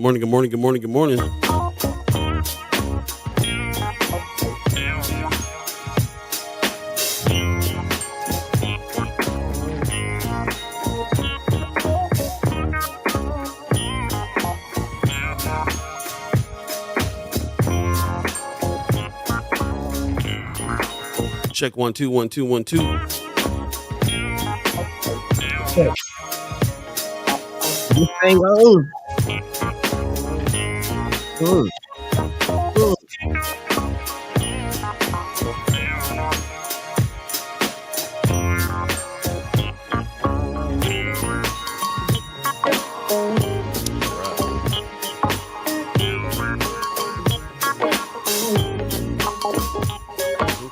morning, good morning, good morning, good morning. Check 1 2 1 2 1 2. Check. This thing on. Mm.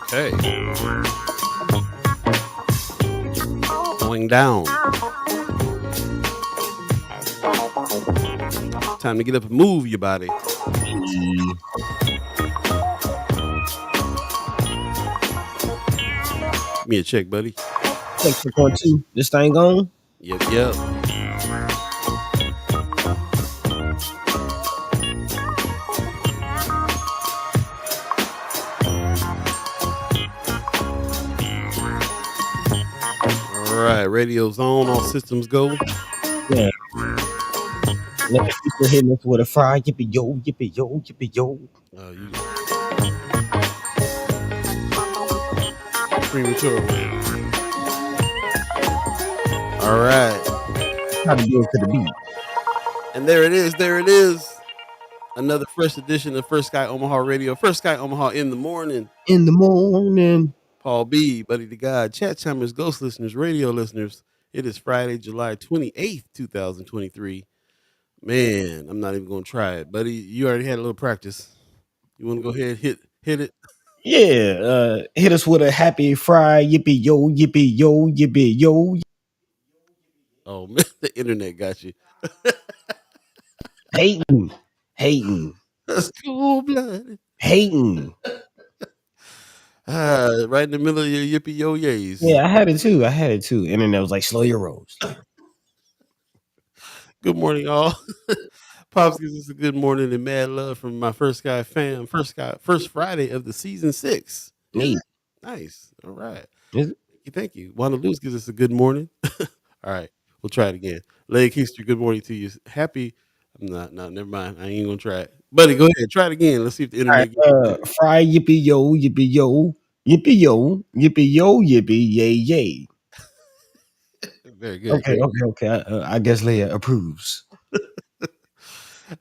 Okay. Going down. Time to get up and move your body. Give me a check, buddy. Check 1 2. This thing on. Yep, yep. All right, radio's on. All systems go. Yeah. Let the people hitting us with a fry. Yippee yo, yippee yo, yippee yo. You premature. All right. How to do it to the beat. And there it is. There it is. Another fresh edition of First Sky Omaha Radio. First Sky Omaha in the morning. In the morning. Paul Beeee, Buddi3 Da Gawd, Chat Chimers, Ghost listeners, radio listeners. It is Friday, July 28th, 2023. Man, I'm not even going to try it. Buddy, you already had a little practice. You want to go ahead and hit it? Yeah. Hit us with a happy fry. Yippee yo, yippee yo, yippee yo. Oh, man, the internet got you. Hating. That's cold-blooded. Hating. Right in the middle of your yippee yo yays. Yeah, I had it too. Internet was like, slow your rolls. Good morning, all. Pops gives us a good morning and mad love from my First Sky fam. First Friday of the season 6. Neat. Nice. All right. Is it? Thank you. Wanda Lewis gives us a good morning. All right. We'll try it again. Leg history, good morning to you. Happy. I'm not, no, never mind. I ain't going to try it. Buddy, go ahead. Try it again. Let's see if the internet gets fry yippee yo, yippee yo, yippee yo, yippee yo, yippee yay yay. Very good. Okay. I guess Leah approves.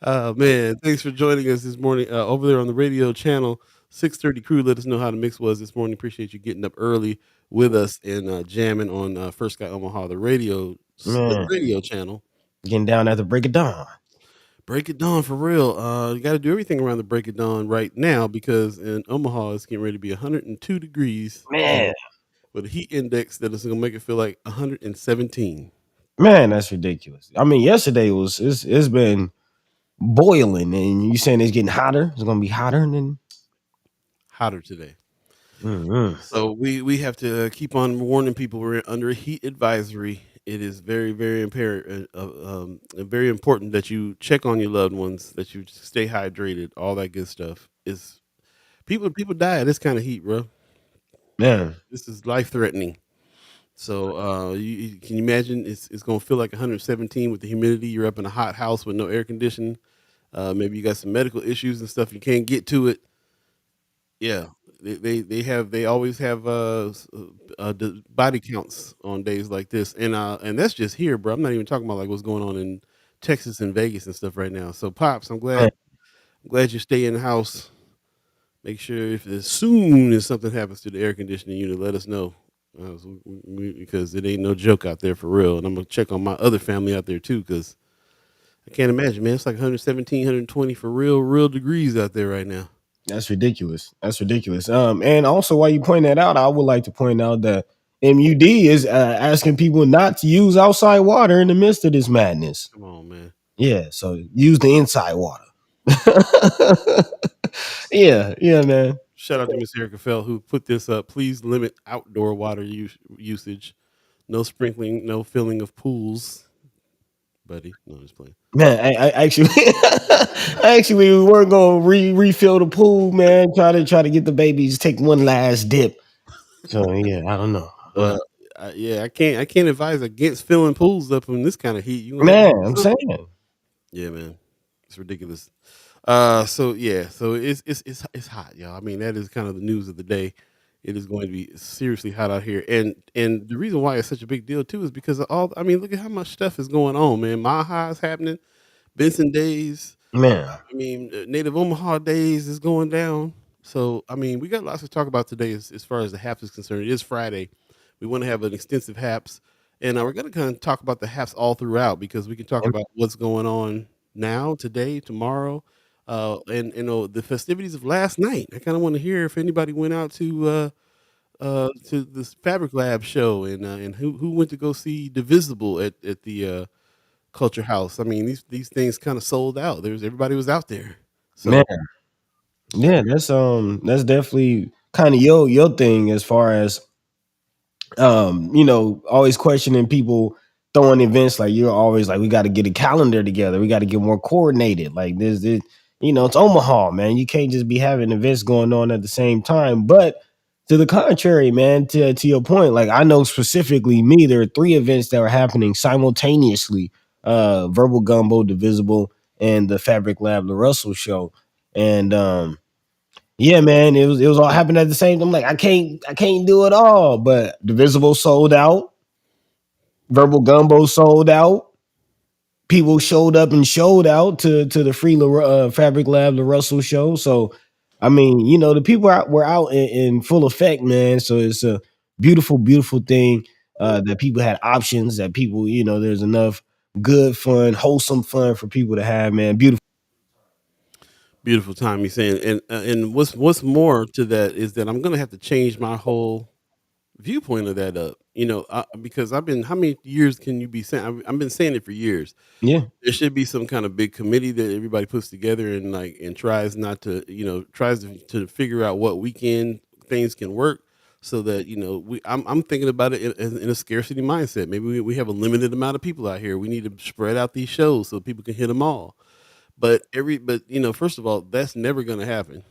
Man, thanks for joining us this morning over there on the radio channel. 630 crew, let us know how the mix was this morning. Appreciate you getting up early with us and jamming on First Sky Omaha, the radio channel. Getting down at the break of dawn. Break it dawn for real. You got to do everything around the break of dawn right now because in Omaha it's getting ready to be 102 degrees. Man, with a heat index that is going to make it feel like 117. Man, that's ridiculous. I mean, yesterday it's been boiling, and you saying it's getting hotter? It's going to be hotter today. Mm-hmm. So we have to keep on warning people we're under a heat advisory. It is very, very imperative, very important that you check on your loved ones, that you stay hydrated, all that good stuff. Is people die of this kind of heat, bro. Yeah, this is life threatening. So can you imagine? It's gonna feel like 117 with the humidity. You're up in a hot house with no air conditioning. Maybe you got some medical issues and stuff. You can't get to it. Yeah, they always have body counts on days like this, and that's just here, bro. I'm not even talking about like what's going on in Texas and Vegas and stuff right now. So, Pops, I'm glad you stay in the house. Make sure if as soon as something happens to the air conditioning unit, let us know. Because it ain't no joke out there for real. And I'm going to check on my other family out there too, because I can't imagine, man. It's like 117, 120 for real degrees out there right now. That's ridiculous. And also, while you point that out, I would like to point out that MUD is asking people not to use outside water in the midst of this madness. Come on, man. Yeah, so use the inside water. yeah, man. Shout out to Miss Erica Fell who put this up. Please limit outdoor water usage. No sprinkling, no filling of pools. buddy. No, I'm just playing. Man, I actually, I actually we weren't gonna refill the pool, man. Try to get the babies take one last dip. So yeah, I don't know. Well, yeah, I can't advise against filling pools up in this kind of heat. You gonna have to Man, do I'm something. saying, Yeah, man, it's ridiculous. So yeah, so it's hot, y'all. I mean, that is kind of the news of the day. It is going to be seriously hot out here, and the reason why it's such a big deal too is because of all. I mean, look at how much stuff is going on, man. Maha is happening, Benson Days. man, I mean, Native Omaha Days is going down. So I mean, we got lots to talk about today as far as the Haps is concerned. It is Friday. We want to have an extensive Haps, and we're going to kind of talk about the Haps all throughout because we can talk about what's going on now, today, tomorrow, and the festivities of last night. I kind of want to hear if anybody went out to this Fabric Lab show and who went to go see Divisible at the Culture House. I mean, these things kind of sold out. There's everybody was out there. man. So Yeah, that's definitely kind of your thing as far as always questioning people throwing events like you're always like, we got to get a calendar together. We got to get more coordinated. Like this, it's Omaha, man. You can't just be having events going on at the same time. But to the contrary, man, to your point, like I know specifically me, there are three events that were happening simultaneously: Verbal Gumbo, Divisible, and the Fabric Lab, the Russell Show. And yeah, man, it was all happening at the same time. I'm like, I can't do it all. But Divisible sold out, Verbal Gumbo sold out. People showed up and showed out to the free Fabric Lab, the Russell show. So, I mean, the people were out in full effect, man. So it's a beautiful, beautiful thing that people had options. That people, there's enough good fun, wholesome fun for people to have, man. Beautiful. beautiful time he's saying, and what's more to that is that I'm gonna have to change my whole viewpoint of that up. Because I've been how many years can you be saying? I've been saying it for years. Yeah, There should be some kind of big committee that everybody puts together and tries not to tries to figure out what weekend things can work so that I'm thinking about it in a scarcity mindset. Maybe we have a limited amount of people out here. We need to spread out these shows so people can hit them all. But first of all, that's never going to happen.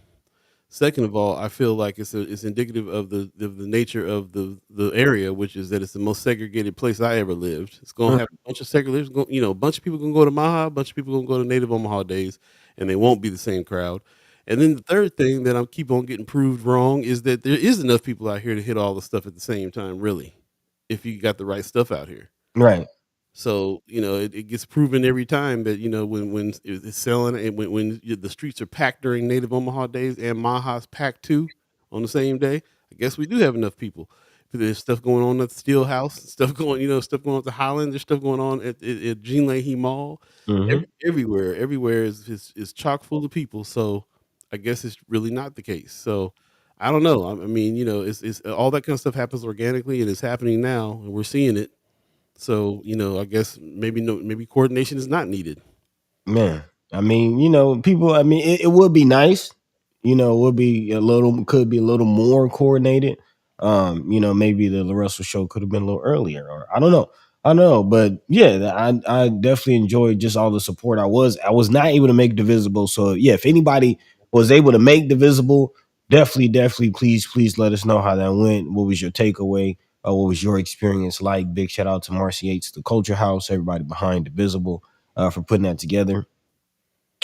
Second of all, I feel like it's indicative of the nature of the area, which is that it's the most segregated place I ever lived. It's gonna have a bunch of segregation. A bunch of people gonna go to Maha, a bunch of people gonna go to Native Omaha Days, and they won't be the same crowd. And then the third thing that I keep on getting proved wrong is that there is enough people out here to hit all the stuff at the same time. Really, if you got the right stuff out here. right. So it gets proven every time that when it's selling and when the streets are packed during Native Omaha Days and Maha's packed too on the same day. I guess we do have enough people. There's stuff going on at the Steel House, stuff going on at the Highland. There's stuff going on at Jean Leahy Mall. Hmm. Everywhere is chock full of people. So I guess it's really not the case. So I don't know. I mean, it's all that kind of stuff happens organically and it's happening now, and we're seeing it. So, I guess maybe coordination is not needed. Man, I mean, people. I mean, it would be nice. It would be could be a little more coordinated. Maybe the Russell show could have been a little earlier, or I don't know, but yeah, I definitely enjoyed just all the support. I was not able to make Divisible, so yeah, if anybody was able to make Divisible, definitely, please let us know how that went. What was your takeaway? What was your experience like? Big shout out to Marcy Yates, the Culture House, everybody behind Divisible for putting that together.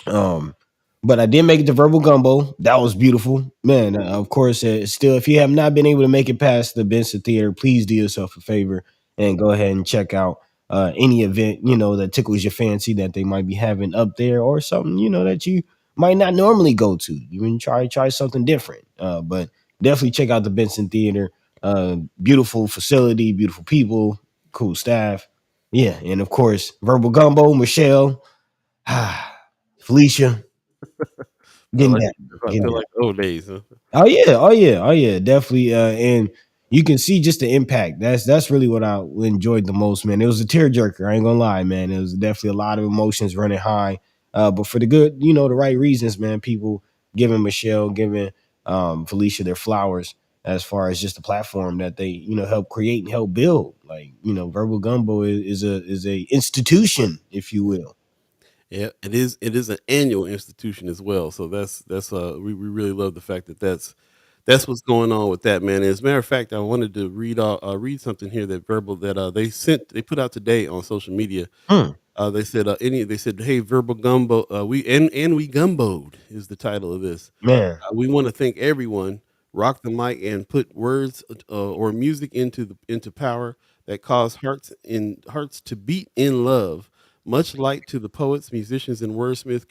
Um, but I did make it to Verbal Gumbo. That was beautiful, man. Of course, still, if you have not been able to make it past the Benson Theater, please do yourself a favor and go ahead and check out any event that tickles your fancy that they might be having up there, or something that you might not normally go to. You can try something different. But definitely check out the Benson Theater. Beautiful facility, beautiful people, cool staff. Yeah, and of course, Verbal Gumbo, Michelle. Felicia, Felt getting like that, I getting feel that. like the old days, huh? Oh yeah, oh yeah, oh yeah, definitely. And you can see just the impact. That's really what I enjoyed the most, man. It was a tearjerker. I ain't gonna lie, man. It was definitely a lot of emotions running high, but for the good, the right reasons, man. People giving Michelle, giving Felicia their flowers, as far as just a platform that they, help create and help build. Like, Verbal Gumbo is a institution, if you will. Yeah, it is. It is an annual institution as well. So we really love the fact that that's what's going on with that, man. As a matter of fact, I wanted to read something here that verbal that they put out today on social media. Hmm. They said, hey, verbal gumbo, we gumboed is the title of this. Man. We want to thank everyone. Rock the mic and put words or music into power that cause hearts to beat in love. Much like to the poets, musicians, and wordsmiths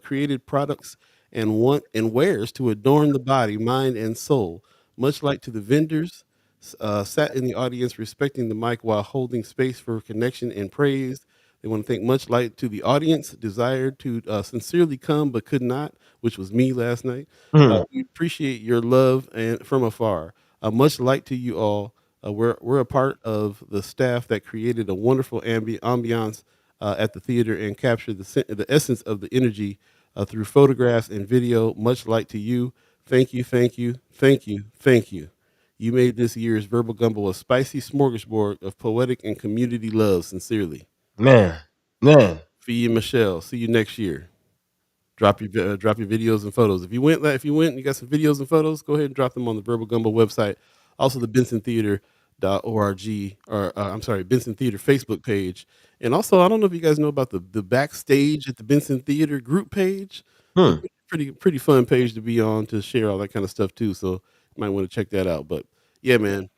created products and wares to adorn the body, mind, and soul. Much like to the vendors, sat in the audience respecting the mic while holding space for connection and praise. They want to thank much light to the audience, desired to sincerely come but could not, which was me last night. Hmm. We appreciate your love and from afar. Much light to you all. We're a part of the staff that created a wonderful ambiance at the theater and captured the essence of the energy through photographs and video. Much light to you. Thank you, thank you, thank you, thank you. You made this year's Verbal Gumbo a spicy smorgasbord of poetic and community love. Sincerely, Man. Man. Fee and Michelle. See you next year. Drop your videos and photos. If you went and you got some videos and photos, go ahead and drop them on the Verbal Gumbo website. Also the BensonTheater.org or I'm sorry, Benson Theater Facebook page. And also, I don't know if you guys know about the backstage at the Benson Theater group page. A Hmm. pretty fun page to be on to share all that kind of stuff too. So you might want to check that out. But yeah, man,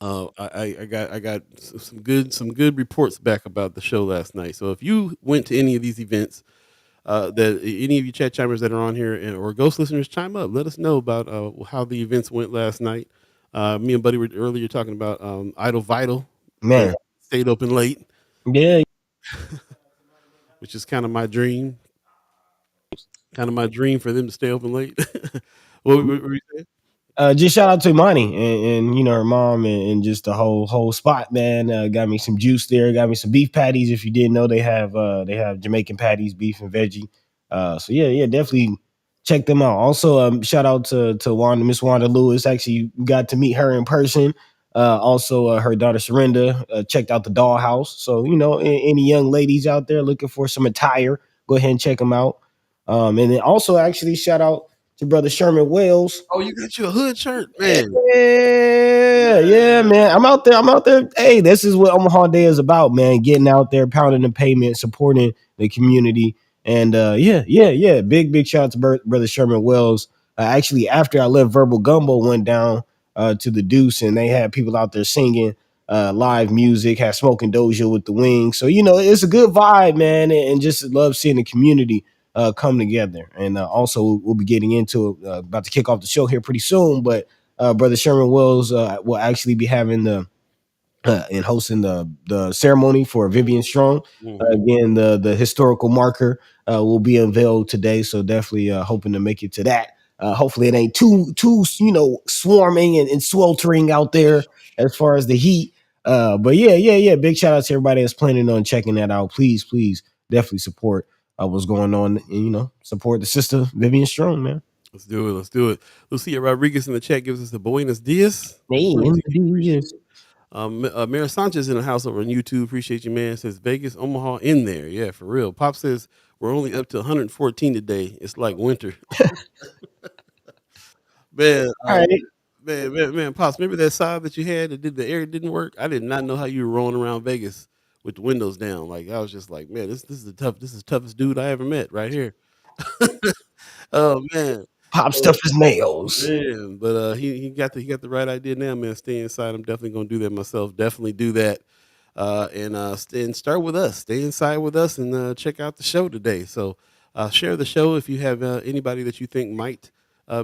I got some good reports back about the show last night. So if you went to any of these events, that any of you chat chimers that are on here or ghost listeners, chime up. Let us know about how the events went last night. Me and Buddy were earlier talking about Idol Vital that Man. stayed open late, Yeah. which is kind of my dream. Kind of my dream for them to stay open late. What were you saying? Just shout out to Imani and her mom and just the whole spot, man. Got me some juice there, got me some beef patties. If you didn't know, they have Jamaican patties, beef and veggie. So yeah, definitely check them out. Also, shout out to Wanda, Miss Wanda Lewis. Actually, got to meet her in person. Also, her daughter Surrender checked out the dollhouse. So any young ladies out there looking for some attire, go ahead and check them out. And then also actually shout out to brother Sherman Wells. Oh, you got you a hood shirt, man. Yeah, man. I'm out there. Hey, this is what Omaha Day is about, man. Getting out there, pounding the pavement, supporting the community. And yeah. Big shout out to brother Sherman Wells. Actually, after I left, Verbal Gumbo went down to the Deuce, and they had people out there singing live music, had Smoking Doja with the Wings. So it's a good vibe, man, and just love seeing the community come together. And also, we'll be getting into about to kick off the show here pretty soon, but brother Sherman Wells will actually be having and hosting the ceremony for Vivian Strong. Mhm. Again, the historical marker will be unveiled today, so definitely hoping to make it to that. Hopefully, it ain't too swarming and sweltering out there as far as the heat. But yeah. Big shout out to everybody that's planning on checking that out. Please, definitely support what's going on, and support the sister Vivian Strong, man. Let's do it. Let's do it. Lucia Rodriguez in the chat gives us the Buenos Dias. Hey, Appreciate indeed. it. Mara Sanchez in the house over on YouTube. Appreciate you, man. Says Vegas, Omaha in there. Yeah, for real. Pop says we're only up to 114 today. It's like winter. Man, All right. man, Pops, remember that side that you had that did the air didn't work? I did not know how you were rolling around Vegas with the windows down. Like I was just like, man, this is the toughest dude I ever met right here. Oh man. Pop Uh, stuff his nails. Man, but he got the right idea now, man. Stay inside. I'm definitely gonna do that myself. Definitely do that. And start with us. Stay inside with us and check out the show today. So share the show if you have anybody that you think might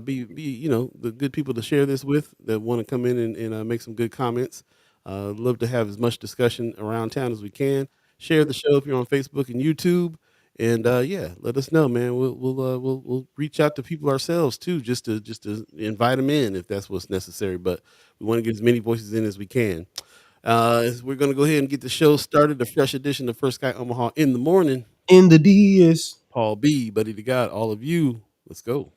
be the good people to share this with that want to come in and make some good comments. Love to have as much discussion around town as we can. Share the show if you're on Facebook and YouTube. And yeah, let us know, man. We'll reach out to people ourselves too, just to invite them in if that's what's necessary. But we want to get as many voices in as we can. We're going to go ahead and get the show started. The fresh edition of First Sky Omaha in the morning. In the DS. Paul B, Buddi3 Da Gawd, all of you. Let's go.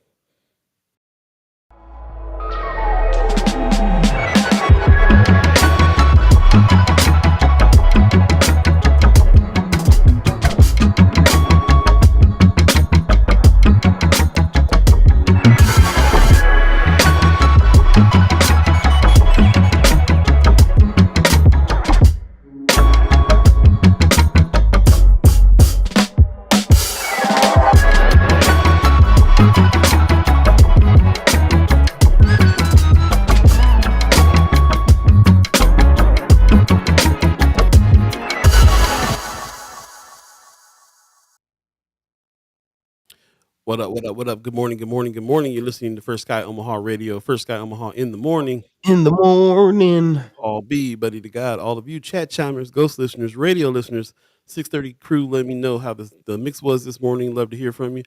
What up? What up? What up? Good morning. Good morning. Good morning. You're listening to First Sky Omaha Radio. First Sky Omaha in the morning. In the morning. All Beeee, Buddi3 Da Gawd. All of you chat chimers, ghost listeners, radio listeners. 6:30 crew. Let me know how the mix was this morning. Love to hear from you.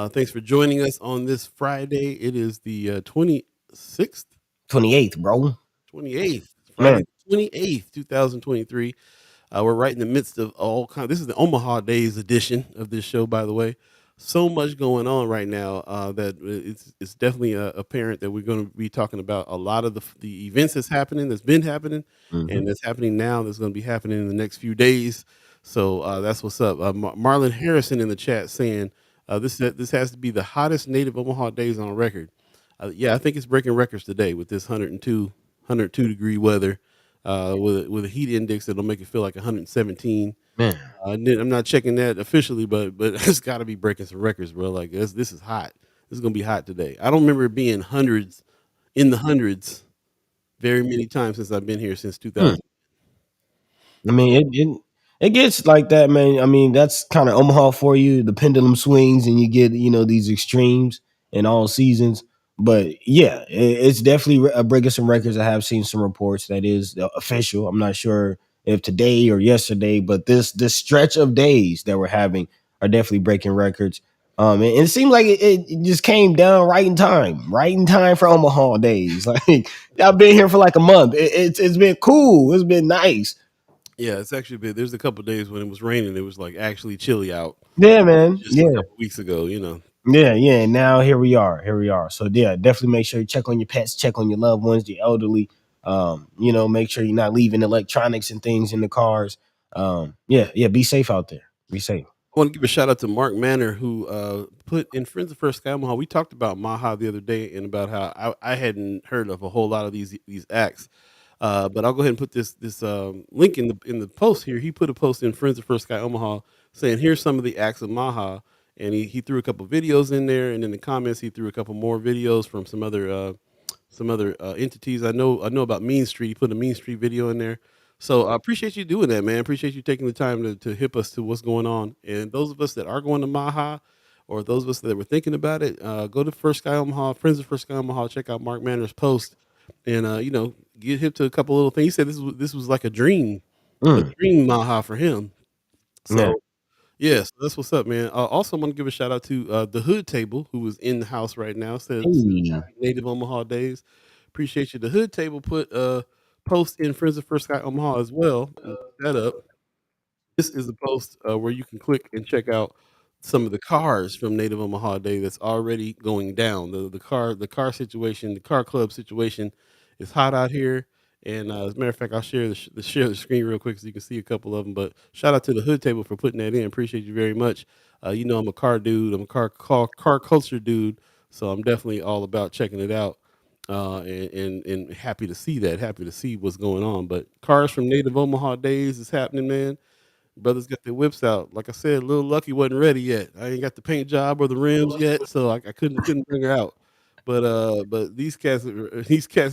Thanks for joining us on this Friday. It is the 26th, 28th, bro. 28th, Friday, Man. 28th, 2023. We're right in the midst of all kind. This is the Omaha Days edition of this show, by the way. So much going on right now that it's definitely apparent that we're going to be talking about a lot of the events that's been happening, Mhm. and that's happening now. That's going to be happening in the next few days. So that's what's up. Marlon Harrison in the chat saying this has to be the hottest Native Omaha days on record. Yeah, I think it's breaking records today with this 102 degree weather with a heat index that'll make it feel like 117. Man. I'm not checking that officially, but it's got to be breaking some records, bro. Like this is hot. This is gonna be hot today. I don't remember it being in the hundreds very many times since I've been here since Hmm. 2000. I mean, it gets like that, man. I mean, that's kind of Omaha for you. The pendulum swings, and you get these extremes in all seasons. But yeah, it's definitely breaking some records. I have seen some reports that is official. I'm not sure if today or yesterday, but this stretch of days that we're having are definitely breaking records. And it seemed like it just came down right in time for Omaha days. Like I've been here for like a month. It's been cool. It's been nice. Yeah, it's actually been. There's a couple days when it was raining. It was like actually chilly out Yeah, man. just a Yeah. couple weeks ago. You know. Yeah, yeah. And now here we are. Here we are. So yeah, definitely make sure you check on your pets, check on your loved ones, the elderly. Make sure you're not leaving electronics and things in the cars. Yeah, yeah. Be safe out there. Be safe. I want to give a shout out to Mark Manor who put in Friends of First Sky Omaha. We talked about Maha the other day and about how I hadn't heard of a whole lot of these acts. But I'll go ahead and put this link in the post here. He put a post in Friends of First Sky Omaha saying, "Here's some of the acts of Maha," and he threw a couple videos in there, and in the comments he threw a couple more videos from some other entities. I know about Mean Street. He put a Mean Street video in there. So I appreciate you doing that, man. Appreciate you taking the time to hip us to what's going on. And those of us that are going to Maha, or those of us that were thinking about it, go to First Sky Omaha, Friends of First Sky Omaha. Check out Mark Manor's post, and get hip to a couple little things. He said this was like a Mm, dream Maha for him. yeah. So yes, that's what's up, man. Also, I'm gonna give a shout out to the Hood Table, who is in the house right now. Said Hey. happy Native Omaha Days. Appreciate you. The Hood Table put a post in Friends of First Sky Omaha as well. Look that up. This is a post where you can click and check out some of the cars from Native Omaha Day that's already going down. The car situation, the car club situation is hot out here. And as a matter of fact, I'll share the screen real quick so you can see a couple of them. But shout out to the Hood Table for putting that in. Appreciate you very much. I'm a car dude. I'm a car culture dude. So I'm definitely all about checking it out. And happy to see that. Happy to see what's going on. But cars from Native Omaha Days is happening, man. Brothers got their whips out. Like I said, Little Lucky wasn't ready yet. I ain't got the paint job or the rims yet, so I couldn't bring her out. But these cats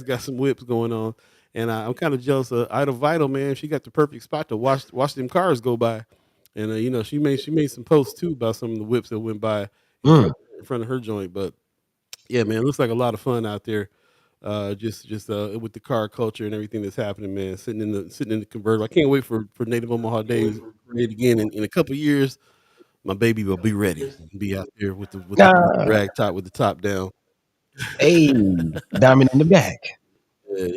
got some whips going on, and I'm kind of jealous of Ida Vital, man. She got the perfect spot to watch them cars go by, and she made some posts too about some of the whips that went by in Mm. front of her joint. But yeah, man, it looks like a lot of fun out there. Just with the car culture and everything that's happening, man. Sitting in the convertible. I can't wait for Native Omaha Days parade again in a couple years. My baby will be ready. Be out there with the Ah, rag top with the top down. hey, diamond in the back. Yeah,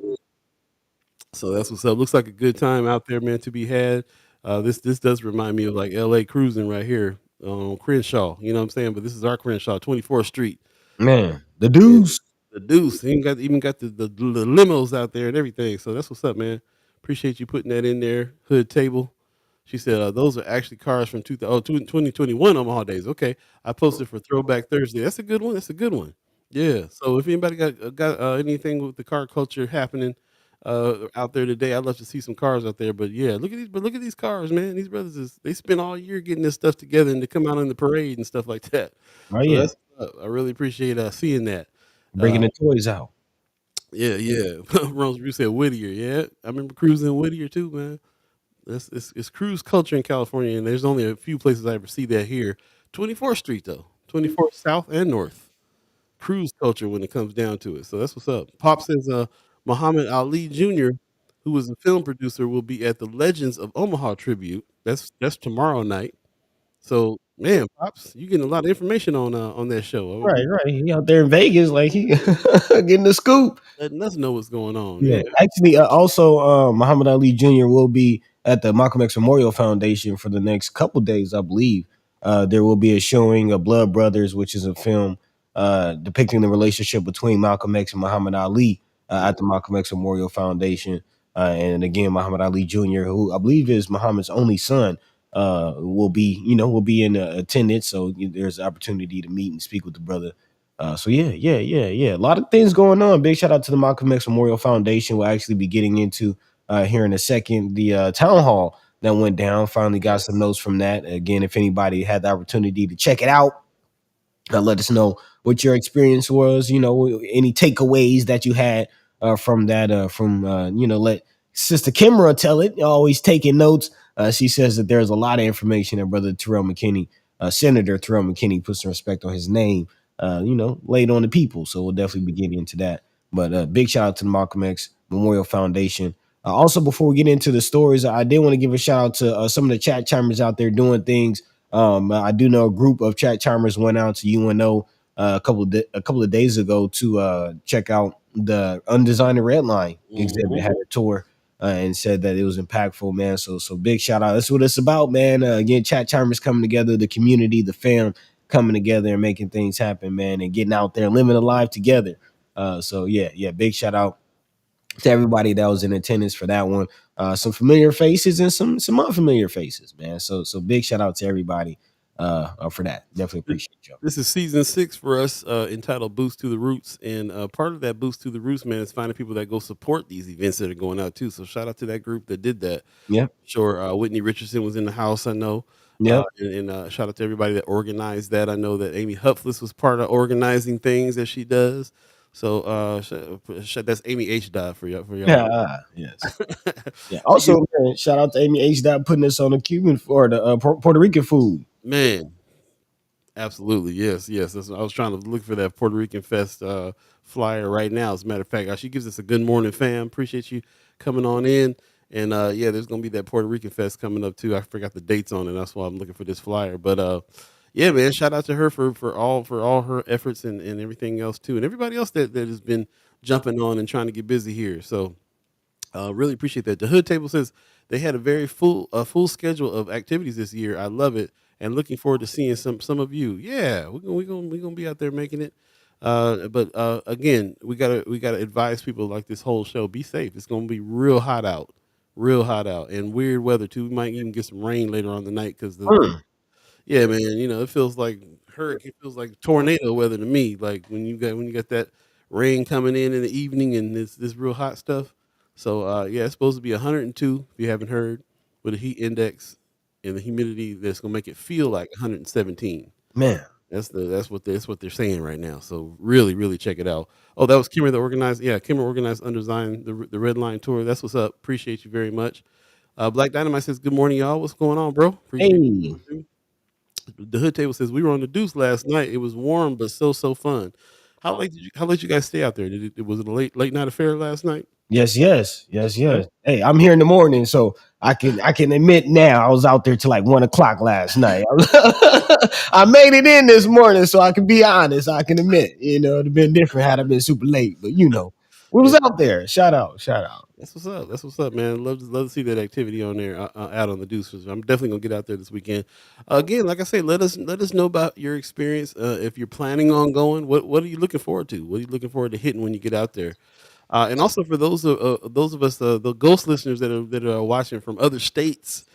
so that's what's up. Looks like a good time out there, man, to be had. This does remind me of like L.A. cruising right here on Crenshaw. You know what I'm saying? But this is our Crenshaw, 24th Street. Man, the Yeah, deuce. the Deuce. He even got the limos out there and everything. So that's what's up, man. Appreciate you putting that in there. Hood Table. She said those are actually cars from 2021 Omaha Days. Okay, I posted for Throwback Thursday. That's a good one. That's a good one. Yeah. So if anybody got anything with the car culture happening out there today, I'd love to see some cars out there. But yeah, look at these cars, man. These brothers they spend all year getting this stuff together and to come out in the parade and stuff like that. Oh So yeah, that's I really appreciate seeing that. bringing Uh, the toys out. yeah, yeah. Rose, you said Whittier. Yeah, I remember cruising in Whittier too, man. It's cruise culture in California, and there's only a few places I ever see that here. 24th Street though, 24th South and North. Cruise culture when it comes down to it. So that's what's up. Pop says Muhammad Ali Jr., who was a film producer, will be at the Legends of Omaha tribute. That's tomorrow night. So man, Pops, you getting a lot of information on that show. Right, right. He out there in Vegas, like he getting the scoop. Letting us know what's going on. Yeah, Yeah. actually, also, Muhammad Ali Jr. will be at the Malcolm X Memorial Foundation for the next couple days, I believe. There will be a showing of Blood Brothers, which is a film depicting the relationship between Malcolm X and Muhammad Ali at the Malcolm X Memorial Foundation. And again, Muhammad Ali Jr., who I believe is Muhammad's only son, will be in attendance. So there's an opportunity to meet and speak with the brother. So yeah. A lot of things going on. Big shout out to the Malcolm X Memorial Foundation. We'll actually be getting into here in a second the town hall that went down. Finally got some notes from that. Again, if anybody had the opportunity to check it out, let us know what your experience was. Any takeaways that you had from that. Let Sister Kimara tell it. Always taking notes. She says that there's a lot of information that Brother Terrelle McKinney, Senator Terrelle McKinney, put some respect on his name. Laid on the people. So we'll definitely be getting into that. But big shout out to the Malcolm X Memorial Foundation. Also, before we get into the stories, I did want to give a shout out to some of the chat chimers out there doing things. I do know a group of chat chimers went out to UNO a couple of days ago to check out the Undesigned Red Line exhibit. Had a tour and said that it was impactful, man. So big shout out. That's what it's about, man. Again, chat chimers coming together, the community, the fam coming together and making things happen, man, and getting out there, living a life together. So yeah, big shout out to everybody that was in attendance for that one. Some familiar faces and some unfamiliar faces, man. So big shout out to everybody for that. Definitely appreciate you. This is season 6 for us, entitled "Boost to the Roots," and part of that "Boost to the Roots," man, is finding people that go support these events that are going out too. So shout out to that group that did that. Yeah, Sure, Whitney Richardson was in the house, I know. yeah. And shout out to everybody that organized that. I know that Amy Hupflis was part of organizing things that she does. So that's Amy H. Dot for y'all. Yeah, yes. Yeah. Also, man, shout out to Amy H. Dot putting us on the Cuban or the Puerto Rican food. Man, absolutely, yes. I was trying to look for that Puerto Rican Fest flyer right now. As a matter of fact, she gives us a good morning, fam. Appreciate you coming on in. And yeah, there's gonna be that Puerto Rican Fest coming up too. I forgot the dates on it. That's why I'm looking for this flyer. But yeah, man, shout out to her for all her efforts and everything else too, and everybody else that has been jumping on and trying to get busy here. So really appreciate that. The Hood Table says they had a very full schedule of activities this year. I love it, and looking forward to seeing some of you. Yeah, we're gonna be out there making it. But again, we gotta advise people like this whole show. Be safe. It's gonna be real hot out, and weird weather too. We might even get some rain later on the night because yeah, man, it feels like hurricane, it feels like tornado weather to me. Like when you got that rain coming in the evening and this real hot stuff. So yeah, it's supposed to be 102 if you haven't heard, with a heat index and the humidity that's gonna make it feel like 117. Man, That's what they're saying right now. So really check it out. Oh, that was Kimmer that organized. Yeah, Kimmer organized Undesigned the Red Line tour. That's what's up. Appreciate you very much. Black Dynamite says, "Good morning, y'all. What's going on, bro? Appreciate hey, you." The Hood Table says, "We were on the Deuce last night. It was warm but so fun. How late you guys stay out there? Was it a late night affair last night?" yes. Hey, I'm here in the morning, so I can admit now I was out there till like 1 o'clock last night. I made it in this morning, so I can be honest. I can admit, it'd been different had I been super late, but we was out there. Shout out. That's what's up. That's what's up, man. Love to see that activity on there out on the Deuces. I'm definitely gonna get out there this weekend. Again, like I say, let us know about your experience. If you're planning on going, what are you looking forward to? What are you looking forward to hitting when you get out there? And also for those of us, the ghost listeners that are watching from other states,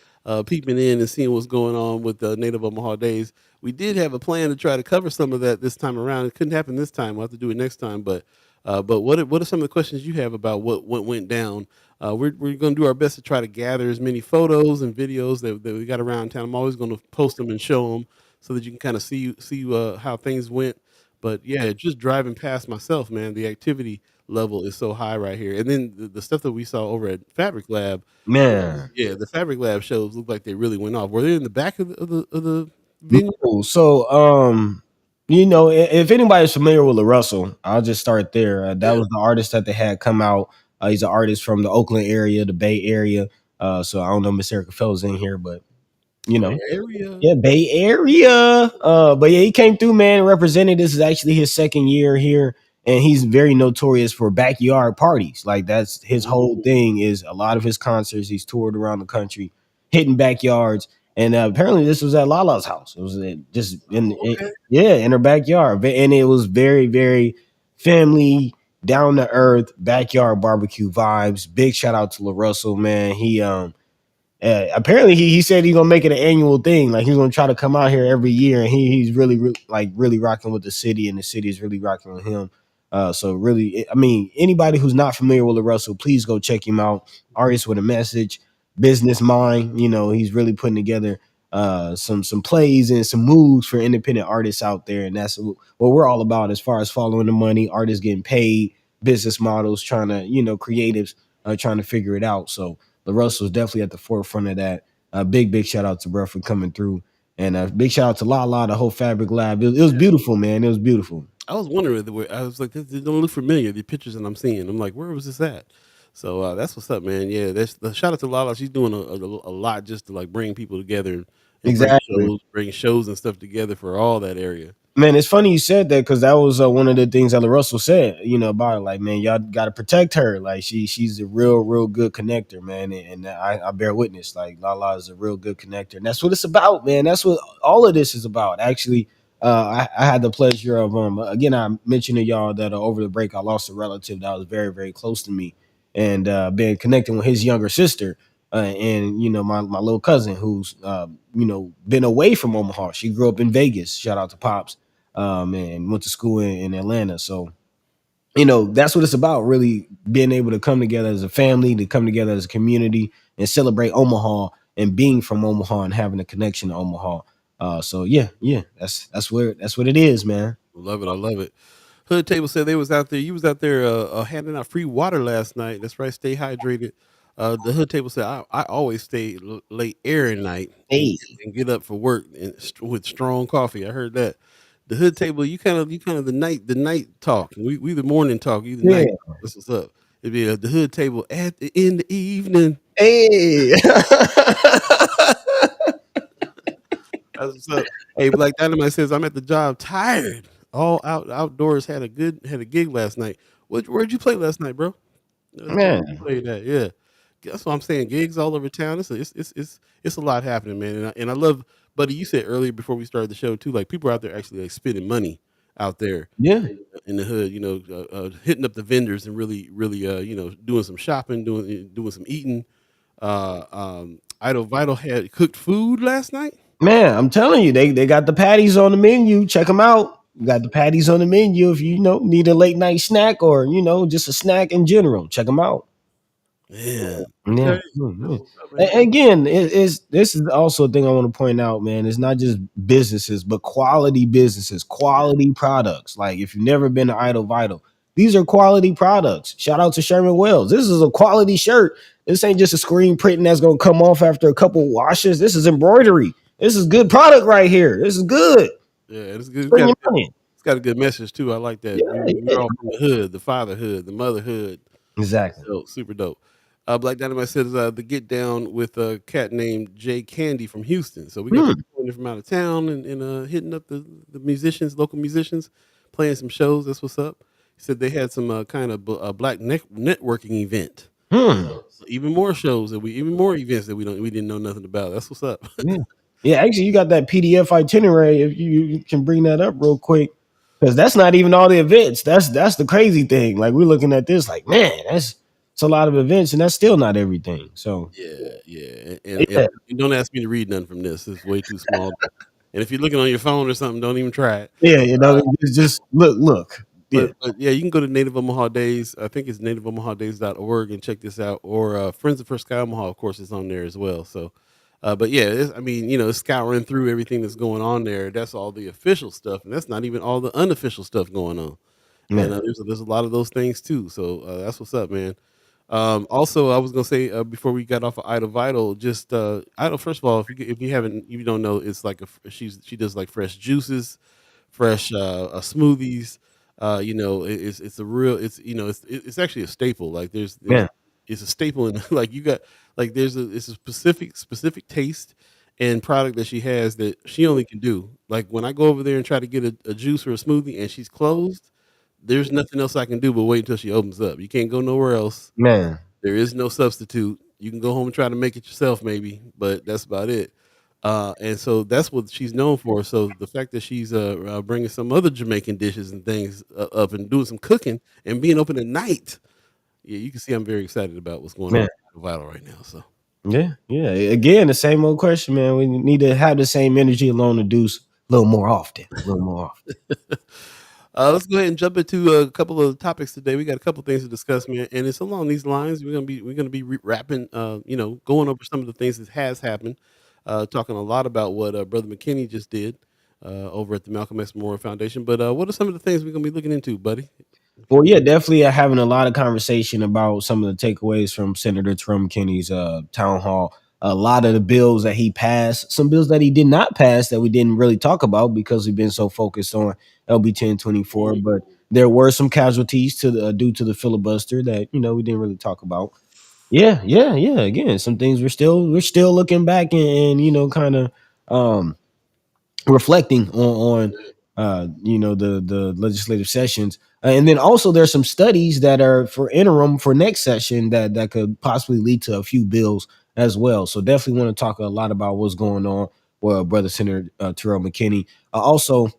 peeping in and seeing what's going on with the Native Omaha Days. We did have a plan to try to cover some of that this time around. It couldn't happen this time. We'll have to do it next time. But what are some of the questions you have about what went down? We're going to do our best to try to gather as many photos and videos that we got around town. I'm always going to post them and show them so that you can kind of see how things went. But yeah, just driving past myself, man, the activity level is so high right here. And then the stuff that we saw over at Fabric Lab, Man. yeah, the Fabric Lab shows look like they really went off. Were they in the back of the venue? No, so You know, if anybody's familiar with LaRussell, I'll just start there. That Yeah. was the artist that they had come out. He's an artist from the Oakland area, the Bay Area. So I don't know Miss Erica Fellows in here, but you Bay know, Area. yeah, Bay Area. But yeah, he came through, man, represented. This is actually his second year here, and he's very notorious for backyard parties. Like that's his whole Mm. thing. Is a lot of his concerts. He's toured around the country, hitting backyards, and apparently this was at Lala's house. It was just Oh, okay. yeah, in her backyard, and it was very, very family, down to earth backyard barbecue vibes. Big shout out to LaRussell, man. Apparently he said he's gonna make it an annual thing. Like he's gonna try to come out here every year, and he's really, really rocking with the city, and the city is really rocking with him. So really, I mean, anybody who's not familiar with Russell, please go check him out. Artist with a message, business mind. You know, he's really putting together some plays and some moves for independent artists out there, and that's what we're all about as far as following the money, artists getting paid, business models, trying to creatives trying to figure it out. So LaRussell was definitely at the forefront of that. Big shout out to bro for coming through, and big shout out to La, the whole Fabric Lab. It was beautiful, man. It was beautiful. I was wondering the way I was like, this don't look familiar. The pictures that I'm seeing, I'm like, where was this at? So that's what's up, man. Yeah, that's the shout out to Lala. She's doing a lot just to like bring people together and Exactly. bring shows and stuff together for all that area. Man, it's funny you said that because that was one of the things that Russell said, about it. Like, man, y'all got to protect her. Like, she's a real good connector, man. And I bear witness. Like, Lala is a real good connector, and that's what it's about, man. That's what all of this is about. Actually, I had the pleasure of again, I mentioned to y'all that over the break, I lost a relative that was very close to me, and been connecting with his younger sister. And my little cousin who's been away from Omaha. She grew up in Vegas. Shout out to Pops, and went to school in Atlanta. So that's what it's about. Really being able to come together as a family, to come together as a community, and celebrate Omaha and being from Omaha and having a connection to Omaha. So yeah, that's what it is, man. Love it. I love it. Hood Table said they was out there. You was out there handing out free water last night. That's right. Stay hydrated. The Hood Table said I always stay late every night Hey, and get up for work with strong coffee. I heard that. The Hood Table, you kind of the night talk. We the morning talk. You the yeah, night. That's what's up. It'd be the Hood Table in the evening. hey. That's what's up. Hey, Black Dynamite says I'm at the job tired. All outdoors had a gig last night. Where'd you play last night, bro? Where you Man, play that? Yeah, that's what I'm saying. Gigs all over town. It's a lot happening, man. And I love, buddy. You said earlier before we started the show too. Like people are out there actually like spending money out there yeah. in the hood. Hitting up the vendors and really doing some shopping, doing some eating. Idol Vital had cooked food last night. Man, I'm telling you, they got the patties on the menu. Check them out. Got the patties on the menu if you need a late night snack or just a snack in general. Check them out. Man, Yeah. okay, that's Mhm. what's up, man. Again, this is also a thing I want to point out, man. It's not just businesses, but quality businesses, Yeah, quality products. Like if you've never been to Idol Vital, these are quality products. Shout out to Sherman Wells. This is a quality shirt. This ain't just a screen printing that's gonna come off after a couple washes. This is embroidery. This is good product right here. This is good. yeah, it's good. Spend your money. It's got a good message too. I like that. Yeah, We're yeah. all from the hood, the fatherhood, the motherhood. Exactly. So super dope. Black Dynamite says the get down with a cat named Jay Candy from Houston. So we got Hmm. people from out of town and hitting up the musicians, local musicians, playing some shows. That's what's up. He said they had some kind of black networking event. Hmm. So even more shows that even more events that we didn't know nothing about. That's what's up. Yeah. Yeah, actually, you got that PDF itinerary. If you can bring that up real quick, because that's not even all the events. That's the crazy thing. Like we're looking at this, like man, that's it's a lot of events, and that's still not everything. So Yeah, yeah. yeah, And don't ask me to read nothing from this. It's way too small. And if you're looking on your phone or something, don't even try it. yeah, it's just look, yeah, But yeah, you can go to Native Omaha Days. I think it's nativeomahadays.org and check this out. Or Friends of First Sky Omaha, of course, is on there as well. So, but yeah, I mean, scouring through everything that's going on there. That's all the official stuff, and that's not even all the unofficial stuff going on. And man, there's a lot of those things too. So that's what's up, man. Also, I was gonna say before we got off of Idol Vital, just Idol. First of all, if you don't know, it's like she does like fresh juices, fresh smoothies. It's a real it's actually a staple. Like there's Man, it's a staple in like you got like it's a specific taste and product that she has that she only can do. Like when I go over there and try to get a juice or a smoothie and she's closed, there's nothing else I can do but wait until she opens up. You can't go nowhere else. man, There is no substitute. You can go home and try to make it yourself, maybe, but that's about it. And so that's what she's known for. So the fact that she's bringing some other Jamaican dishes and things up and doing some cooking and being open at night, yeah, you can see I'm very excited about what's going on man. at Vital right now. So Yeah, yeah. Again, the same old question, man. We need to have the same energy alone to do a little more often. A little more often. let's go ahead and jump into a couple of topics today. We got a couple things to discuss, man, and it's along these lines. We're gonna be wrapping, going over some of the things that has happened. Talking a lot about what Brother McKinney just did over at the Malcolm X Memorial Foundation. But what are some of the things we're gonna be looking into, buddy? Well, yeah, definitely having a lot of conversation about some of the takeaways from Senator Terrelle McKinney's town hall. A lot of the bills that he passed, some bills that he did not pass that we didn't really talk about because we've been so focused on LB 1024. Mhm. But there were some casualties due to the filibuster that we didn't really talk about. Yeah, yeah, yeah. Again, some things we're still looking back and kind of um reflecting on the legislative sessions. And then also there's some studies that are for interim for next session that could possibly lead to a few bills as well. So definitely want to talk a lot about what's going on with Brother Senator Terrelle McKinney. Also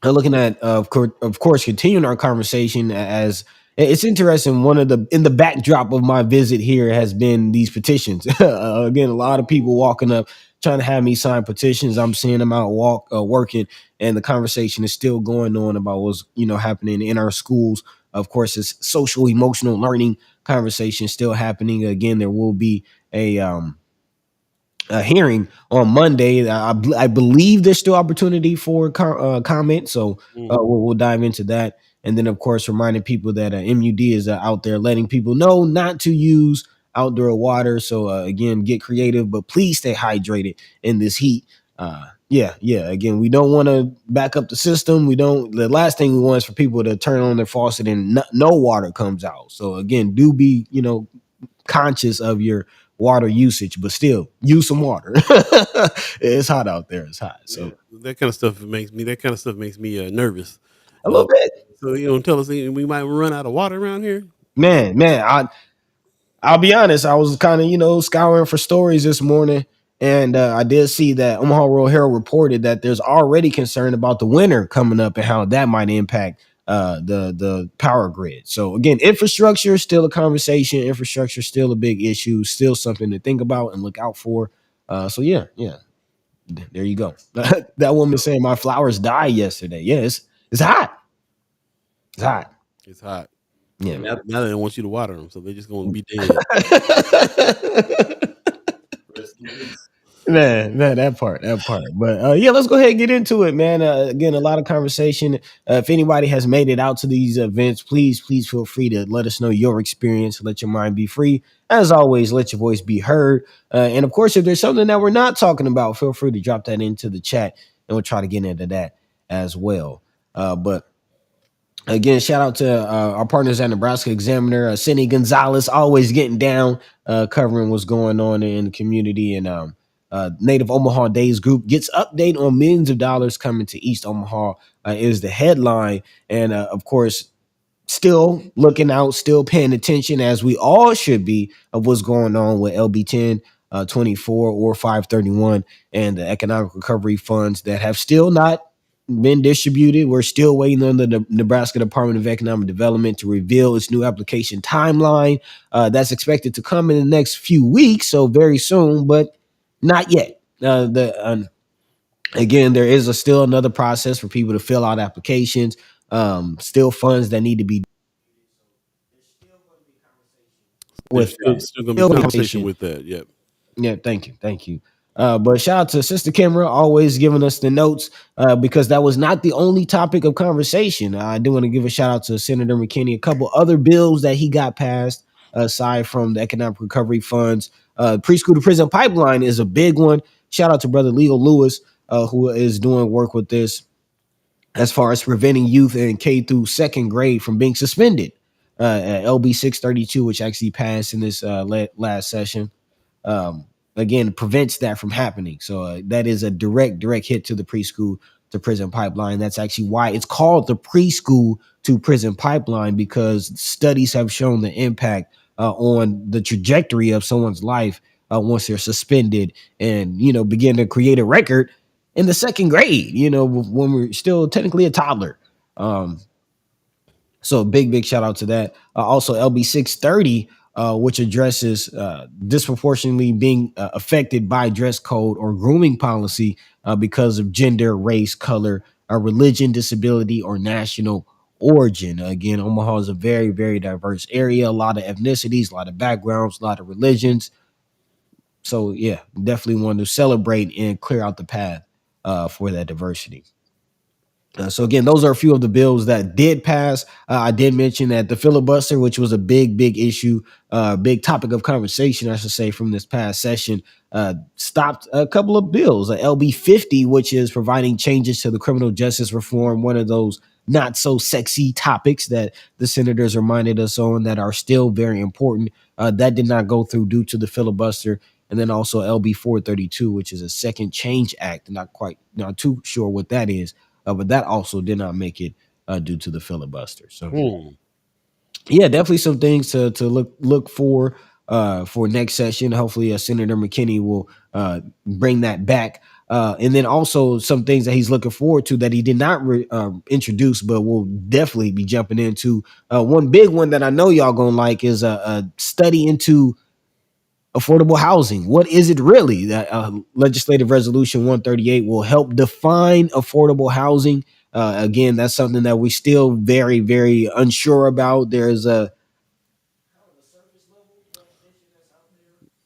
looking at of course continuing our conversation as it's interesting. One of the in the backdrop of my visit here has been these petitions. Again, a lot of people walking up trying to have me sign petitions. I'm seeing them out working, and the conversation is still going on about what's happening in our schools. Of course, it's social emotional learning conversation still happening. Again, there will be a hearing on Monday. I believe there's still opportunity for comment, so Mm. we'll dive into that. And then, of course, reminding people that MUD is out there letting people know not to use outdoor water. So, again, get creative, but please stay hydrated in this heat. Yeah, yeah. Again, we don't want to back up the system. We don't. The last thing we want is for people to turn on their faucet and no water comes out. So, again, do be conscious of your water usage, but still use some water. It's hot out there. It's hot. Yeah, So that kind of stuff makes me nervous. a Uh, little bit, so tell us we might run out of water around here. man. I'll be honest. I was kind of scouring for stories this morning, and I did see that Omaha Rural Herald reported that there's already concern about the winter coming up and how that might impact the power grid. So again, infrastructure is still a conversation. Infrastructure is still a big issue. Still something to think about and look out for. So yeah, yeah. There you go. That woman saying my flowers died yesterday. Yes, it's hot. It's hot. It's hot. Yeah. And now they don't want you to water them, so they're just going to be dead. Rest in peace. Man, that part. But yeah, let's go ahead and get into it, man. Again, a lot of conversation. If anybody has made it out to these events, please feel free to let us know your experience. Let your mind be free. As always, let your voice be heard. And of course, if there's something that we're not talking about, feel free to drop that into the chat, and we'll try to get into that as well. But again, shout out to our partners at Nebraska Examiner, Cindy Gonzalez, always getting down, covering what's going on in the community. And Native Omaha Days Group gets update on millions of dollars coming to East Omaha is the headline. And of course, still looking out, still paying attention as we all should be of what's going on with LB 1024 or 531 and the economic recovery funds that have still not been distributed. We're still waiting on the Nebraska Department of Economic Development to reveal its new application timeline. That's expected to come in the next few weeks, so very soon, but not yet. Again, there is still another process for people to fill out applications. Still funds that need to be There's with still going to still be conversation conversation. with that. Yep. Yeah, thank you. But shout out to Sister Kimara, always giving us the notes because that was not the only topic of conversation. I do want to give a shout out to Senator McKinney, a couple other bills that he got passed aside from the economic recovery funds. Preschool to prison pipeline is a big one. Shout out to Brother Leo Lewis, who is doing work with this. as far as preventing youth in K through second grade from being suspended. LB 632, which actually passed in this last session, um, again prevents that from happening. So that is a direct hit to the preschool to prison pipeline. That's actually why it's called the preschool to prison pipeline, because studies have shown the impact on the trajectory of someone's life once they're suspended, and begin to create a record in the second grade. When we're still technically a toddler. Um, so big shout out to that. Also LB 630, which addresses disproportionately being affected by dress code or grooming policy because of gender, race, color, religion, disability, or national origin. Again, Omaha is a very diverse area, a lot of ethnicities, a lot of backgrounds, a lot of religions. So yeah, definitely want to celebrate and clear out the path for that diversity. So again, those are a few of the bills that did pass. I did mention that the filibuster, which was a big issue, big topic of conversation, I should say, from this past session, stopped a couple of bills. LB 50, which is providing changes to the criminal justice reform, one of those not so sexy topics that the senators reminded us on that are still very important. That did not go through due to the filibuster. And then also LB 432, which is a second change act. Not too sure what that is, but that also did not make it due to the filibuster. So Hmm. yeah, definitely some things to look for next session. Hopefully, Senator McKinney will bring that back. And then also some things that he's looking forward to that he did not introduce, but will definitely be jumping into. One big one that I know y'all gonna like is a study into affordable housing. What is it really? That legislative resolution 138 will help define affordable housing. Again, that's something that we still very unsure about. There's a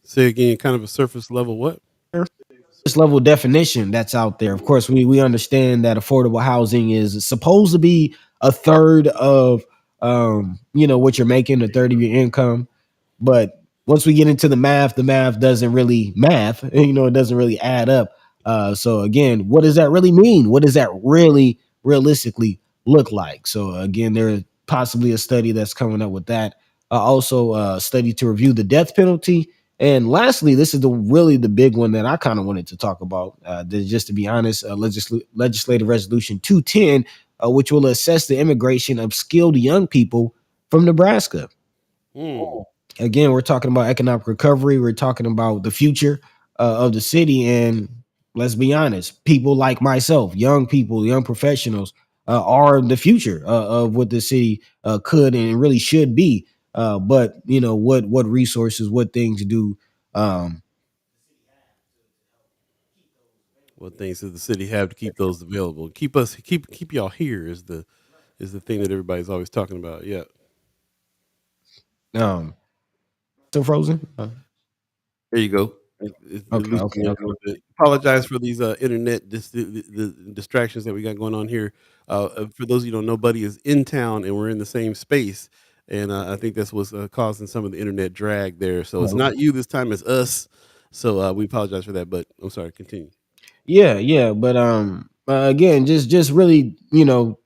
Say again, kind of a surface level what? surface level definition that's out there. Of course, we understand that affordable housing is supposed to be a third of what you're making, a third of your income. But once we get into the math doesn't really math. It doesn't really add up. So again, what does that really mean? What does that really realistically look like? So again, there's possibly a study that's coming up with that. Also, a study to review the death penalty. And lastly, this is the big one that I kind of wanted to talk about. Just to be honest, legislative resolution 210, which will assess the immigration of skilled young people from Nebraska. Hmm. Again, we're talking about economic recovery. We're talking about the future of the city. And let's be honest, people like myself, young people, young professionals, are the future of what the city could and really should be. But what resources, what things do um, What things does the city have to keep those available? Keep y'all here is the thing that everybody's always talking about. Yeah. um, still frozen? There you go. It Okay, loosened okay, up a okay. little bit. Apologize for these internet the distractions that we got going on here. For those of you who don't know, Buddy is in town and we're in the same space, and I think that's what's causing some of the internet drag there. So it's not you this time; it's us. So we apologize for that. But I'm sorry. Continue. Yeah, but again, just really,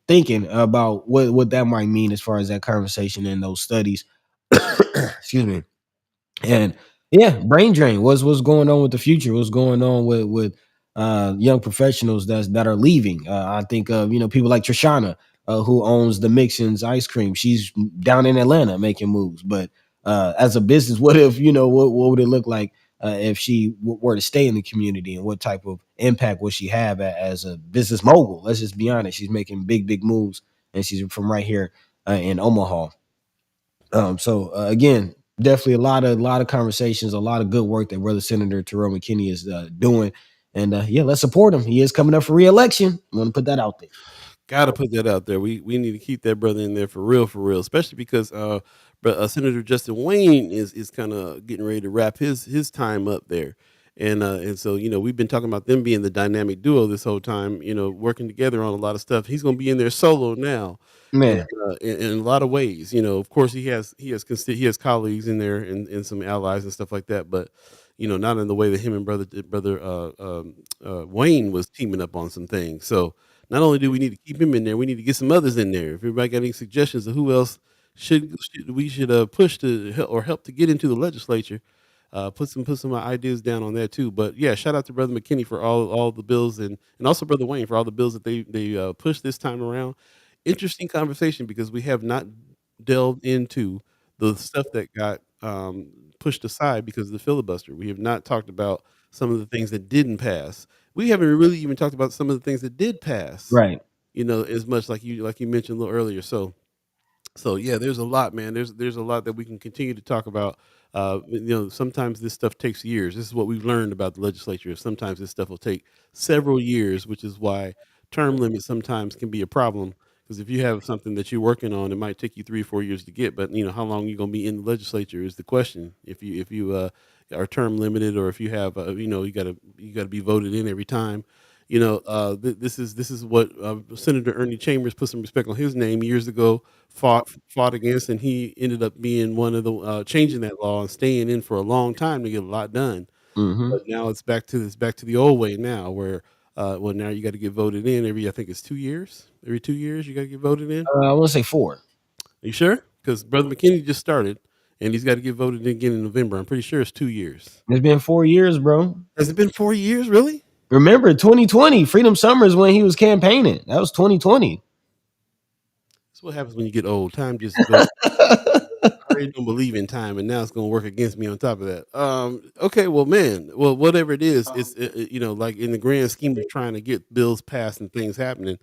thinking about what that might mean as far as that conversation and those studies. Excuse me. And yeah, brain drain. What's going on with the future? What's going on with young professionals that are leaving? I think of people like Trishana, who owns the Mixins ice cream. She's down in Atlanta making moves. But as a business, what if what would it look like if she were to stay in the community, and what type of impact would she have as a business mogul? Let's just be honest. She's making big moves, and she's from right here in Omaha. So again, definitely a lot of conversations, a lot of good work that Brother Senator Terrelle McKinney is doing, and yeah, let's support him. He is coming up for reelection. I want to put that out there. Gotta put that out there. We need to keep that brother in there for real, especially because Senator Justin Wayne is kind of getting ready to wrap his time up there, and so we've been talking about them being the dynamic duo this whole time, working together on a lot of stuff. He's gonna be in there solo now, and Man, in a lot of ways, of course he has colleagues in there and some allies and stuff like that, but not in the way that him and brother Wayne was teaming up on some things. So not only do we need to keep him in there, we need to get some others in there. If everybody got any suggestions of who else should push to help to get into the legislature, put some ideas down on that too. But yeah, shout out to Brother McKinney for all the bills, and also Brother Wayne for all the bills that they pushed this time around. Interesting conversation because we have not delved into the stuff that got pushed aside because of the filibuster. We have not talked about some of the things that didn't pass. We haven't really even talked about some of the things that did pass. Right. As much like you mentioned a little earlier. So yeah, there's a lot, man. There's a lot that we can continue to talk about. Sometimes this stuff takes years. This is what we've learned about the legislature. Sometimes this stuff will take several years, which is why term limits sometimes can be a problem. Because if you have something that you're working on, it might take you 3 or 4 years to get. But how long you gonna be in the legislature is the question. If you are term limited, or if you have you gotta be voted in every time. This is what Senator Ernie Chambers, put some respect on his name, years ago fought against, and he ended up being one of the changing that law and staying in for a long time to get a lot done. Hmm. But now it's back to the old way now, where now you got to get voted in I think it's 2 years. Every 2 years you got to get voted in. I want to say 4. Are you sure? Because Brother McKinney just started, and he's got to get voted in again in November. I'm pretty sure it's 2 years. It's been 4 years, bro. Has it been 4 years? Really? Remember 2020, Freedom Summers when he was campaigning. That was 2020. That's what happens when you get old. Time just goes. I already don't believe in time, and now it's going to work against me on top of that. Okay, well, man, whatever it is, it's like in the grand scheme of trying to get bills passed and things happening,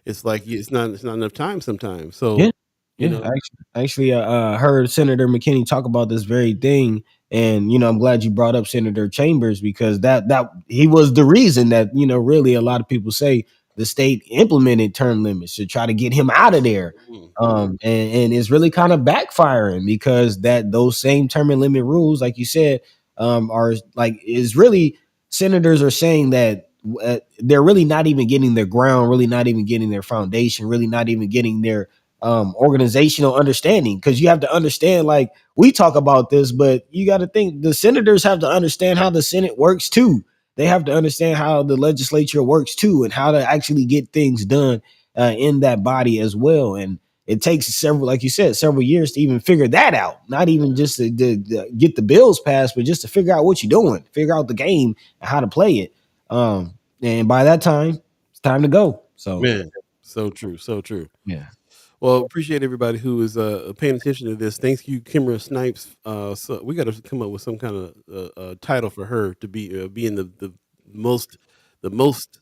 it's like it's not enough time sometimes. Yeah, So, you yeah. know, I actually heard Senator McKinney talk about this very thing, and I'm glad you brought up Senator Chambers because that he was the reason that really a lot of people say the state implemented term limits to try to get him out of there. And it's really kind of backfiring because those same term limit rules, like you said, are like is really senators are saying that they're really not even getting their ground, really not even getting their foundation, really not even getting their organizational understanding. Because you have to understand, like we talk about this, but you got to think the senators have to understand how the Senate works too. They have to understand how the legislature works too, and how to actually get things done in that body as well. And it takes several, like you said, several years to even figure that out. Not even just to get the bills passed, but just to figure out what you're doing, figure out the game and how to play it. And by that time, it's time to go. So man, so true, so true. yeah, Well, appreciate everybody who is paying attention to this. Thank you, Kimara Snipes. So we got to come up with some kind of title for her to being most the most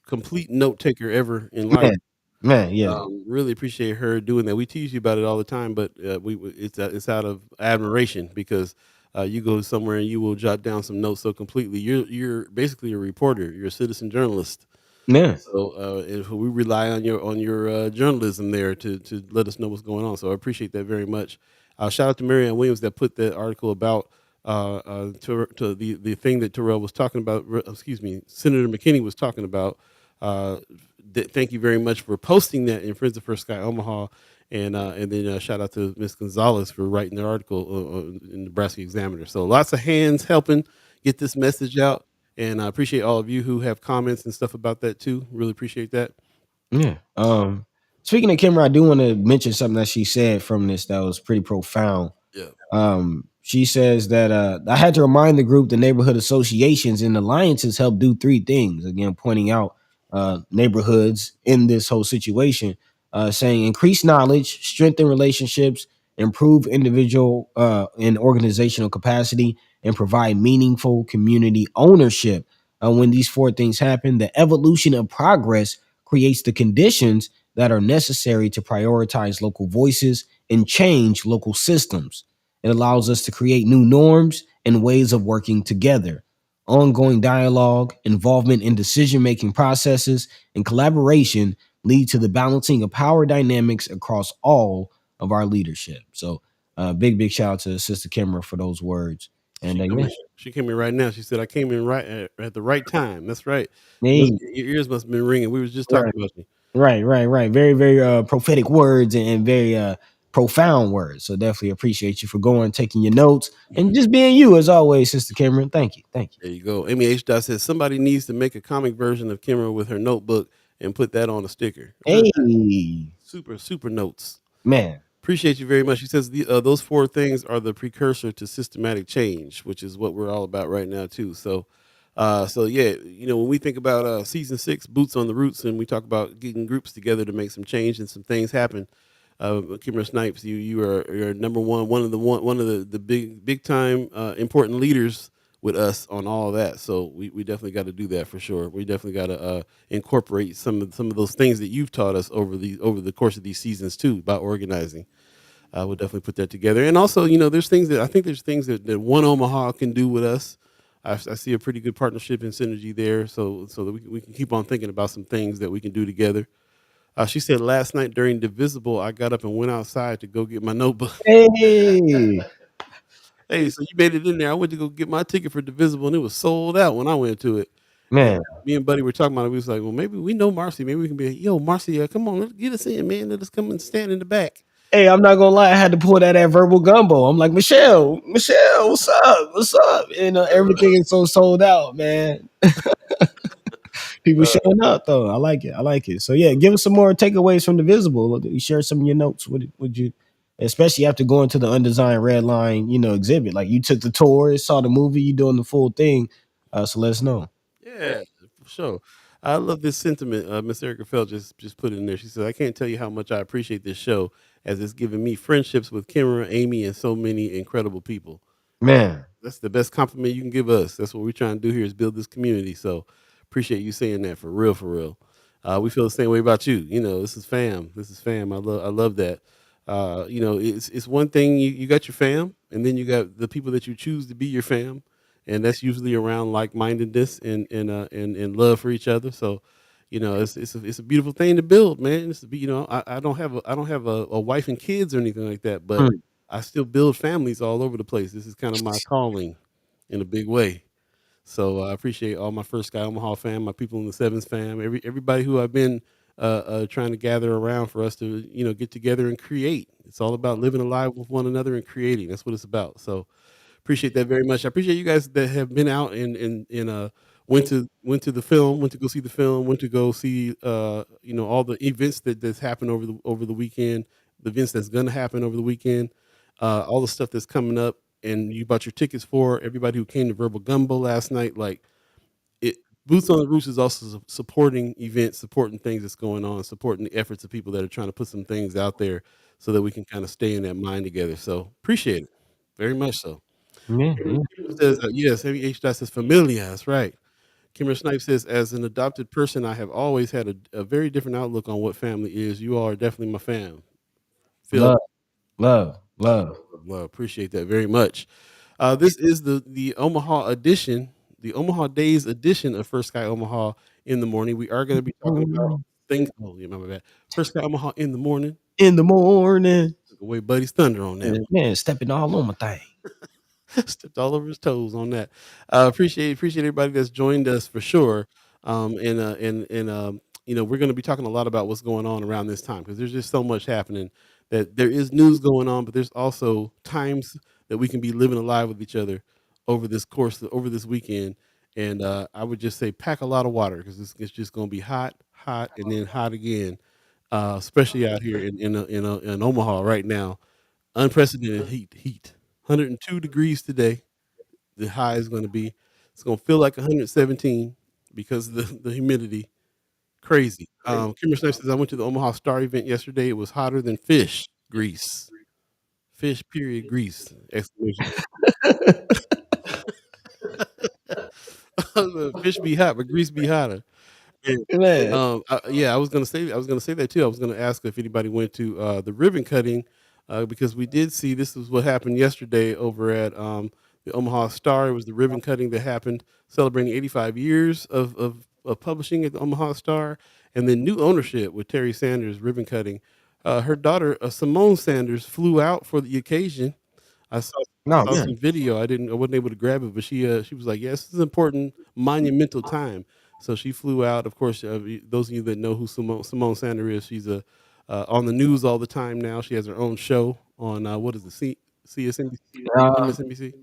complete note taker ever in life. man, man, yeah, Really appreciate her doing that. We tease you about it all the time, but it's out of admiration because you go somewhere and you will jot down some notes so completely. You're basically a reporter. You're a citizen journalist. man. So if we rely on your journalism there to let us know what's going on. So I appreciate that very much. Shout out to Marianne Williams that put that article about to the thing that Terrell was talking about. Excuse me, Senator McKinney was talking about. Thank you very much for posting that in Friends of First Sky Omaha, and then shout out to Miss Gonzalez for writing the article in Nebraska Examiner. So lots of hands helping get this message out. And I appreciate all of you who have comments and stuff about that too. Really appreciate that. Yeah. Speaking of Kimber, I do want to mention something that she said from this that was pretty profound. Yeah. She says that I had to remind the group the neighborhood associations and alliances help do 3 things. Again, pointing out neighborhoods in this whole situation, saying increase knowledge, strengthen relationships, improve individual and organizational capacity, and provide meaningful community ownership. When these 4 things happen, the evolution of progress creates the conditions that are necessary to prioritize local voices and change local systems. It allows us to create new norms and ways of working together. Ongoing dialogue, involvement in decision making processes, and collaboration lead to the balancing of power dynamics across all of our leadership. So, big shout out to Sister Kimmer for those words. And She came in right now. She said, "I came in right at the right time." That's right. hey, Your ears must have been ringing. We was just talking about you. right. Very prophetic words and very profound words. So definitely appreciate you for going, taking your notes, and just being you as always, Sister Cameron. Thank you. Thank you. There you go. Amy H. Dot says somebody needs to make a comic version of Kimmer with her notebook and put that on a sticker. Hey, Super, super notes. man. Appreciate you very much. She says those four things are the precursor to systematic change, which is what we're all about right now too. So yeah, when we think about season 6, boots on the roots, and we talk about getting groups together to make some change and some things happen. Kimara Snipes, you're number one of the big time important leaders with us on all of that. So we definitely got to do that for sure. We definitely got to incorporate some of those things that you've taught us over the course of these seasons too about organizing. We'll definitely put that together. And also, there's things that One Omaha can do with us. I see a pretty good partnership and synergy there. So that we can keep on thinking about some things that we can do together. She said last night during Divisible, I got up and went outside to go get my notebook. Hey, Hey, so you made it in there. I went to go get my ticket for Divisible, and it was sold out when I went to it. And man. me and Buddy were talking about it. We was like, well, maybe we know Marcy. Maybe we can be, yo, Marcy, come on, get us in, man. Let us come and stand in the back. Hey, I'm not gonna lie. I had to pull that at verbal gumbo. I'm like, Michelle, what's up? And everything is so sold out, man. People Uh, showing up though. I like it. So yeah, give us some more takeaways from the visible. You share some of your notes. Would you, especially after going to the undesigned red line, exhibit? Like you took the tour, saw the movie, you doing the full thing. So let us know. yeah, for sure. I love this sentiment. Miss Erica Feld just put it in there. She said, I can't tell you how much I appreciate this show as it's given me friendships with Kimura, Amy, and so many incredible people. Man, That's the best compliment you can give us. That's what we're trying to do here is build this community. So appreciate you saying that for real, for real. We feel the same way about you. This is fam. This is fam. I love that. It's one thing you got your fam, and then you got the people that you choose to be your fam, and that's usually around like mindedness and love for each other. So, it's a beautiful thing to build, man. I don't have a wife and kids or anything like that, but mm, I still build families all over the place. This is kind of my calling in a big way. So I appreciate all my first Sky Omaha fam, my people in the Sevens fam, everybody who I've been trying to gather around for us to get together and create. It's all about living alive with one another and creating. That's what it's about. So appreciate that very much. I appreciate you guys that have been out and went to the film, went to go see the film, went to go see all the events that's happened over the weekend, the events that's gonna happen over the weekend, all the stuff that's coming up, and you bought your tickets for everybody who came to Verbal Gumbo last night. Like it, Boots on the Roots is also supporting events, supporting things that's going on, supporting the efforts of people that are trying to put some things out there so that we can kind of stay in that mind together. So appreciate it very much. So. yeah, yeah. Kimber says, yes, Heavy H. Dot says familia. That's right. Kimber Snipe says, as an adopted person, I have always had a very different outlook on what family is. You all are definitely my fam. Feel Love, love. love. Appreciate that very much. This is the Omaha edition, the Omaha Days edition of First Sky Omaha in the morning. We are going to be talking about things. Oh, yeah, my bad. First Sky Omaha in the morning. In the morning, Took away Buddy's thunder on that. man, stepping all on my thing. Stepped all over his toes on that. Appreciate everybody that's joined us for sure. We're going to be talking a lot about what's going on around this time because there's just so much happening that there is news going on, but there's also times that we can be living alive with each other over this weekend. And I would just say pack a lot of water because it's just going to be hot, hot, and then hot again. Especially out here in Omaha right now, unprecedented heat. 102 degrees today. The high is going to be. It's going to feel like 117 because of the humidity. Crazy. Kimber Snipes says I went to the Omaha Star event yesterday. It was hotter than fish grease. Fish period grease. Exclamation. Fish be hot, but grease be hotter. And, Man, yeah, I was gonna say that too. I was gonna ask if anybody went to the ribbon cutting because we did see this is what happened yesterday over at the Omaha Star. It was the ribbon cutting that happened, celebrating 85 years of publishing at the Omaha Star, and then new ownership with Terry Sanders ribbon cutting. Her daughter Simone Sanders flew out for the occasion. I saw no saw man. some video. I wasn't able to grab it, but she was like, "Yes, this is an important, monumental time." So she flew out. Of course, those of you that know who Simone Sanders is, she's on the news all the time now. She has her own show on what is the CSNBC, Uh, MSNBC.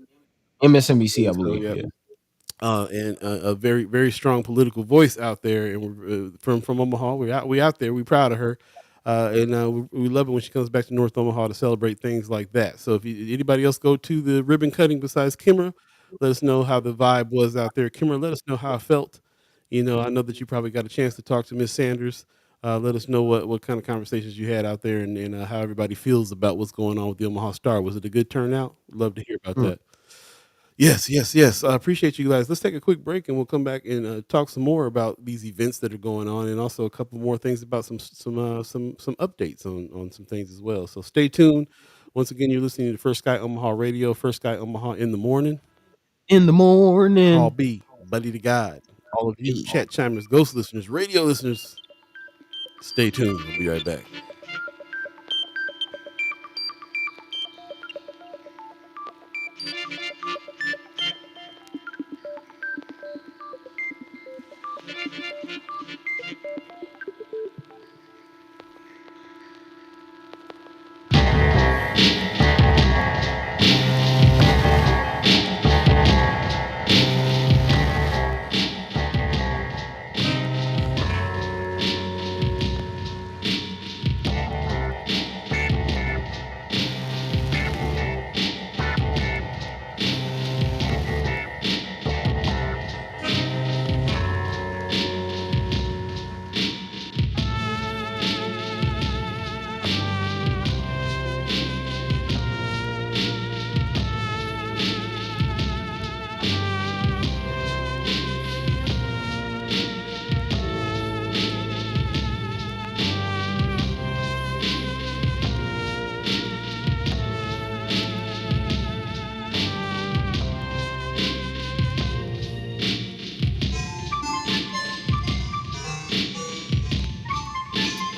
MSNBC, I So believe. yeah, Yeah. and a very very strong political voice out there. And we're from Omaha. We out there. We proud of her, and we love it when she comes back to North Omaha to celebrate things like that. So if anybody else go to the ribbon cutting besides Kimara, let us know how the vibe was out there. Kimara, let us know how it felt. I know that you probably got a chance to talk to Miss Sanders. Let us know what kind of conversations you had out there and how everybody feels about what's going on with the Omaha Star. Was it a good turnout? Love to hear about Mm. that. Yes, yes, yes. I appreciate you guys. Let's take a quick break and we'll come back and talk some more about these events that are going on, and also a couple more things about some updates on some things as well. So stay tuned. Once again, you're listening to First Sky Omaha Radio, First Sky Omaha in the morning. In the Paul morning. B, Buddi3 Da Gawd, all of you Hey. chat chimers, ghost listeners, radio listeners. Stay tuned. We'll be right back.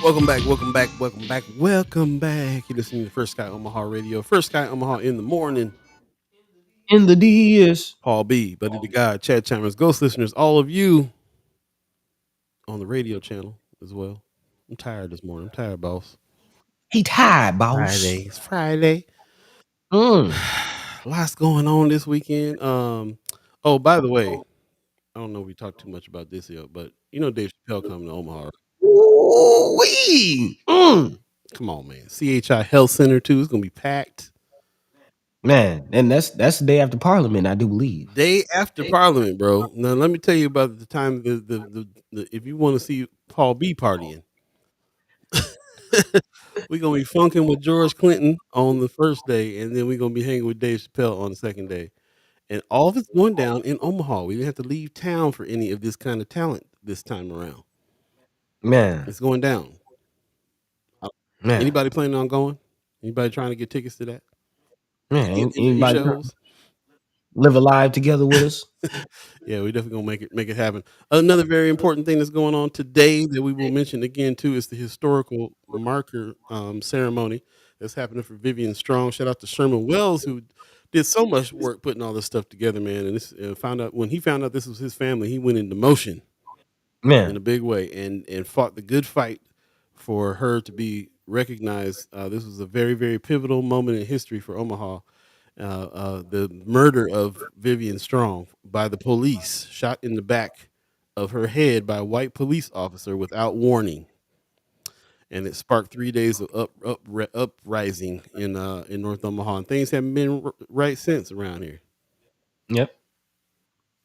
Welcome back, welcome back, welcome back, welcome back. You're listening to First Sky Omaha Radio, First Sky Omaha in the morning. In the DS. Paul B, Buddi3 Da Gawd, Chat Chimers, ghost listeners, all of you on the radio channel as well. I'm tired this morning. I'm tired, boss. He tied, boss. Friday. It's Friday. Mm. Lots going on this weekend. Oh, by the way, I don't know if we talked too much about this yet, but Dave Chappelle coming to Omaha. Right? Ooh-wee. Mm. Come on, man. CHI Health Center too. It's gonna be packed. Man, and that's the day after Parliament, I do believe. Day after Parliament, bro. Now let me tell you about the time the if you want to see Paul B partying, we're gonna be funking with George Clinton on the first day, and then we're gonna be hanging with Dave Chappelle on the second day. And all of it's going down in Omaha. We didn't have to leave town for any of this kind of talent this time around. Man, It's going down. Uh, man, Anybody planning on going? Anybody trying to get tickets to that? man. Get Ain't in three anybody trying to shows. live a life together with us? Yeah, we definitely gonna make it happen. Another very important thing that's going on today that we will mention again too is the historical marker ceremony that's happening for Vivian Strong. Shout out to Sherman Wells who did so much work putting all this stuff together, man. And this when he found out this was his family, he went into motion in Man, a big way and fought the good fight for her to be recognized. This was a very very pivotal moment in history for Omaha. The murder of Vivian Strong by the police, shot in the back of her head by a white police officer without warning, and it sparked 3 days of uprising in North Omaha, and things haven't been right since around here. yep.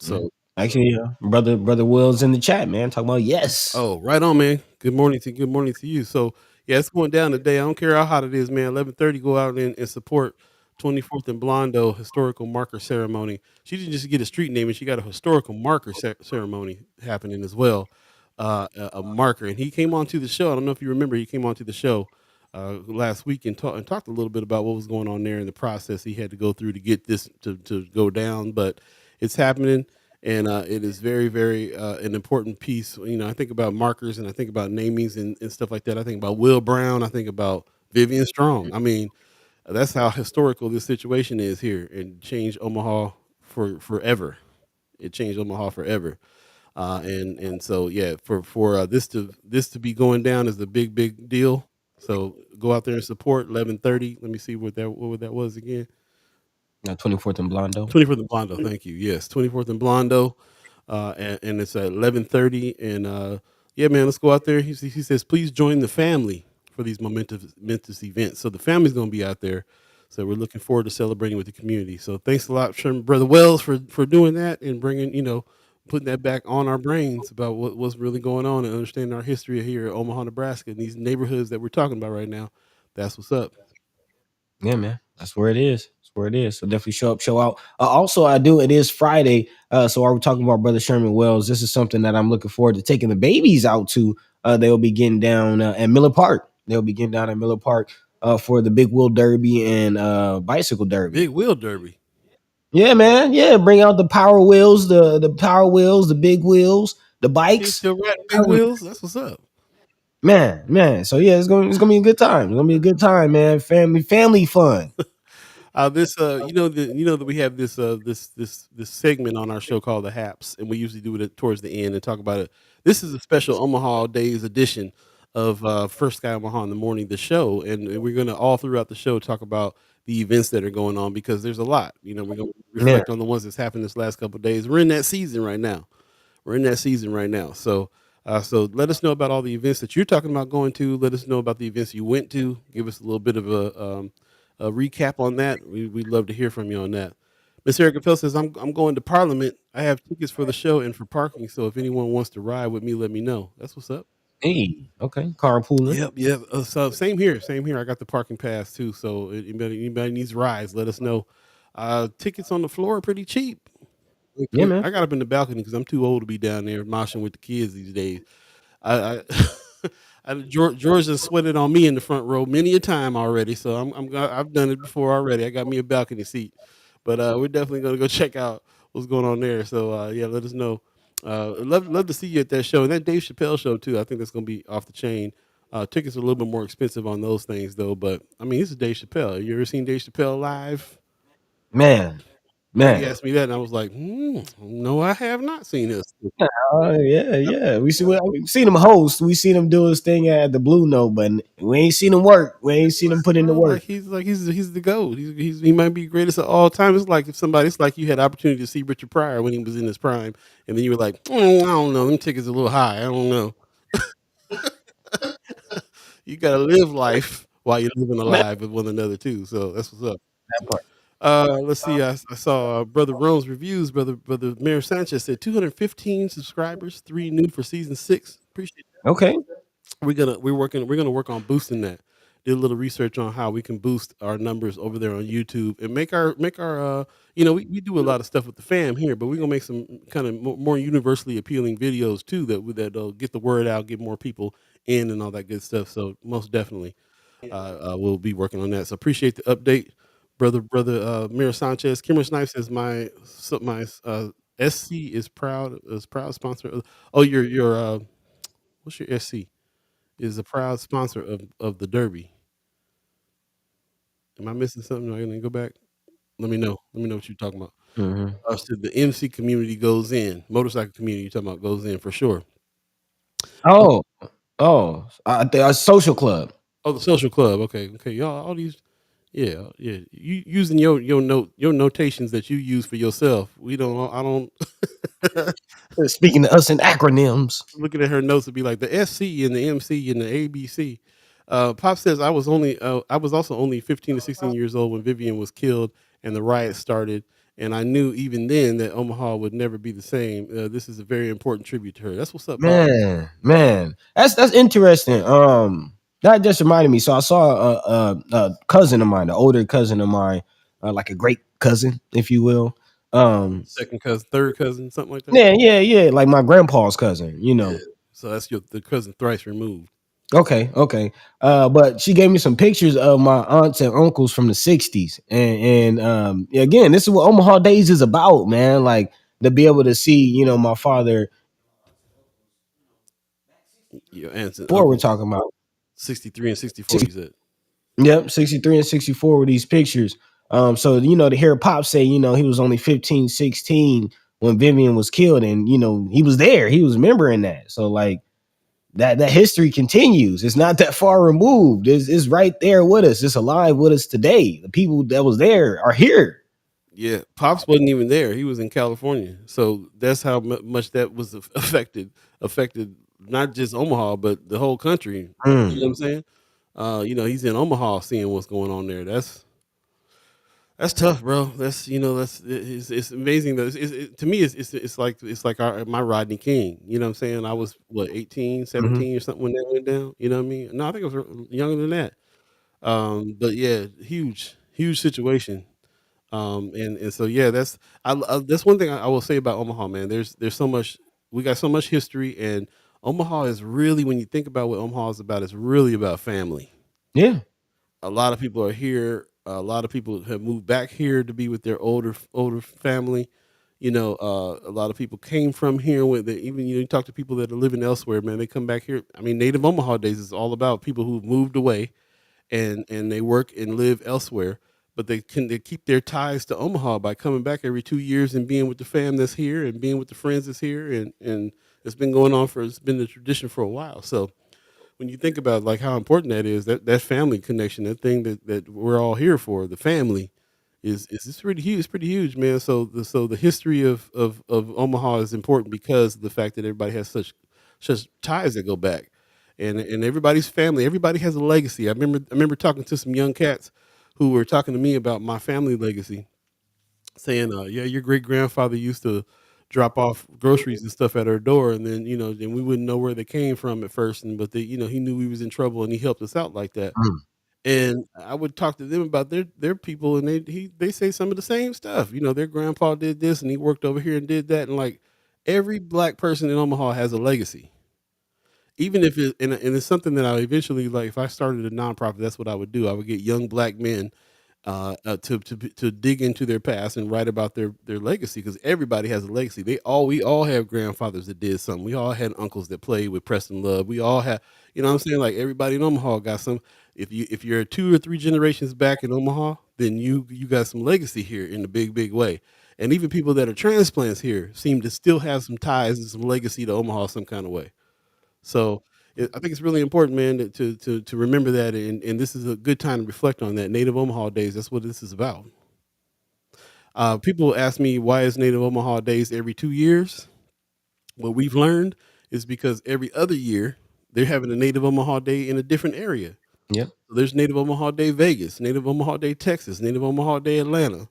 So, Actually, brother Will's in the chat, man, talking about yes. oh, right on, man. Good morning to you. So, yeah, it's going down today. I don't care how hot it is, man. 11:30, go out and support 24th and Blondo historical marker ceremony. She didn't just get a street name, and she got a historical marker ceremony happening as well. A marker, and he came onto the show. I don't know if you remember, he came onto the show last week and talked a little bit about what was going on there in the process he had to go through to get this to go down, but it's happening. And it is very, very an important piece. I think about markers and I think about namings and stuff like that. I think about Will Brown. I think about Vivian Strong. I mean, that's how historical this situation is here, and changed Omaha for forever. It changed Omaha forever. And so yeah, for this to be going down is a big deal. So go out there and support 11:30. Let me see what that was again. 24th and Blondo. 24th and Blondo. Thank you. Yes, 24th and Blondo, and it's at 11:30. And yeah, man, let's go out there. He says, please join the family for these momentous events. So the family's going to be out there. So we're looking forward to celebrating with the community. So thanks a lot, Sherman, Brother Wells, for doing that and bringing putting that back on our brains about what's really going on and understanding our history here at Omaha, Nebraska, and these neighborhoods that we're talking about right now. That's what's up. Yeah, man. That's where it is. That's where it is. So definitely show up, show out. Also, I do. It is Friday. So while we're talking about Brother Sherman Wells, this is something that I'm looking forward to taking the babies out to. They'll be getting down at Miller Park. They'll be getting down at Miller Park for the Big Wheel Derby and Bicycle Derby. Big Wheel Derby. Yeah, man. Yeah, bring out the power wheels, the power wheels, the big wheels, the Kids bikes. still riding big wheels. That's what's up. Man. So yeah, it's gonna be a good time. It's gonna be a good time, man. Family fun. This that we have this segment on our show called the Haps, and we usually do it towards the end and talk about it. This is a special Omaha Days edition of First Sky Omaha in the morning, the show, and we're gonna all throughout the show talk about the events that are going on because there's a lot. We're gonna Yeah, reflect on the ones that's happened this last couple of days. We're in that season right now. We're in that season right now. So let us know about all the events that you're talking about going to. Let us know about the events you went to. Give us a little bit of a recap on that. We'd love to hear from you on that. Miss Erica Phil says, I'm going to Parliament. I have tickets for the show and for parking. So if anyone wants to ride with me, let me know. That's what's up. hey, okay, carpooling. Yep. So same here. Same here. I got the parking pass too. So anybody needs rides, let us know. Tickets on the floor are pretty cheap. Yeah, man. I got up in the balcony because I'm too old to be down there moshing with the kids these days. I George has sweated on me in the front row many a time already, so I've done it before already. I got me a balcony seat, but we're definitely gonna go check out what's going on there. So yeah, let us know. Love to see you at that show and that Dave Chappelle show too. I think that's gonna be off the chain. Tickets are a little bit more expensive on those things though, but I mean, this is Dave Chappelle. You ever seen Dave Chappelle live? Man, He man. asked me that, and I was like, no, I have not seen this. Oh yeah. We seen him host. We seen him do his thing at the Blue Note, but we ain't seen him work. We ain't seen him put in the Bro, work. he's the goat. He might be greatest of all time. It's like you had opportunity to see Richard Pryor when he was in his prime, and then you were like, I don't know, them tickets a little high. I don't know. You gotta live life while you're living Man, alive with one another too. So that's what's up. that part. Let's see. I saw Brother Rome's reviews. Brother Mayor Sanchez said 215 subscribers, 3 new for season 6. Appreciate Okay. we're gonna work on boosting that. Did a little research on how we can boost our numbers over there on YouTube and make our we do a lot of stuff with the fam here, but we're gonna make some kind of more universally appealing videos too that'll get the word out, get more people in and all that good stuff. So most definitely we'll be working on that. So appreciate the update, brother Mira Sanchez. Kimara Snipes says my SC is proud sponsor. Oh, your what's your SC? Is a proud sponsor of the Derby. Am I missing something? Am I gonna go back? Let me know. Let me know what you're talking about. Hmm. So the MC community goes in. Motorcycle community you're talking about goes in for sure. Oh, Oh, a social club. the social club. Okay. Y'all, all these. Yeah. You using your notations that you use for yourself. We don't. I don't. Speaking to us in acronyms. Looking at her notes would be like the SC and the MC and the ABC. Pop says I was also only 15 to 16 years old when Vivian was killed and the riot started, and I knew even then that Omaha would never be the same. This is a very important tribute to her. That's what's up, Pop. Man. That's interesting. That just reminded me. So I saw a cousin of mine, an older cousin of mine, like a great cousin, if you will. Um, Second cousin, third cousin, something like that. yeah, like my grandpa's cousin, you Yeah. know. So that's the cousin thrice removed. Okay. But she gave me some pictures of my aunts and uncles from the 60s. And again, this is what Omaha Days is about, man. Like to be able to see, my father, Your aunts and before we're uncles, talking about 63 and 64. You said. yep, 63 and 64 with these pictures. So to hear Pop say, he was only 15, 16 when Vivian was killed, and he was there, he was remembering that. So like that history continues. It's not that far removed. It's right there with us. It's alive with us today. The people that was there are here. Yeah, Pops wasn't even there. He was in California, so that's how much that was affected not just Omaha, but the whole country. You know what Mm. I'm saying? He's in Omaha, seeing what's going on there. That's tough, bro. It's amazing though. To me, it's like my Rodney King. You know what I'm saying? I was what 18, Hmm. 17 or something when that went down. You know what I mean? No, I think I was younger than that. But yeah, huge situation. And so yeah, that's one thing I will say about Omaha, man. There's so much, we got so much history, and Omaha is really, when you think about what Omaha is about, it's really about family. Yeah. A lot of people are here. A lot of people have moved back here to be with their older family. A lot of people came from here. With the, even you talk to people that are living elsewhere, man. They come back here. I mean, Native Omaha Days is all about people who've moved away and they work and live elsewhere, but they keep their ties to Omaha by coming back every 2 years and being with the fam that's here and being with the friends that's here, and it's been the tradition for a while. So when you think about like how important that is, that family connection, that thing that we're all here for, the family is it's pretty huge. It's pretty huge, man. So the history of Omaha is important because of the fact that everybody has such ties that go back, and everybody's family. Everybody has a legacy. I remember talking to some young cats who were talking to me about my family legacy, saying, "Yeah, your great grandfather used to drop off groceries and stuff at our door, and then we wouldn't know where they came from at first, and but he knew we was in trouble and he helped us out like that." Mm. And I would talk to them about their people, and they say some of the same stuff. Their grandpa did this, and he worked over here and did that, and like every black person in Omaha has a legacy, even if and it's something that I eventually like. If I started a nonprofit, that's what I would do. I would get young black men to dig into their past and write about their legacy, because everybody has a legacy. We all have grandfathers that did something. We all had uncles that played with Preston Love. We all have, what I'm saying, like everybody in Omaha got some. If you're 2 or 3 generations back in Omaha, then you got some legacy here in a big way. And even people that are transplants here seem to still have some ties and some legacy to Omaha some kind of way. So I think it's really important, man, to remember that, and this is a good time to reflect on that. Native Omaha Days. That's what this is about. People ask me, why is Native Omaha Days every 2 years? What we've learned is because every other year they're having a Native Omaha Day in a different area. Yep. So there's Native Omaha Day Vegas, Native Omaha Day Texas, Native Omaha Day Atlanta.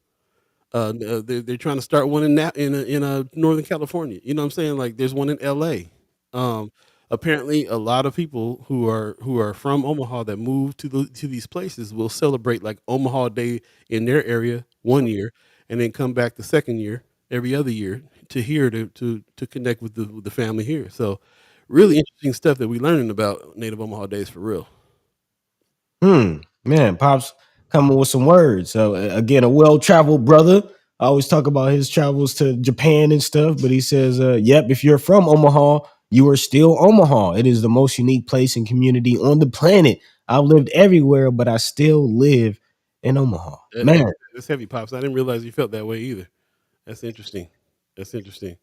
They're trying to start one in Northern California. You know what I'm saying? Like there's one in L.A. Um, Apparently, a lot of people who are from Omaha that move to these places will celebrate like Omaha Day in their area one year, and then come back the second year, every other year, to here to connect with the family here. So, really interesting stuff that we learning about Native Omaha Days for real. Man, Pops coming with some words. So again, a well-traveled brother. I always talk about his travels to Japan and stuff, but he says, "Yep, if you're from Omaha, you are still Omaha. It is the most unique place and community on the planet. I've lived everywhere, but I still live in Omaha." Man, That's heavy, pops. I didn't realize you felt that way either. That's interesting. That's interesting.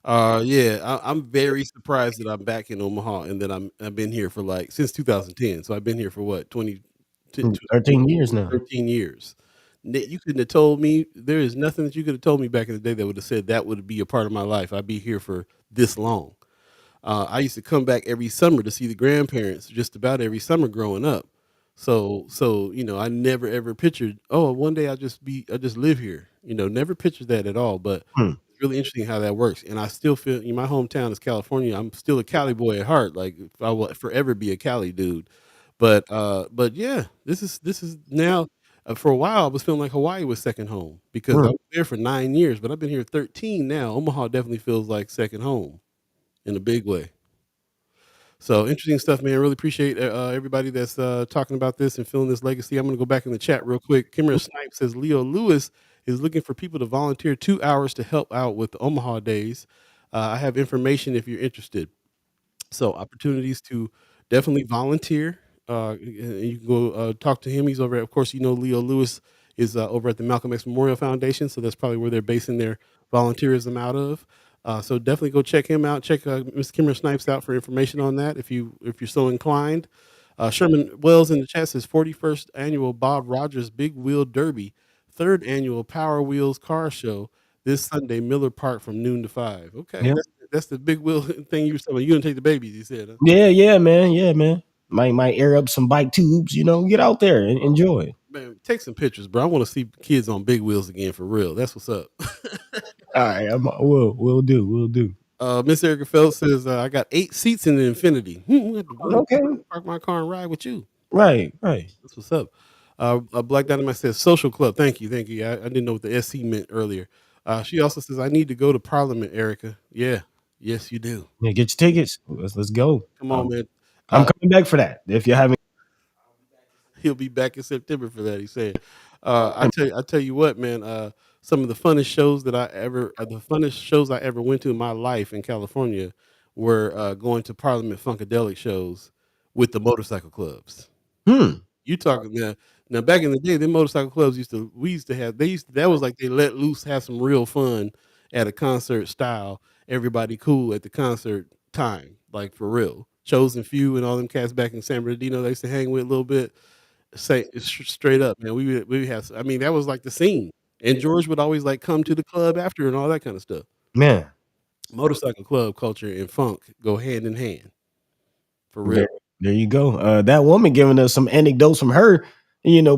Yeah, I'm very surprised that I'm back in Omaha and that I've been here for like since 2010. So I've been here for what 13 years now. 13 years. You couldn't have told me. There is nothing that you could have told me back in the day that would have said that would be a part of my life. I'd be here for this long. I used to come back every summer to see the grandparents, just about every summer growing up. So I never ever pictured, oh, one day I just live here. Never pictured that at all. But Hmm. it's really interesting how that works. And I still feel, my hometown is California. I'm still a Cali boy at heart. Like I will forever be a Cali dude. But yeah, this is now. For a while, I was feeling like Hawaii was second home because I Hmm. was there for 9 years, but I've been here 13 now. Omaha definitely feels like second home in a big way. So interesting stuff, man. Really appreciate everybody that's talking about this and feeling this legacy. I'm going to go back in the chat real quick. Kimara Snipes says Leo Lewis is looking for people to volunteer 2 hours to help out with the Omaha Days. I have information if you're interested. So opportunities to definitely volunteer. And you can go talk to him. He's over at, of course, Leo Lewis is over at the Malcolm X Memorial Foundation. So that's probably where they're basing their volunteerism out of. So definitely go check him out. Check Miss Kimara Snipes out for information on that if you're so inclined. Sherman Wells in the chat says 41st annual Bob Rogers Big Wheel Derby, third annual Power Wheels Car Show this Sunday, Miller Park from noon to 5. Okay, Yeah. that's the big wheel thing you were talking about. You gonna take the babies? You said, huh? Yeah, yeah, man. Yeah, man. Might air up some bike tubes, get out there and enjoy it. Man, take some pictures, bro. I want to see kids on big wheels again for real. That's what's up. All right, we'll do. Miss Erica Phelps says, I got 8 seats in the Infinity. We'll have Okay. to park my car and ride with you. Right. That's what's up. Black Dynamite says social club. Thank you, thank you. I didn't know what the SC meant earlier. She also says I need to go to Parliament, Erica. Yeah, yes, you do. Yeah, get your tickets. Let's go. Come on, man. I'm Uh, coming back for that. If you haven't, he'll be back in September for that. He said. I tell you what, man. Some of the funnest shows I ever went to in my life in California were going to Parliament Funkadelic shows with the motorcycle clubs. hmm, You talking now back in the day, the motorcycle clubs used to have that was like they let loose, have some real fun at a concert style. Everybody cool at the concert time, like for real. Chosen Few and all them cats back in San Bernardino, they used to hang with a little bit. Say straight up, man. We have. I mean, that was like the scene. And George would always like come to the club after and all that kind of stuff. man. Motorcycle club culture and funk go hand in hand for real. There, there you go. That woman giving us some anecdotes from her,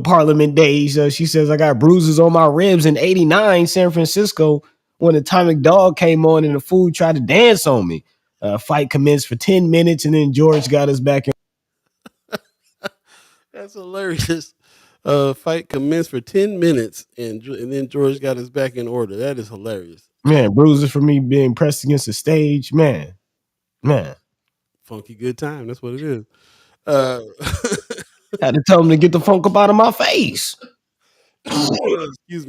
Parliament days. She says, I got bruises on my ribs in '89, San Francisco, when Atomic Dog came on and the fool tried to dance on me. Fight commenced for 10 minutes, and then George got us back in. That's hilarious. Fight commenced for 10 minutes and then George got us back in order. That is hilarious. Man, bruises for me being pressed against the stage. Man. Funky good time. That's what it is. Uh, Had to tell him to get the funk up out of my face. excuse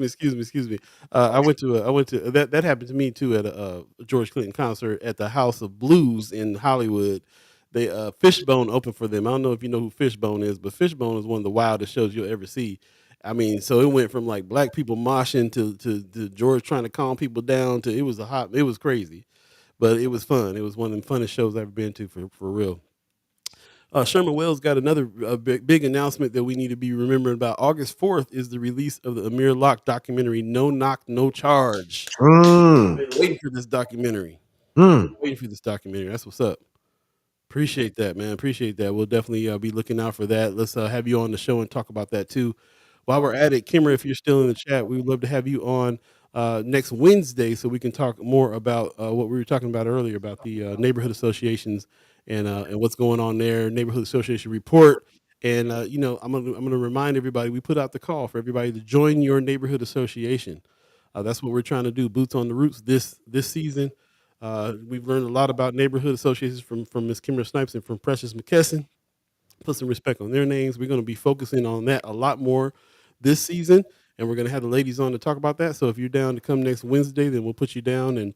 me. I went to that happened to me too at a George Clinton concert at the House of Blues in Hollywood. They Fishbone opened for them. I don't know if you know who Fishbone is, but Fishbone is one of the wildest shows you'll ever see. I mean, so it went from like black people moshing to George trying to calm people down to it was crazy, but it was fun. It was one of the funnest shows I've ever been to for real. Sherman Wells got another big announcement that we need to be remembering about. August 4th is the release of the Amir Locke documentary, No Knock, No Charge. Mm, Been waiting for this documentary. mm. Waiting for this documentary. That's what's up. Appreciate that, man. Appreciate that. We'll definitely be looking out for that. Let's have you on the show and talk about that too. While we're at it, Kimmer, if you're still in the chat, we would love to have you on next Wednesday so we can talk more about what we were talking about earlier about the neighborhood associations and what's going on there. Neighborhood association report, and I'm gonna remind everybody we put out the call for everybody to join your neighborhood association. That's what we're trying to do. Boots on the roots this season. We've learned a lot about neighborhood associations from Miss Kimara Snipes and from Precious McKesson. Put some respect on their names. We're going to be focusing on that a lot more this season, and we're going to have the ladies on to talk about that. So if you're down to come next Wednesday, then we'll put you down and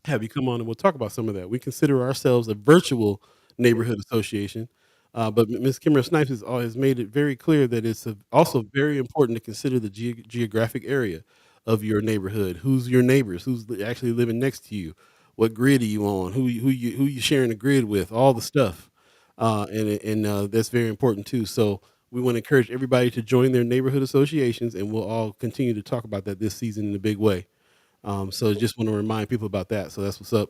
have you come on and we'll talk about some of that. We consider ourselves a virtual neighborhood association, but Ms. Kimara Snipes has made it very clear that it's also very important to consider the geographic area of your neighborhood. Who's your neighbors? Who's actually living next to you? What grid are you on? Who you sharing a grid with? All the stuff, and that's very important too. So we want to encourage everybody to join their neighborhood associations, and we'll all continue to talk about that this season in a big way. So just want to remind people about that. So that's what's up.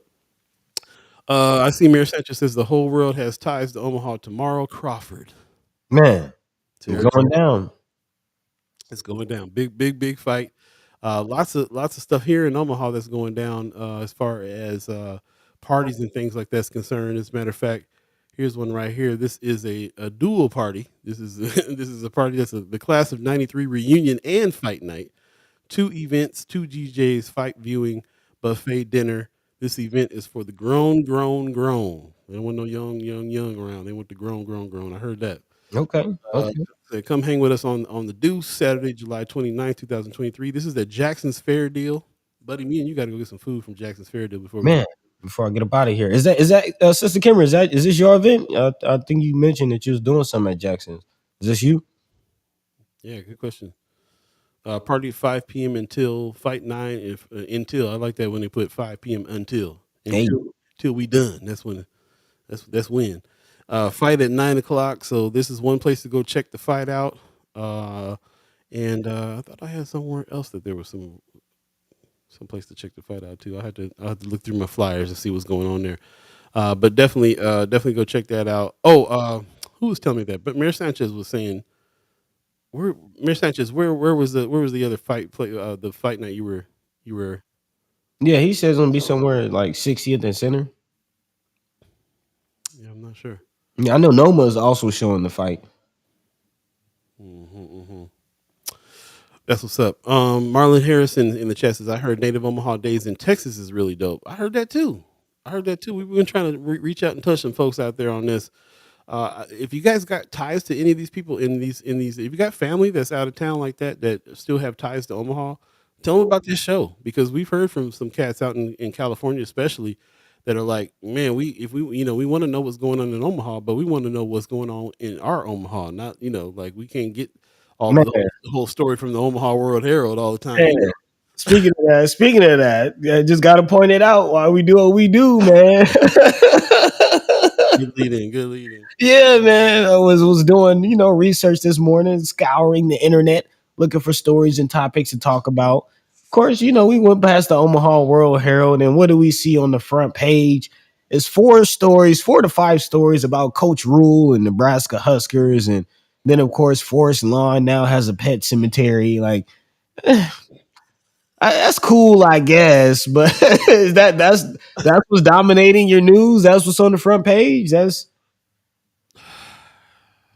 I see Mayor Sanchez says the whole world has ties to Omaha tomorrow. Crawford. Man, Terry, going down. it's going down. Big fight. Lots of stuff here in Omaha that's going down as far as parties and things like that's concerned. As a matter of fact, here's one right here. This is a dual party. This is this is a party that's the class of '93 reunion and fight night. 2 events, 2 DJs, fight viewing, buffet dinner. This event is for the grown. They don't want no young around. They want the grown. I heard that. Okay. Uh, so come hang with us on the Deuce, Saturday, July 29th, 2023. This is at Jackson's Fair Deal. Buddy, me and you got to go get some food from Jackson's Fair Deal before we Man, before I get up out of here. Is that Sister Kimber, is this your event? I think you mentioned that you was doing something at Jackson's. Is this you? Yeah, good question. Party at 5 p.m. until fight 9. If until I like that when they put 5 p.m. Hey, until we done. That's when that's when. Fight at 9 o'clock. So this is one place to go check the fight out. And I thought I had somewhere else that there was some place to check the fight out too. I had to look through my flyers and see what's going on there. But definitely go check that out. Oh, who was telling me that? But Mayor Sanchez was saying, where Mayor Sanchez, where was the other fight play? The fight night you were. yeah, he says gonna be somewhere like 60th and Center. Yeah, I'm not sure. Yeah, I know Noma is also showing the fight. Hmm. That's what's up. Marlon Harrison in the chat says, I heard Native Omaha Days in Texas is really dope. I heard that too. We've been trying to reach out and touch some folks out there on this. If you guys got ties to any of these people if you got family that's out of town like that still have ties to Omaha, tell them about this show because we've heard from some cats out in California, especially that are like, man, we want to know what's going on in Omaha, but we want to know what's going on in our Omaha. Not like we can't get all Man, the whole story from the Omaha World Herald all the time. man. Speaking of that, I just got to point it out why we do what we do, man. Good leading, good leading. Yeah, man. I was doing, research this morning, scouring the internet, looking for stories and topics to talk about. Of course, we went past the Omaha World Herald, and what do we see on the front page? It's 4 to 5 stories about Coach Rule and Nebraska Huskers, and then of course Forest Lawn now has a pet cemetery. Like, that's cool, I guess, but that's what's dominating your news. That's what's on the front page. That's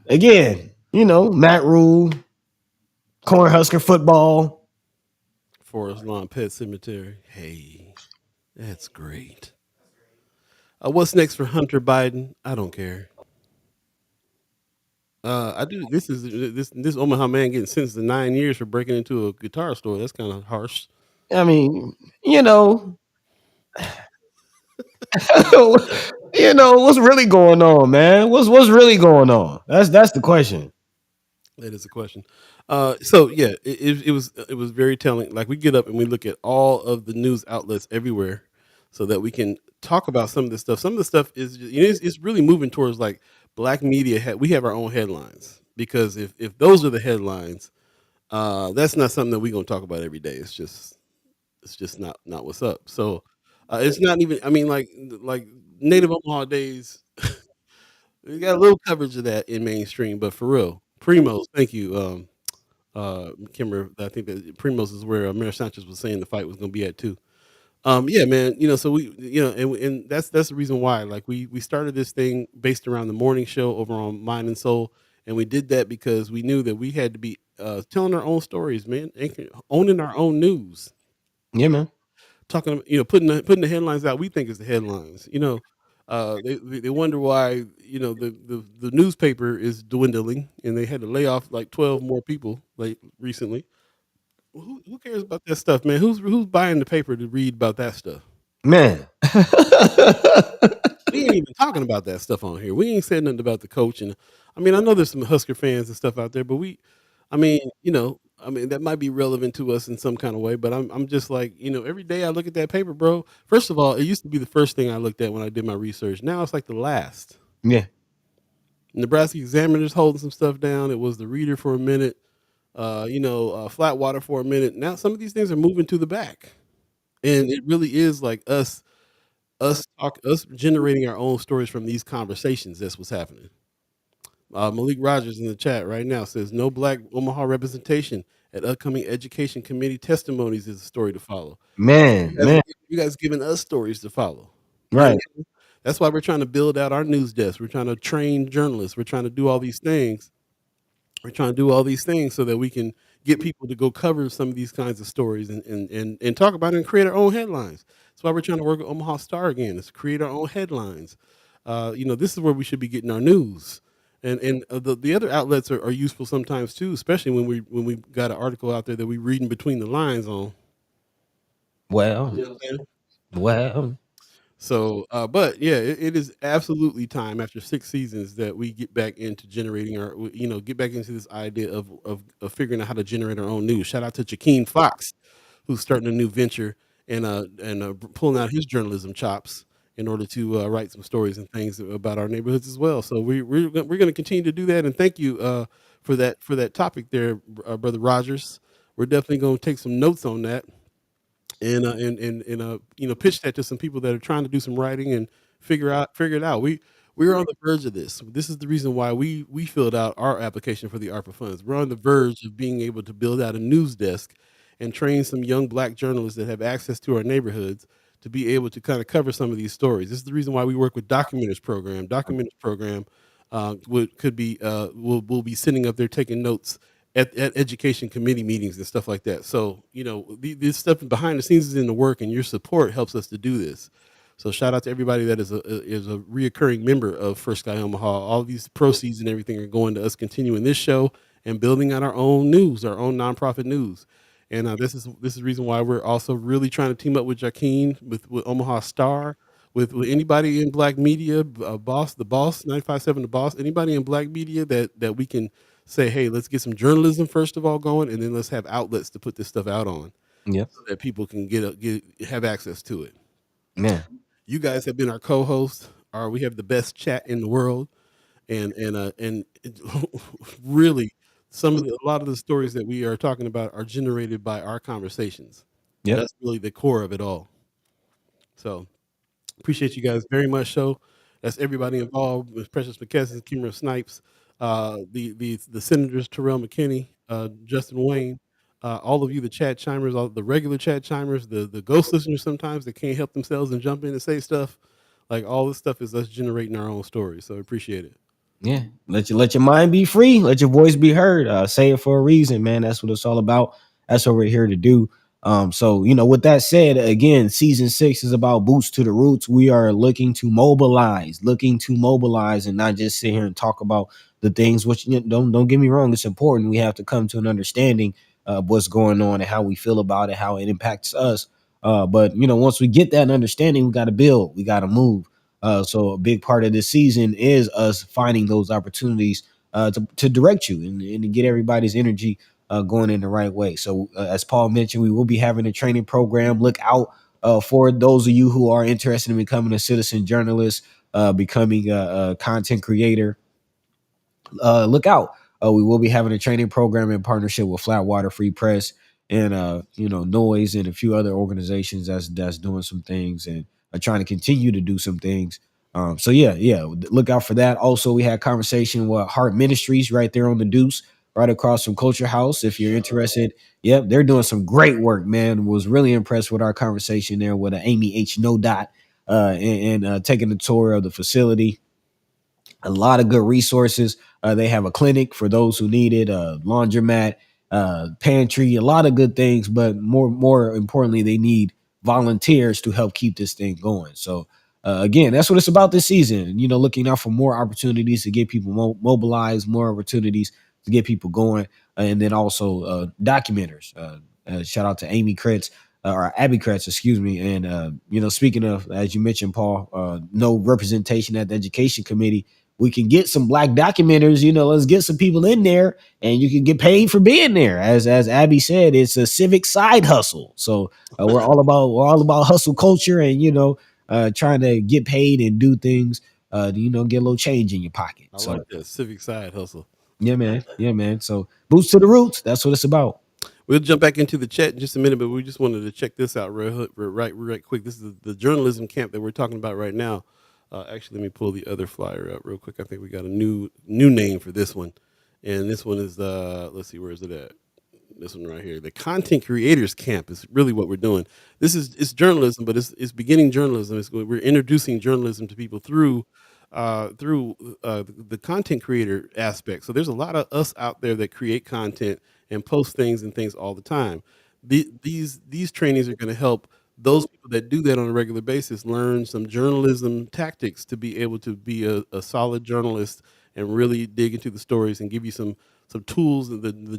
again, Matt Rule, Cornhusker football. Forest Lawn Pet Cemetery. Hey, that's great. What's next for Hunter Biden? I don't care. I do. This Omaha man getting sentenced to 9 years for breaking into a guitar store. That's kind of harsh. I mean, what's really going on, man? What's really going on? That's the question. That is a question. So yeah, it was very telling. Like we get up and we look at all of the news outlets everywhere, so that we can talk about some of this stuff. Some of the stuff it's really moving towards like black media. We have our own headlines because if those are the headlines, that's not something that we're gonna talk about every day. It's just not what's up. So it's not even. I mean, like Native Omaha Days. We got a little coverage of that in mainstream, but for real, Primos, thank you, Kimber. I think that Primos is where Mayor Sanchez was saying the fight was going to be at too. Yeah, man. So and that's the reason why. Like we started this thing based around the morning show over on Mind and Soul, and we did that because we knew that we had to be telling our own stories, man, and owning our own news. Yeah, man. Talking, putting the headlines out we think is the headlines. They wonder why the newspaper is dwindling and they had to lay off like 12 more people like recently. Who cares about that stuff, man? Who's buying the paper to read about that stuff? Man. We ain't even talking about that stuff on here. We ain't said nothing about the coach. And I mean, I know there's some Husker fans and stuff out there, but that might be relevant to us in some kind of way. But I'm just like, every day I look at that paper, bro. First of all, it used to be the first thing I looked at when I did my research. Now it's like the last. Yeah. Nebraska Examiner's holding some stuff down. It was the Reader for a minute. Flatwater for a minute. Now some of these things are moving to the back, and it really is like us generating our own stories from these conversations. That's what's happening. Malik Rogers in the chat right now says no black Omaha representation at upcoming education committee testimonies is a story to follow. Man, man. You guys giving us stories to follow, Right. That's why we're trying to build out our news desk. We're trying to train journalists. We're trying to do all these things. So that we can get people to go cover some of these kinds of stories and talk about it and create our own headlines. That's why we're trying to work with Omaha Star again, is create our own headlines. This is where we should be getting our news. And the other outlets are useful sometimes too, especially when we got an article out there that we reading between the lines on. Well, You know what I'm saying? well. So, but yeah, it is absolutely time after 6 seasons that we get back into generating get back into this idea of figuring out how to generate our own news. Shout out to Jakeem Fox, who's starting a new venture and pulling out his journalism chops in order to write some stories and things about our neighborhoods as well. So we're going to continue to do that. And thank you for that topic there, brother Rogers. We're definitely going to take some notes on that and pitch that to some people that are trying to do some writing and figure it out. We're on the verge of this. This is the reason why we filled out our application for the ARPA funds. We're on the verge of being able to build out a news desk and train some young black journalists that have access to our neighborhoods to be able to kind of cover some of these stories. This is the reason why we work with Documenters Program. Documenters Program will be sitting up there taking notes at education committee meetings and stuff like that. So, this stuff behind the scenes is in the work, and your support helps us to do this. So, shout out to everybody that is a reoccurring member of First Sky Omaha. All these proceeds and everything are going to us continuing this show and building out our own news, our own nonprofit news. And this is the reason why we're also really trying to team up with Jakeem, with Omaha Star, with anybody in black media, the boss, 95.7 the boss, anybody in black media that we can say, hey, let's get some journalism first of all going, and then let's have outlets to put this stuff out on Yep. so that people can have access to it. Man. You guys have been our co-hosts. We have the best chat in the world, and really, a lot of the stories that we are talking about are generated by our conversations. Yep. That's really the core of it all. So appreciate you guys very much. So that's everybody involved with Precious McKesson, Kimara Snipes, the senators Terrelle McKinney, Justin Wayne, all of you, the chat chimers, all the regular chat chimers, the ghost listeners sometimes that can't help themselves and jump in and say stuff. Like all this stuff is us generating our own stories. So I appreciate it. Yeah, let your mind be free, let your voice be heard. Say it for a reason, man. That's what it's all about. That's what we're here to do. So with that said, again, season 6 is about boots to the roots. We are looking to mobilize, and not just sit here and talk about the things. Which don't get me wrong, it's important. We have to come to an understanding of what's going on and how we feel about it, how it impacts us. But once we get that understanding, we got to build, we got to move. So a big part of this season is us finding those opportunities to direct you and to get everybody's energy going in the right way. So as Paul mentioned, we will be having a training program. Look out for those of you who are interested in becoming a citizen journalist, becoming a content creator. Look out. We will be having a training program in partnership with Flatwater Free Press and Noise and a few other organizations that's doing some things and are trying to continue to do some things. So yeah, look out for that. Also, we had conversation with Heart Ministries right there on the Deuce, right across from Culture House. If you're interested, yep, they're doing some great work, man. Was really impressed with our conversation there with Amy H. No Dot and taking the tour of the facility. A lot of good resources. They have a clinic for those who need it, a laundromat, pantry, a lot of good things. But more importantly, they need volunteers to help keep this thing going. So again, that's what it's about this season. Looking out for more opportunities to get people mobilized, more opportunities to get people going, and then also documenters. Shout out to Amy Kretz. Or Abby Kretz, excuse me. And, speaking of, as you mentioned, Paul, no representation at the education committee. We can get some black documenters, let's get some people in there and you can get paid for being there. As Abby said, it's a civic side hustle. So we're all about hustle culture and, trying to get paid and do things, get a little change in your pocket. I like that civic side hustle. Yeah, man. Yeah, man. So boots to the roots. That's what it's about. We'll jump back into the chat in just a minute, but we just wanted to check this out right quick. This is the journalism camp that we're talking about right now. Actually, let me pull the other flyer up real quick. I think we got a new name for this one, and this one is let's see, where is it at? This one right here, the Content Creators Camp is really what we're doing. It's journalism, but it's beginning journalism. We're introducing journalism to people through the content creator aspect. So there's a lot of us out there that create content and post things and things all the time. These trainings are going to help those people that do that on a regular basis learn some journalism tactics to be able to be a solid journalist and really dig into the stories and give you some tools, the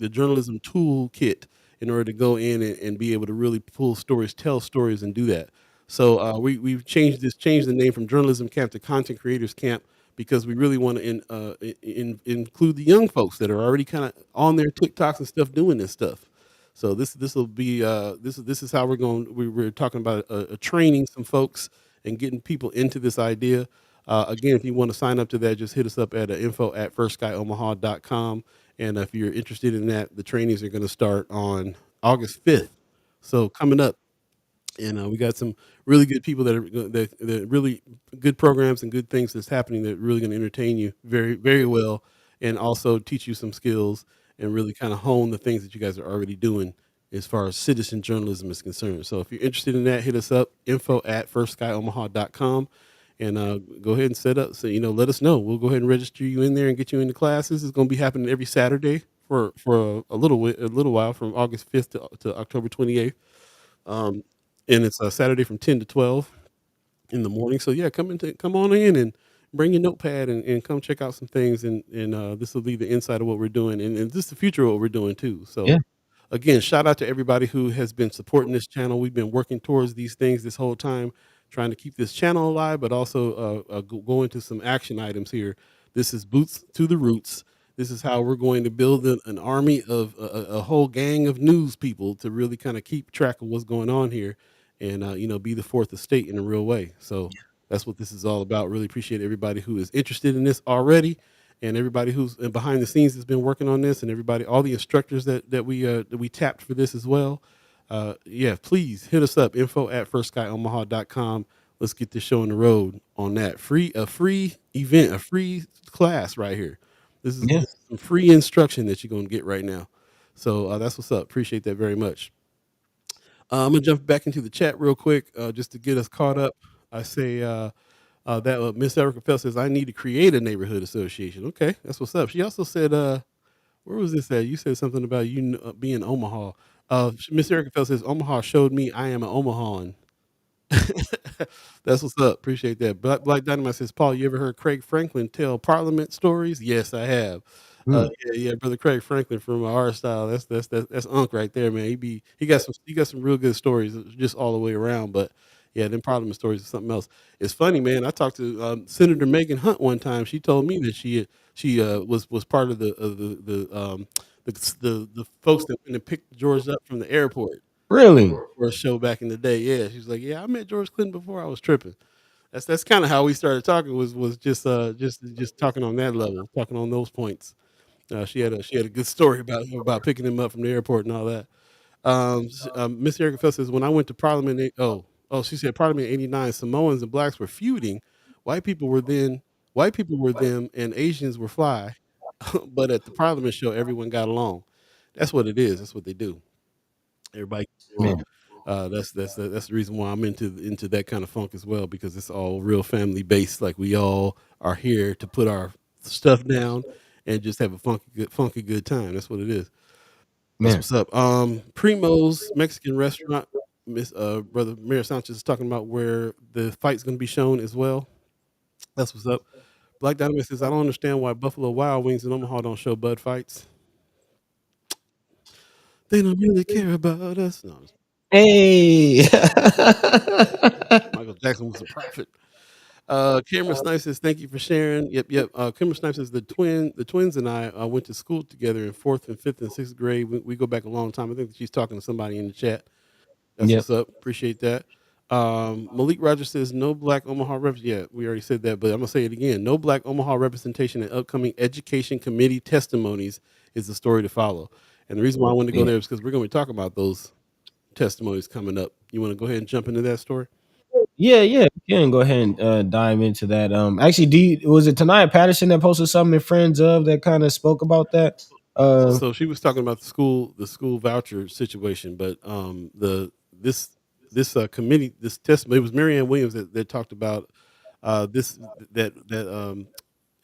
journalism tool kit in order to go in and be able to really pull stories, tell stories, and do that. So we've changed the name from journalism camp to content creators camp because we really want to include the young folks that are already kind of on their TikToks and stuff doing this stuff. So this will be this is how we're going. We're talking about training some folks and getting people into this idea. Again, if you want to sign up to that, just hit us up at info@firstsky.omaha.com. And if you're interested in that, the trainings are going to start on August 5th. So coming up, and we got some really good people that really good programs and good things that's happening that really going to entertain you very very well, and also teach you some skills and really kind of hone the things that you guys are already doing as far as citizen journalism is concerned. So if you're interested in that, hit us up info@firstsky.omaha.com, and go ahead and set up. So let us know. We'll go ahead and register you in there and get you into classes. It's going to be happening every Saturday for a little while, from August 5th to October 28th. Um, and it's a Saturday from 10 to 12 in the morning. So yeah, come on in and bring your notepad and come check out some things. And this will be the inside of what we're doing, and this is the future of what we're doing too. Yeah. So again, shout out to everybody who has been supporting this channel. We've been working towards these things this whole time, trying to keep this channel alive, but also go into some action items here. This is boots to the roots. This is how we're going to build an army of a whole gang of news people to really kind of keep track of what's going on here, and be the fourth estate in a real way. So that's what this is all about. Really appreciate everybody who is interested in this already, and everybody who's behind the scenes has been working on this, and everybody, all the instructors that we tapped for this as well. Yeah, please hit us up, info@firstsky.omaha.com. Let's get this show on the road on that free event, a free class right here. Yeah. This is some free instruction that you're going to get right now. So that's what's up. Appreciate that very much. I'm gonna jump back into the chat real quick, just to get us caught up. I say that Miss Erica Fell says I need to create a neighborhood association. Okay, that's what's up. She also said, where was this at? You said something about you being Omaha. Miss Erica Fell says Omaha showed me I am an Omahan. That's what's up. Appreciate that. Black Dynamite says, Paul, you ever heard Craig Franklin tell Parliament stories? Yes, I have. Mm. Yeah, brother Craig Franklin from our style. That's Unc right there, man. He got some real good stories, just all the way around. But yeah, them Parliament stories is something else. It's funny, man. I talked to Senator Megan Hunt one time. She told me that she was part of the folks that went and picked George up from the airport Really? for a show back in the day. Yeah, she was like, "Yeah, I met George Clinton before I was tripping." That's kind of how we started talking. Was just talking on that level, talking on those points. She had a good story about picking him up from the airport and all that. Miss Erica Fell says, when I went to Parliament, she said Parliament '89, Samoans and blacks were feuding. White people were then white people were them, and Asians were fly. But at the Parliament show, everyone got along. That's what it is. That's what they do. Everybody gets along. Man. That's the reason why I'm into that kind of funk as well, because it's all real family based. Like, we all are here to put our stuff down and just have a funky good time. That's what it is. That's Man. what's up. Primo's Mexican restaurant. Miss Brother Mayor Sanchez is talking about where the fight's going to be shown as well. That's what's up. Black Dynamite says, I don't understand why Buffalo Wild Wings in Omaha don't show bud fights. They don't really care about us. No, Hey. Michael Jackson was a prophet. Kimara Snipes says, thank you for sharing. Yep. Kimara Snipes says, the twins and I went to school together in fourth and fifth and sixth grade. We go back a long time. I think she's talking to somebody in the chat. That's Yep. what's up. Appreciate that. Malik Rogers says, no black Omaha rep. Yeah, we already said that, but I'm gonna say it again. No black Omaha representation in upcoming education committee testimonies is the story to follow. And the reason why I wanted to go Yeah. there is because we're gonna be talking about those testimonies coming up. You want to go ahead and jump into that story? Yeah. You can go ahead and dive into that. Actually, was it Tanaya Patterson that posted something in Friends of that kind of spoke about that? So she was talking about the school voucher situation, but the this committee, this testimony, it was Marianne Williams that talked about this that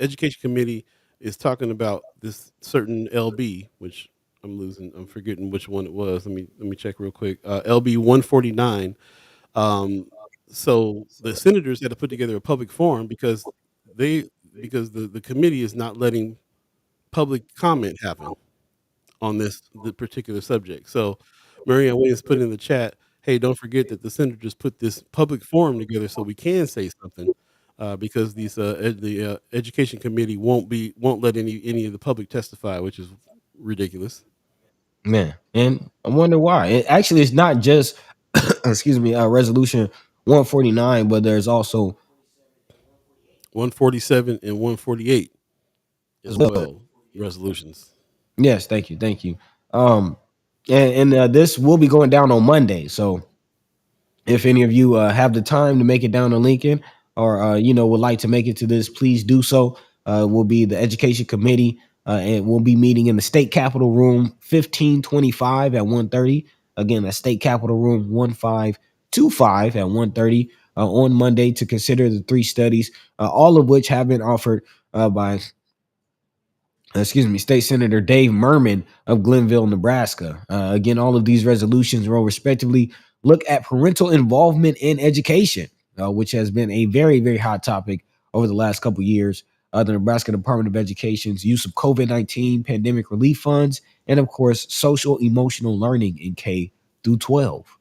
education committee is talking about this certain LB, which I'm forgetting which one it was. Let me check real quick. LB 149. Um, so the senators had to put together a public forum they because the committee is not letting public comment happen on the particular subject. So Marianne Williams put in the chat, hey, don't forget that the senators put this public forum together so we can say something, because the education committee won't let any of the public testify, which is ridiculous. Man, and I wonder why. It actually it's not just excuse me, resolution 149, but there's also 147 and 148 as as well. well resolutions. Yes, thank you, thank you. Um, and this will be going down on Monday, so if any of you have the time to make it down to Lincoln, or would like to make it to this, please do so. Will be the education committee, and we'll be meeting in the state capitol room 1525 at 1:30. Again, the state capitol room 1525 at 1:30 on Monday to consider the three studies, all of which have been offered by State Senator Dave Merman of Glenville, Nebraska. Again, all of these resolutions will respectively look at parental involvement in education, which has been a very, very hot topic over the last couple of years. The Nebraska Department of Education's use of COVID-19 pandemic relief funds, and of course, social emotional learning in K through 12.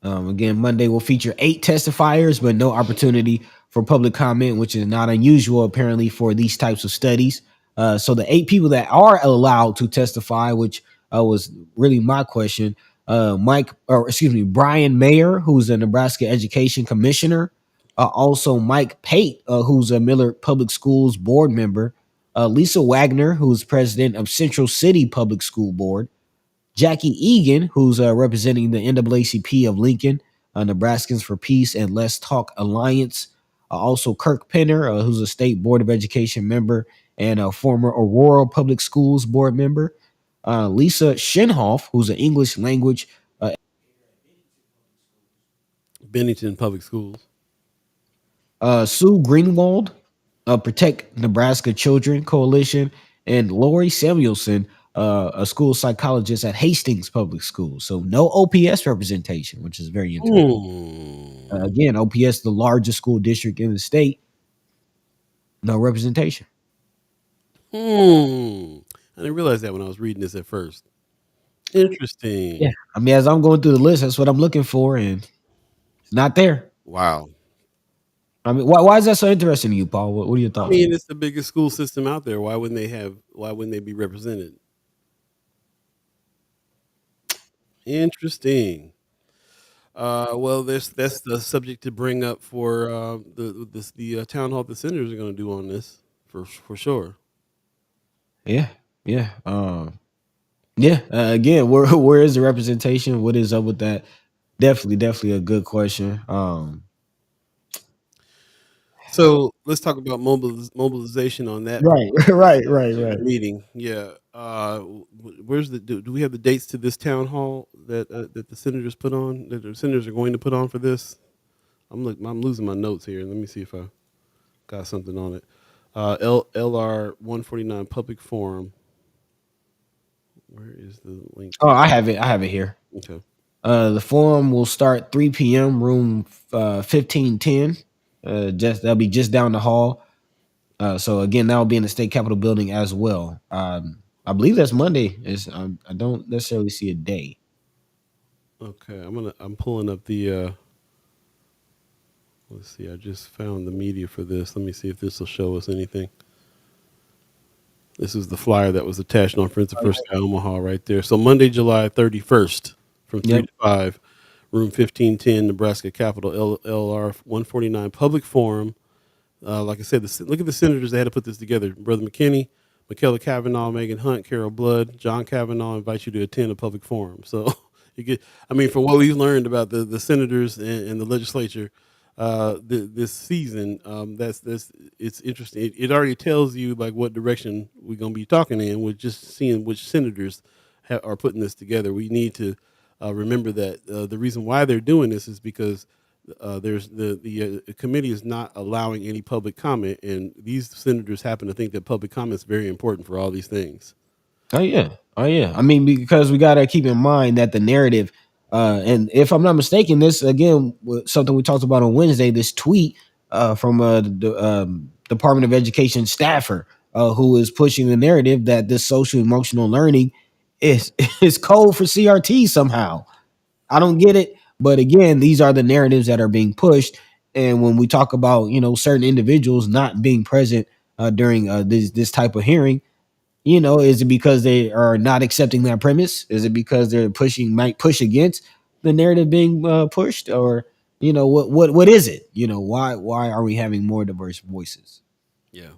Mm. Again, Monday will feature 8 testifiers, but no opportunity for public comment, which is not unusual apparently for these types of studies. So the 8 people that are allowed to testify, which was really my question, Brian Mayer, who's a Nebraska Education Commissioner, also Mike Pate, who's a Miller Public Schools board member, Lisa Wagner, who's president of Central City Public School Board, Jackie Egan, who's representing the NAACP of Lincoln, Nebraskans for Peace and Let's Talk Alliance. Also, Kirk Penner, who's a state board of education member and a former Aurora Public Schools board member. Lisa Shinhoff, who's an English language. Bennington Public Schools. Sue Greenwald, Protect Nebraska Children Coalition, and Lori Samuelson, a school psychologist at Hastings Public Schools. So no OPS representation, which is very interesting. Again, OPS, the largest school district in the state, no representation. I didn't realize that when I was reading this at first. Interesting. Yeah, I mean, as I'm going through the list, that's what I'm looking for, and it's not there. Wow. I mean, why is that so interesting to you, Paul? What are your I thoughts? mean, it's the biggest school system out there. Why wouldn't they be represented? Interesting. Well, that's the subject to bring up for the town hall the senators are going to do on this for sure. Yeah, yeah, yeah. Again, where is the representation? What is up with that? Definitely a good question. So let's talk about mobilization on that Right, right. meeting. Yeah. Where's do we have the dates to this town hall that the senators put on, that the senators are going to put on for this? I'm losing my notes here. Let me see if I got something on it. LR 149 public forum. Where is the link? Oh, I have it here. Okay. The forum will start 3 p.m. room 1510. That'll be just down the hall. So again, that will be in the state capitol building as well. I believe that's Monday. I don't necessarily see a day. Okay, I'm pulling up the let's see, I just found the media for this. Let me see if this will show us anything. This is the flyer that was attached on Friends of First Sky Omaha right there. So Monday, July 31st from 3 Yep. to 5, room 1510, Nebraska Capitol, LR 149 public forum. Like I said, look at the senators that had to put this together. Brother McKinney, Michaela Cavanaugh, Megan Hunt, Carol Blood, John Kavanaugh invite you to attend a public forum. So you get, I mean, from what we've learned about the senators and the legislature this season, that's it's interesting. It already tells you like what direction we're going to be talking in with just seeing which senators are putting this together. We need to remember that the reason why they're doing this is because there's the committee is not allowing any public comment, and these senators happen to think that public comment is very important for all these things. Oh yeah. I mean, because we gotta keep in mind that the narrative, and if I'm not mistaken, this again something we talked about on Wednesday. This tweet from the Department of Education staffer who is pushing the narrative that this social emotional learning is is code for CRT somehow. I don't get it. But again, these are the narratives that are being pushed. And when we talk about, certain individuals not being present during this type of hearing, is it because they are not accepting that premise? Is it because they're might push against the narrative being pushed, or what is it? Why are we having more diverse voices? Yeah.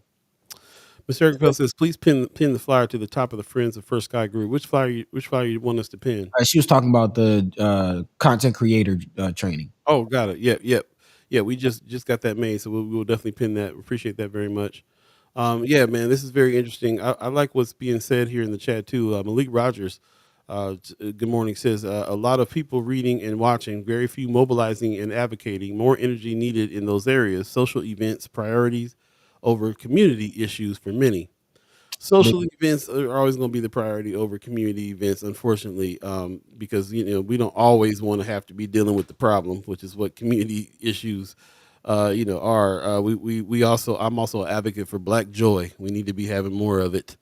Mr. Eric says, please pin the flyer to the top of the Friends of First Sky group. Which flyer you want us to pin? She was talking about the content creator training. Oh, got it. Yep, yep. Yeah, we just got that made, so we'll definitely pin that. Appreciate that very much. Yeah, man, this is very interesting. I like what's being said here in the chat too. Malik Rogers, good morning, says a lot of people reading and watching, very few mobilizing and advocating. More energy needed in those areas. Social events, priorities over community issues for many. Social events are always going to be the priority over community events, unfortunately, because we don't always want to have to be dealing with the problem, which is what community issues, are. We also I'm also an advocate for Black joy. We need to be having more of it,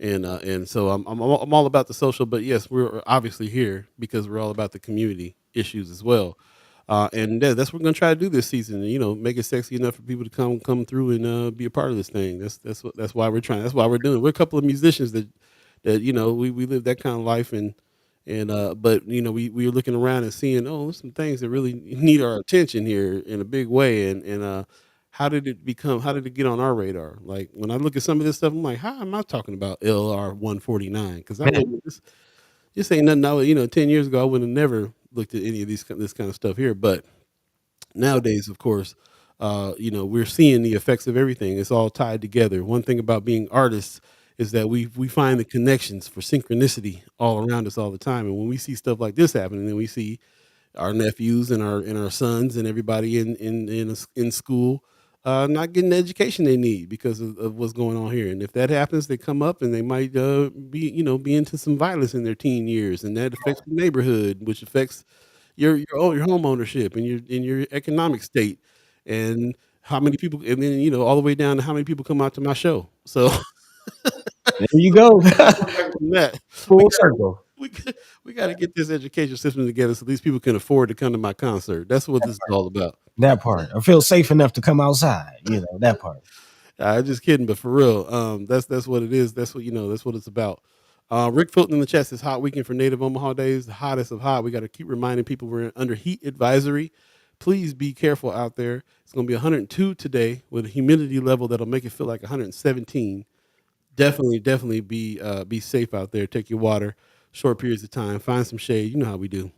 and so I'm all about the social. But yes, we're obviously here because we're all about the community issues as well. And that's what we're gonna try to do this season. Make it sexy enough for people to come through and be a part of this thing. That's why we're trying. That's why we're doing it. We're a couple of musicians that we live that kind of life and but we were looking around and seeing there's some things that really need our attention here in a big way and how did it get on our radar? Like when I look at some of this stuff, I'm like, how am I talking about LR 149? Because I Man, wouldn't this ain't nothing. 10 years ago I would have never looked at any of this kind of stuff here, but nowadays, of course, we're seeing the effects of everything. It's all tied together. One thing about being artists is that we find the connections for synchronicity all around us all the time. And when we see stuff like this happening, then we see our nephews and our sons and everybody in school not getting the education they need because of what's going on here. And if that happens, they come up and they might be into some violence in their teen years, and that affects the neighborhood, which affects your home ownership and your economic state, and how many people, and then all the way down to how many people come out to my show. So there you go. from that, we Full got circle. we got to get this education system together so these people can afford to come to my concert. That's what this is all about. That part. I feel safe enough to come outside. That part. I'm just kidding, but for real, that's what it is. That's what it's about. Rick Fulton in the chat says hot weekend for Native Omaha Days, the hottest of hot. We got to keep reminding people we're under heat advisory. Please be careful out there. It's going to be 102 today with a humidity level that'll make it feel like 117. Definitely be safe out there. Take your water, short periods of time. Find some shade. You know how we do.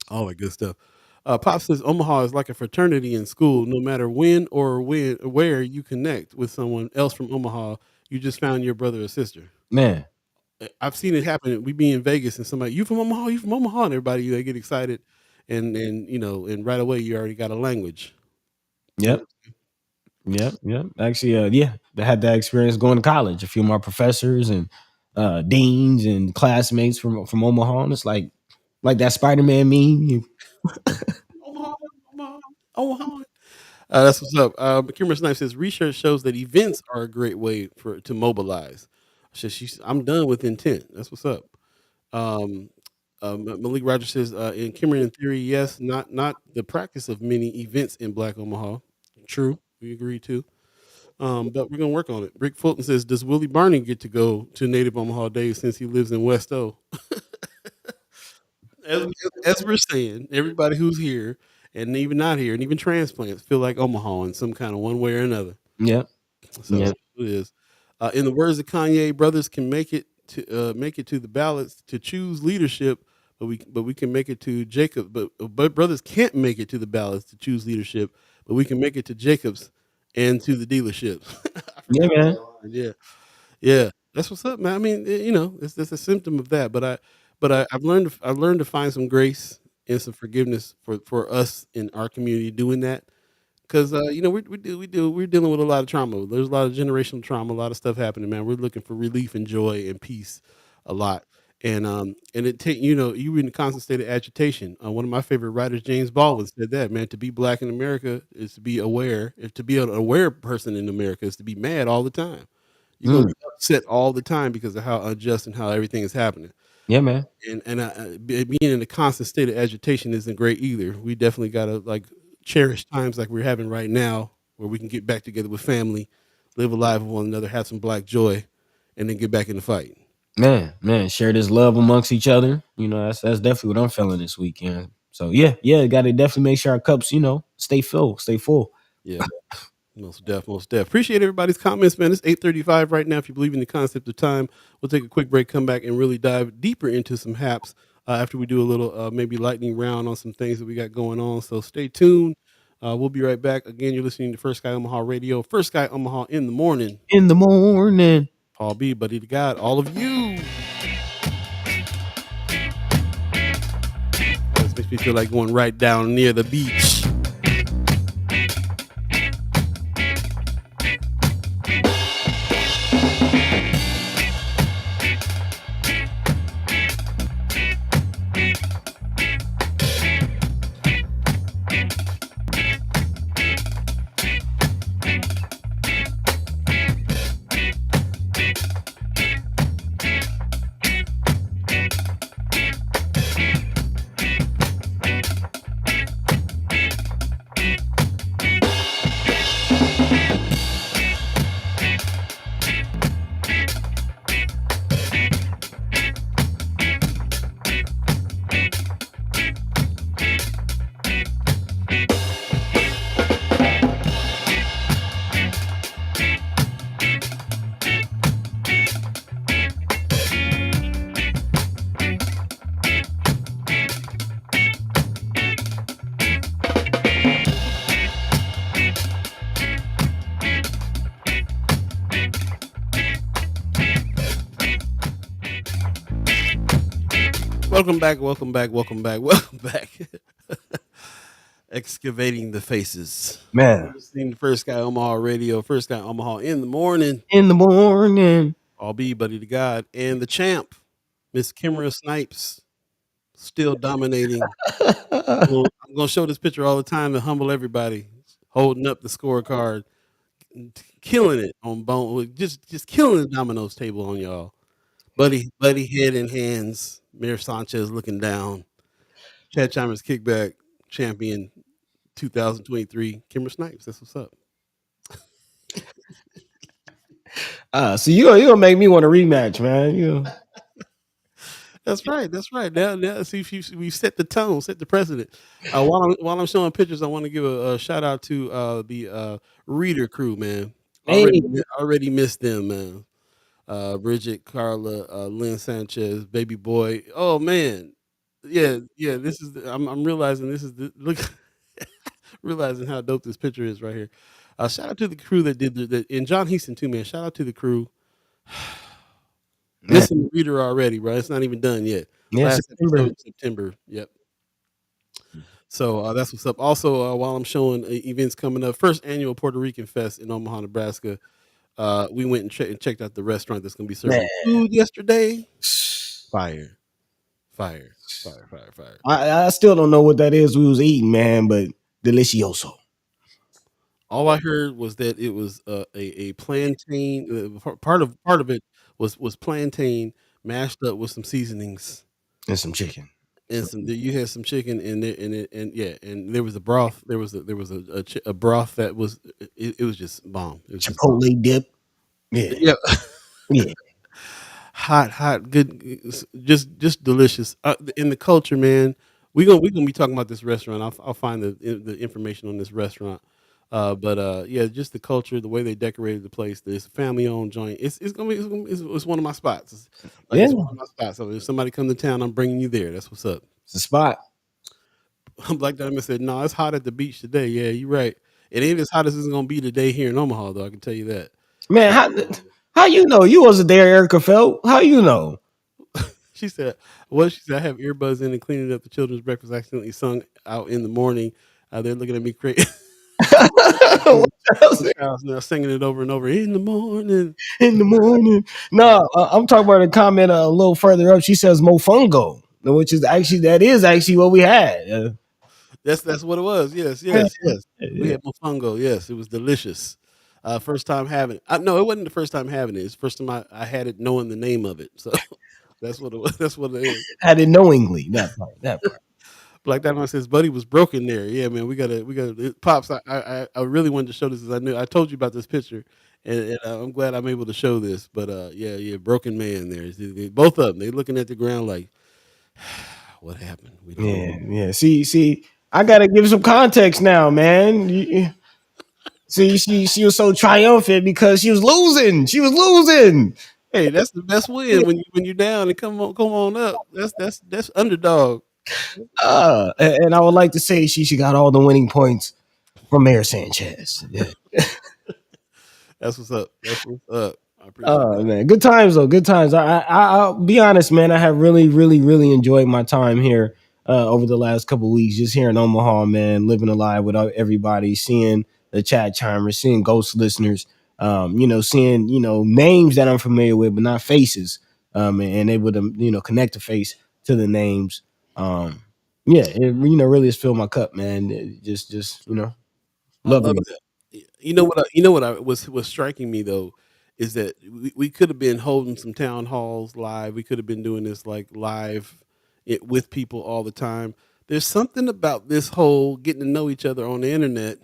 All that good stuff. Pop says Omaha is like a fraternity in school. No matter when where you connect with someone else from Omaha, you just found your brother or sister. Man. I've seen it happen. We be in Vegas and somebody, you from Omaha, you from Omaha, and everybody they get excited, and right away you already got a language. You Yep. Yep. Yep. Actually, yeah, I had that experience going to college. A few of my professors and deans and classmates from Omaha, and it's like that Spider-Man meme. Omaha, Omaha, Omaha. That's what's up. Kimara Snipes says research shows that events are a great way to mobilize. I'm done with intent. That's what's up. Um, Malik Rogers says in Kimmer in theory, yes, not the practice of many events in Black Omaha. True, we agree too. But we're gonna work on it. Rick Fulton says, does Willie Barney get to go to Native Omaha Days since he lives in West O? as, as we're saying, everybody who's here and even not here and even transplants feel like Omaha in some kind of one way or another. Yep. So Yep. it is. In the words of Kanye, brothers can make it to the ballots to choose leadership, but we can make it to Jacob. But brothers can't make it to the ballots to choose leadership, but we can make it to Jacobs and to the dealership. I Yeah, forgot man. that line. Yeah, yeah, that's what's up, man. I mean, it's a symptom of that. I've learned to find some grace and some forgiveness for us in our community doing that because we're dealing with a lot of trauma. There's a lot of generational trauma, a lot of stuff happening, man. We're looking for relief and joy and peace a lot. And it take you in a constant state of agitation. One of my favorite writers, James Baldwin, said that, man, to be black in America is to be aware. If to be an aware person in America is to be mad all the time. You're gonna Mm. be upset all the time because of how unjust and how everything is happening. Yeah, man. Being in a constant state of agitation isn't great either. We definitely gotta like cherish times like we're having right now, where we can get back together with family, live a life with one another, have some black joy, and then get back in the fight. Man, share this love amongst each other. You know, that's definitely what I'm feeling this weekend. So yeah, got to definitely make sure our cups, stay full, stay full. Yeah. Most def. Appreciate everybody's comments, man. It's 8:35 right now. If you believe in the concept of time, we'll take a quick break, come back, and really dive deeper into some haps after we do a little maybe lightning round on some things that we got going on. So stay tuned. We'll be right back. Again, you're listening to First Sky Omaha Radio, First Sky Omaha in the morning. In the morning. Paul B, Buddi3 Da Gawd, all of you. This makes me feel like going right down near the beach. Welcome back, welcome back, welcome back, welcome back. Excavating the faces. Man. Listening to First Sky Omaha Radio, First Sky Omaha in the morning. In the morning. I'll be Buddi3 Da Gawd. And the champ, Miss Kimara Snipes, still dominating. I'm going to show this picture all the time to humble everybody. Holding up the scorecard, killing it on bone, just killing the dominoes table on y'all. Buddy head in hands. Mayor Sanchez looking down. Chat Chimers kickback champion 2023. Kimara Snipes. That's what's up. So you gonna make me want a rematch, man. That's right. That's right. Now see if we set the tone, set the precedent. While I'm showing pictures, I want to give a shout out to the reader crew, man. Already missed them, man. Bridget, Carla, Lynn Sanchez, baby boy. Oh man, yeah. This is. I'm realizing this is look. Realizing how dope this picture is right here. Shout out to the crew that did that, and John Heaston too, man. Shout out to the crew. Missing the reader already, bro. It's not even done yet. Yeah, Last episode, September. Yep. So that's what's up. Also, while I'm showing events coming up, first annual Puerto Rican Fest in Omaha, Nebraska. We went and checked out the restaurant that's going to be serving food yesterday. Fire. I still don't know what that is we was eating, man, but delicioso. All I heard was that it was a plantain. Part of it was plantain mashed up with some seasonings and some chicken. And you had some chicken in there, and there was a broth. There was a broth that was it was just bomb. It was Chipotle dip. Yeah. Yeah. Hot, good, just delicious. In the culture, man. We're gonna be talking about this restaurant. I'll find the information on this restaurant. Yeah, just the culture, the way they decorated the place. This family owned joint. It's one of my spots. It's one of my spots. So if somebody come to town, I'm bringing you there. That's what's up. It's a spot. Black Diamond said, "No, it's hot at the beach today." Yeah, you're right. It ain't as hot as it's gonna be today here in Omaha, though. I can tell you that. Man, how you know? You wasn't there, Erica Felt. How you know? She said, "Well, she said I have earbuds in and cleaning up the children's breakfast. Accidentally sung out in the morning. They're looking at me crazy." Now singing it over and over in the morning. No, I'm talking about a comment a little further up. She says mofongo, which is actually what we had. That's what it was. Yes. We had mofongo. Yes, it was delicious. First time having it. No, it wasn't the first time having it. It's the first time I had it knowing the name of it. So That's what it was. That's what it is. Had it knowingly. That part. That part. Black Dynamite says Buddy was broken there. Yeah, man, we gotta pops. I really wanted to show this because I told you about this picture, and I'm glad I'm able to show this. But yeah, broken man there. Both of them. They looking at the ground like, what happened? We don't know. Yeah, yeah. See, I gotta give some context now, man. See, she was so triumphant because she was losing. She was losing. Hey, that's the best win when you're down and come on up. That's underdog. And I would like to say she got all the winning points from Mayor Sanchez. Yeah. That's what's up. That's what's up. I appreciate Oh that. man, good times though. Good times. I'll be honest, man. I have really enjoyed my time here over the last couple of weeks, just here in Omaha, man. Living alive with everybody, seeing the chat chimers, seeing ghost listeners, seeing names that I'm familiar with, but not faces, and able to connect the face to the names. Yeah, it really has filled my cup, man. Just I love loving it. that. You know what I was striking me though is that we could have been holding some town halls live. We could have been doing this like live with people all the time. There's something about this whole getting to know each other on the internet,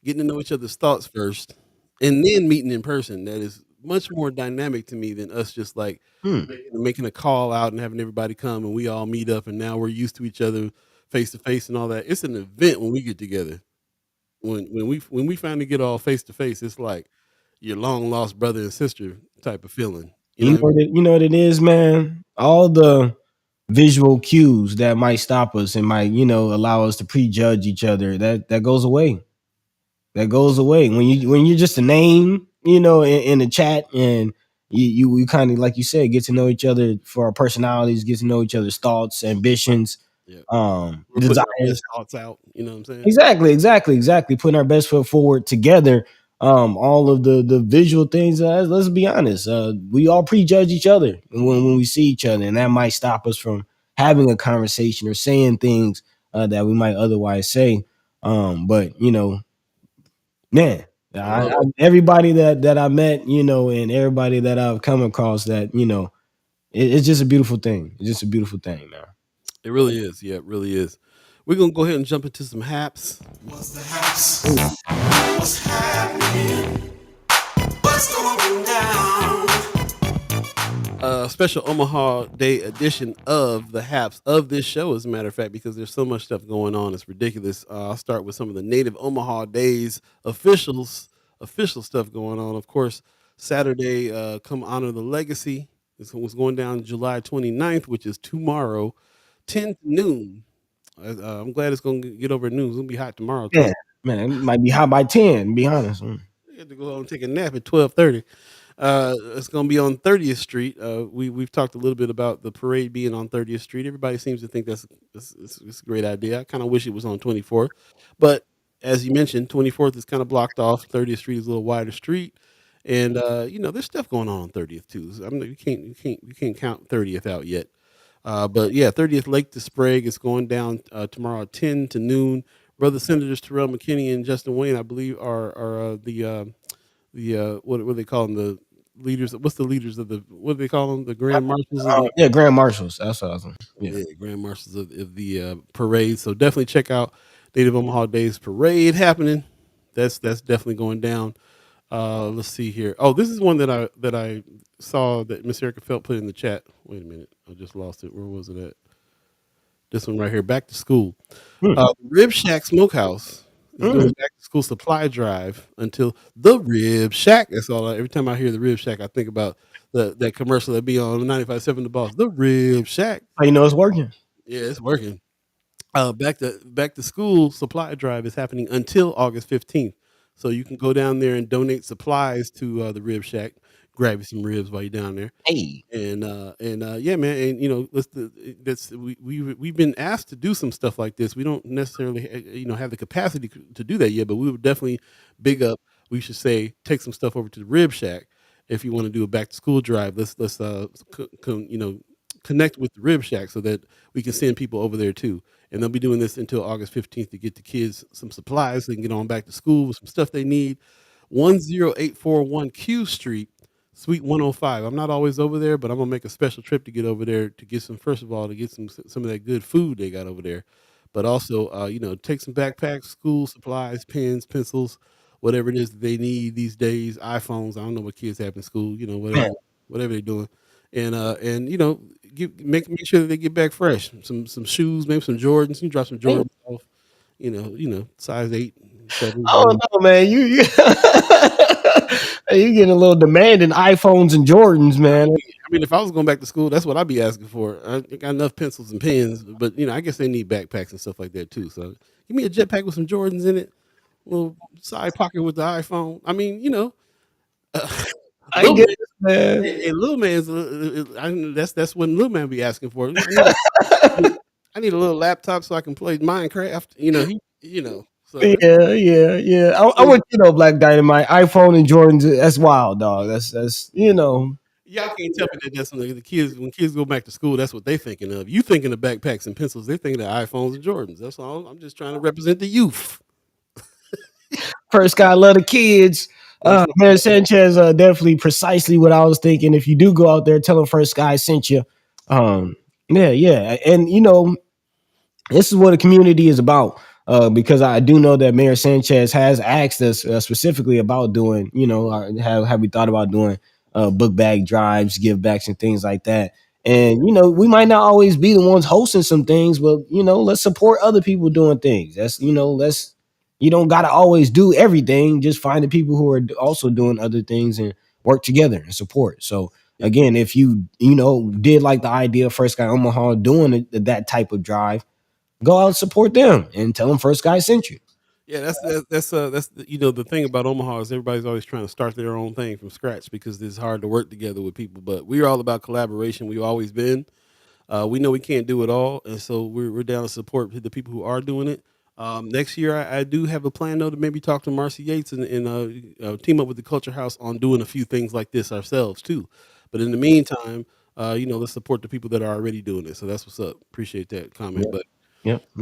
getting to know each other's thoughts first, and then meeting in person that is much more dynamic to me than us just like Hmm. making a call out and having everybody come and we all meet up and now we're used to each other face to face and all that. It's an event when we get together. When we finally get all face to face, it's like your long lost brother and sister type of feeling. You know what I mean? You know what it is, man. All the visual cues that might stop us and might allow us to prejudge each other. That goes away. That goes away when you're just a name, in the chat, and you kind of, like you said, get to know each other for our personalities, get to know each other's thoughts, ambitions, Yeah, we're putting our best desires. thoughts out. You know what I'm saying? Exactly. Putting our best foot forward together. All of the visual things. Let's be honest. We all prejudge each other when we see each other, and that might stop us from having a conversation or saying things that we might otherwise say. But man, I love it. everybody that I met, and everybody that I've come across, that it's just a beautiful thing. It's just a beautiful thing, man. It really is. Yeah, it really is. We're gonna go ahead and jump into some haps. What's the house? What's happening? What's going down? Special Omaha Day edition of the Haps of this show, as a matter of fact, because there's so much stuff going on. It's ridiculous. I'll start with some of the native Omaha Days official stuff going on. Of course, Saturday, come honor the legacy. This was going down July 29th, which is tomorrow, 10 to noon. I'm glad it's going to get over at noon. It's going to be hot tomorrow, too. Yeah, man, it might be hot by 10. To be honest. I had to go out and take a nap at 12:30. It's going to be on 30th Street. We've talked a little bit about the parade being on 30th Street. Everybody seems to think that's a great idea. I kind of wish it was on 24th, but as you mentioned, 24th is kind of blocked off. 30th Street is a little wider street, and there's stuff going on 30th too. So, I mean, you can't count 30th out yet. But yeah, 30th Lake to Sprague is going down tomorrow at 10 to noon. Brother Senators Terrelle McKinney and Justin Wayne, I believe, are the what do they call them, the leaders? What's the leaders of the, what do they call them, the grand marshals of the, Yeah, Grand Marshals. That's awesome. Yeah. yeah, grand marshals of the parade. So definitely check out Native Omaha Days parade happening. That's definitely going down. Let's see here. Oh, this is one that I saw that Miss Erica Felt put in the chat. Wait a minute, I just lost it. Where was it at? This one right here. Back to school. Hmm. Rib Shack Smokehouse is doing Hmm. a back to school supply drive until the Rib Shack. That's all. Every time I hear the Rib Shack, I think about that commercial that be on 95.7 The Boss. The Rib Shack. How you know it's working? Yeah, it's working. Back to school supply drive is happening until August 15th. So you can go down there and donate supplies to the Rib Shack. Grab you some ribs while you're down there. Hey. And yeah, man, and we've been asked to do some stuff like this. We don't necessarily have the capacity to do that yet, but we would definitely big up. We should say take some stuff over to the Rib Shack if you want to do a back to school drive. Let's connect with the Rib Shack so that we can send people over there too. And they'll be doing this until August 15th to get the kids some supplies so they can get on back to school with some stuff they need. 10841 Q Street, Suite 105. I'm not always over there, but I'm gonna make a special trip to get over there to get some. First of all, to get some of that good food they got over there, but also, take some backpacks, school supplies, pens, pencils, whatever it is that they need these days. iPhones. I don't know what kids have in school. Man, Whatever they're doing, and make sure that they get back fresh. Some shoes, maybe some Jordans. You can drop some man. Jordans off. Size 8, 7, I don't whatever. know, man. You you getting a little demanding iPhones and Jordans, man. If I was going back to school, that's what I'd be asking for. I got enough pencils and pens, but I guess they need backpacks and stuff like that too. So give me a jetpack with some Jordans in it, little side pocket with the iPhone. I little guess, man, man. and little man's. That's what little man be asking for. I need a little laptop so I can play Minecraft. So Yeah. I want Black Dynamite, iPhone and Jordans. That's wild, dog. That's. y'all can't tell me that that's the kids when kids go back to school. That's what they thinking of. You thinking of backpacks and pencils? They thinking of iPhones and Jordans. That's all. I'm just trying to represent the youth. First guy, love the kids. That's right. Mayor Sanchez, definitely precisely what I was thinking. If you do go out there, tell him First Guy sent you. Yeah, and this is what a community is about. Because I do know that Mayor Sanchez has asked us specifically about doing, have we thought about doing book bag drives, give backs, and things like that. And we might not always be the ones hosting some things, but let's support other people doing things. That's let's you don't got to always do everything. Just find the people who are also doing other things and work together and support. So Yeah, again, if you did like the idea of First Guy Omaha doing that type of drive, go out and support them and tell them First Guy sent you. yeah. That's the thing about Omaha is everybody's always trying to start their own thing from scratch because it's hard to work together with people. But we're all about collaboration. We've always been. We know we can't do it all, and so we're down to support the people who are doing it. Next year, I do have a plan though to maybe talk to Marcy Yates and team up with the Culture House on doing a few things like this ourselves too. But in the meantime, let's support the people that are already doing it. So that's what's up. Appreciate that comment. Yep, But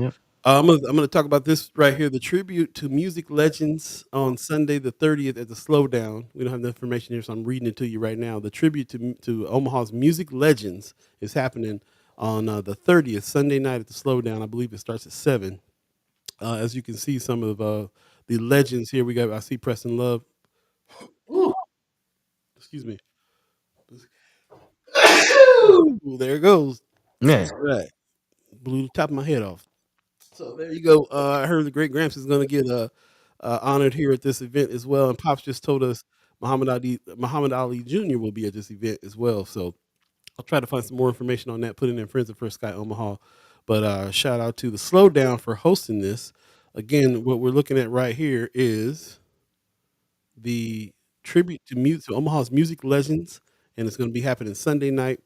yep. I'm gonna talk about this right here. The tribute to music legends on Sunday the 30th at the Slowdown. We don't have the information here, so I'm reading it to you right now. The tribute to Omaha's music legends is happening on the 30th Sunday night at the Slowdown. I believe it starts at 7. As you can see, some of the legends here. I see Preston Love. Ooh, excuse me. Ooh, there it goes. Man, All right, blew the top of my head off. So there you go. I heard the great Gramps is going to get honored here at this event as well. And Pops just told us Muhammad Ali Jr. will be at this event as well. So I'll try to find some more information on that. Put it in Friends of First Sky Omaha. But shout out to the Slowdown for hosting this. Again, what we're looking at right here is the tribute to Omaha's music legends, and it's going to be happening Sunday night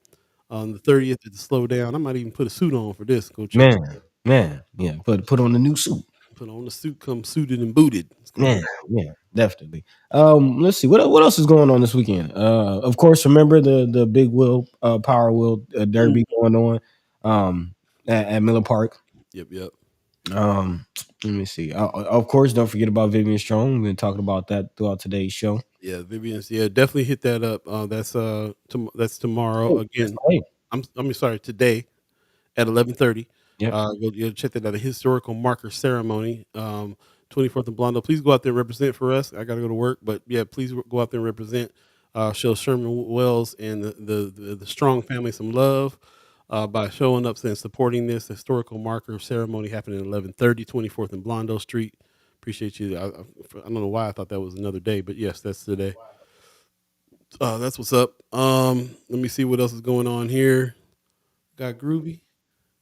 on the 30th at the Slowdown. I might even put a suit on for this. Go check. man, yeah. Put on the new suit. Put on the suit, come suited and booted. It's gonna be Yeah, definitely. Let's see what else is going on this weekend. Of course, remember the big wheel, power wheel derby going on, at Miller Park. Yep. Let me see. Of course, don't forget about Vivian Strong. We've been talking about that throughout today's show. Yeah, Vivian's. Yeah, definitely hit that up. That's tomorrow again. Hey, Sorry, today at 11:30. yep. You'll check that out. A historical marker ceremony. 24th and Blondo. Please go out there and represent for us. I got to go to work, but yeah, please go out there and represent. Show Sherman Wells and the Strong family some love by showing up and supporting this historical marker ceremony happening at 11:30, 24th and Blondo Street. Appreciate you. I don't know why I thought that was another day, but yes, that's today. That's what's up. Let me see what else is going on here. Got Groovy.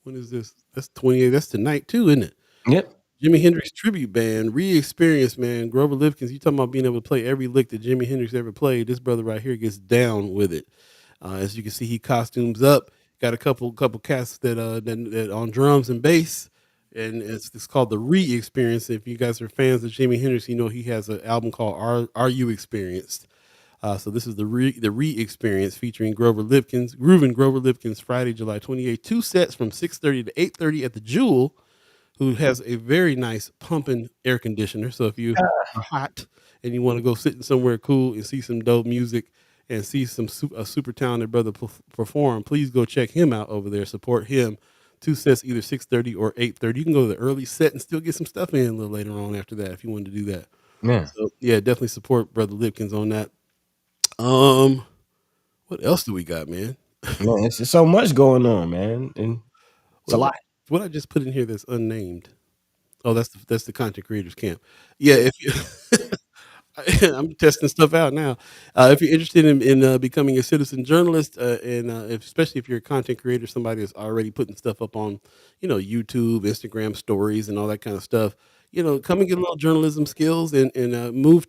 When is this? That's 28. That's tonight too, isn't it? Yep. Jimi Hendrix tribute band, re-experience, man. Grover Lifkins, you talking about being able to play every lick that Jimi Hendrix ever played. This brother right here gets down with it. As you can see, he costumes up. Got a couple cats that on drums and bass, and it's called the Re-Experience. If you guys are fans of Jimi Hendrix, you know he has an album called Are You Experienced? So this is the Re-Experience featuring Grover Lifkins, Groovin' Grover Lifkins, Friday, July 28th. 2 sets from 6:30 to 8:30 at the Jewel, who has a very nice pumping air conditioner. So if you are hot and you want to go sitting somewhere cool and see some dope music and see a super talented brother perform, please go check him out over there. Support him. 2 sets, either 6:30 or 8:30. You can go to the early set and still get some stuff in a little later on after that if you wanted to do that. Yeah. So yeah, definitely support Brother Lipkins on that. What else do we got, man? Man, it's just so much going on, man, and it's a lot. What I just put in here that's unnamed. Oh, that's the content creators camp. Yeah, if you I'm testing stuff out now. If you're interested in becoming a citizen journalist, and especially if you're a content creator, somebody that's already putting stuff up on, YouTube, Instagram stories, and all that kind of stuff, come and get a little journalism skills and move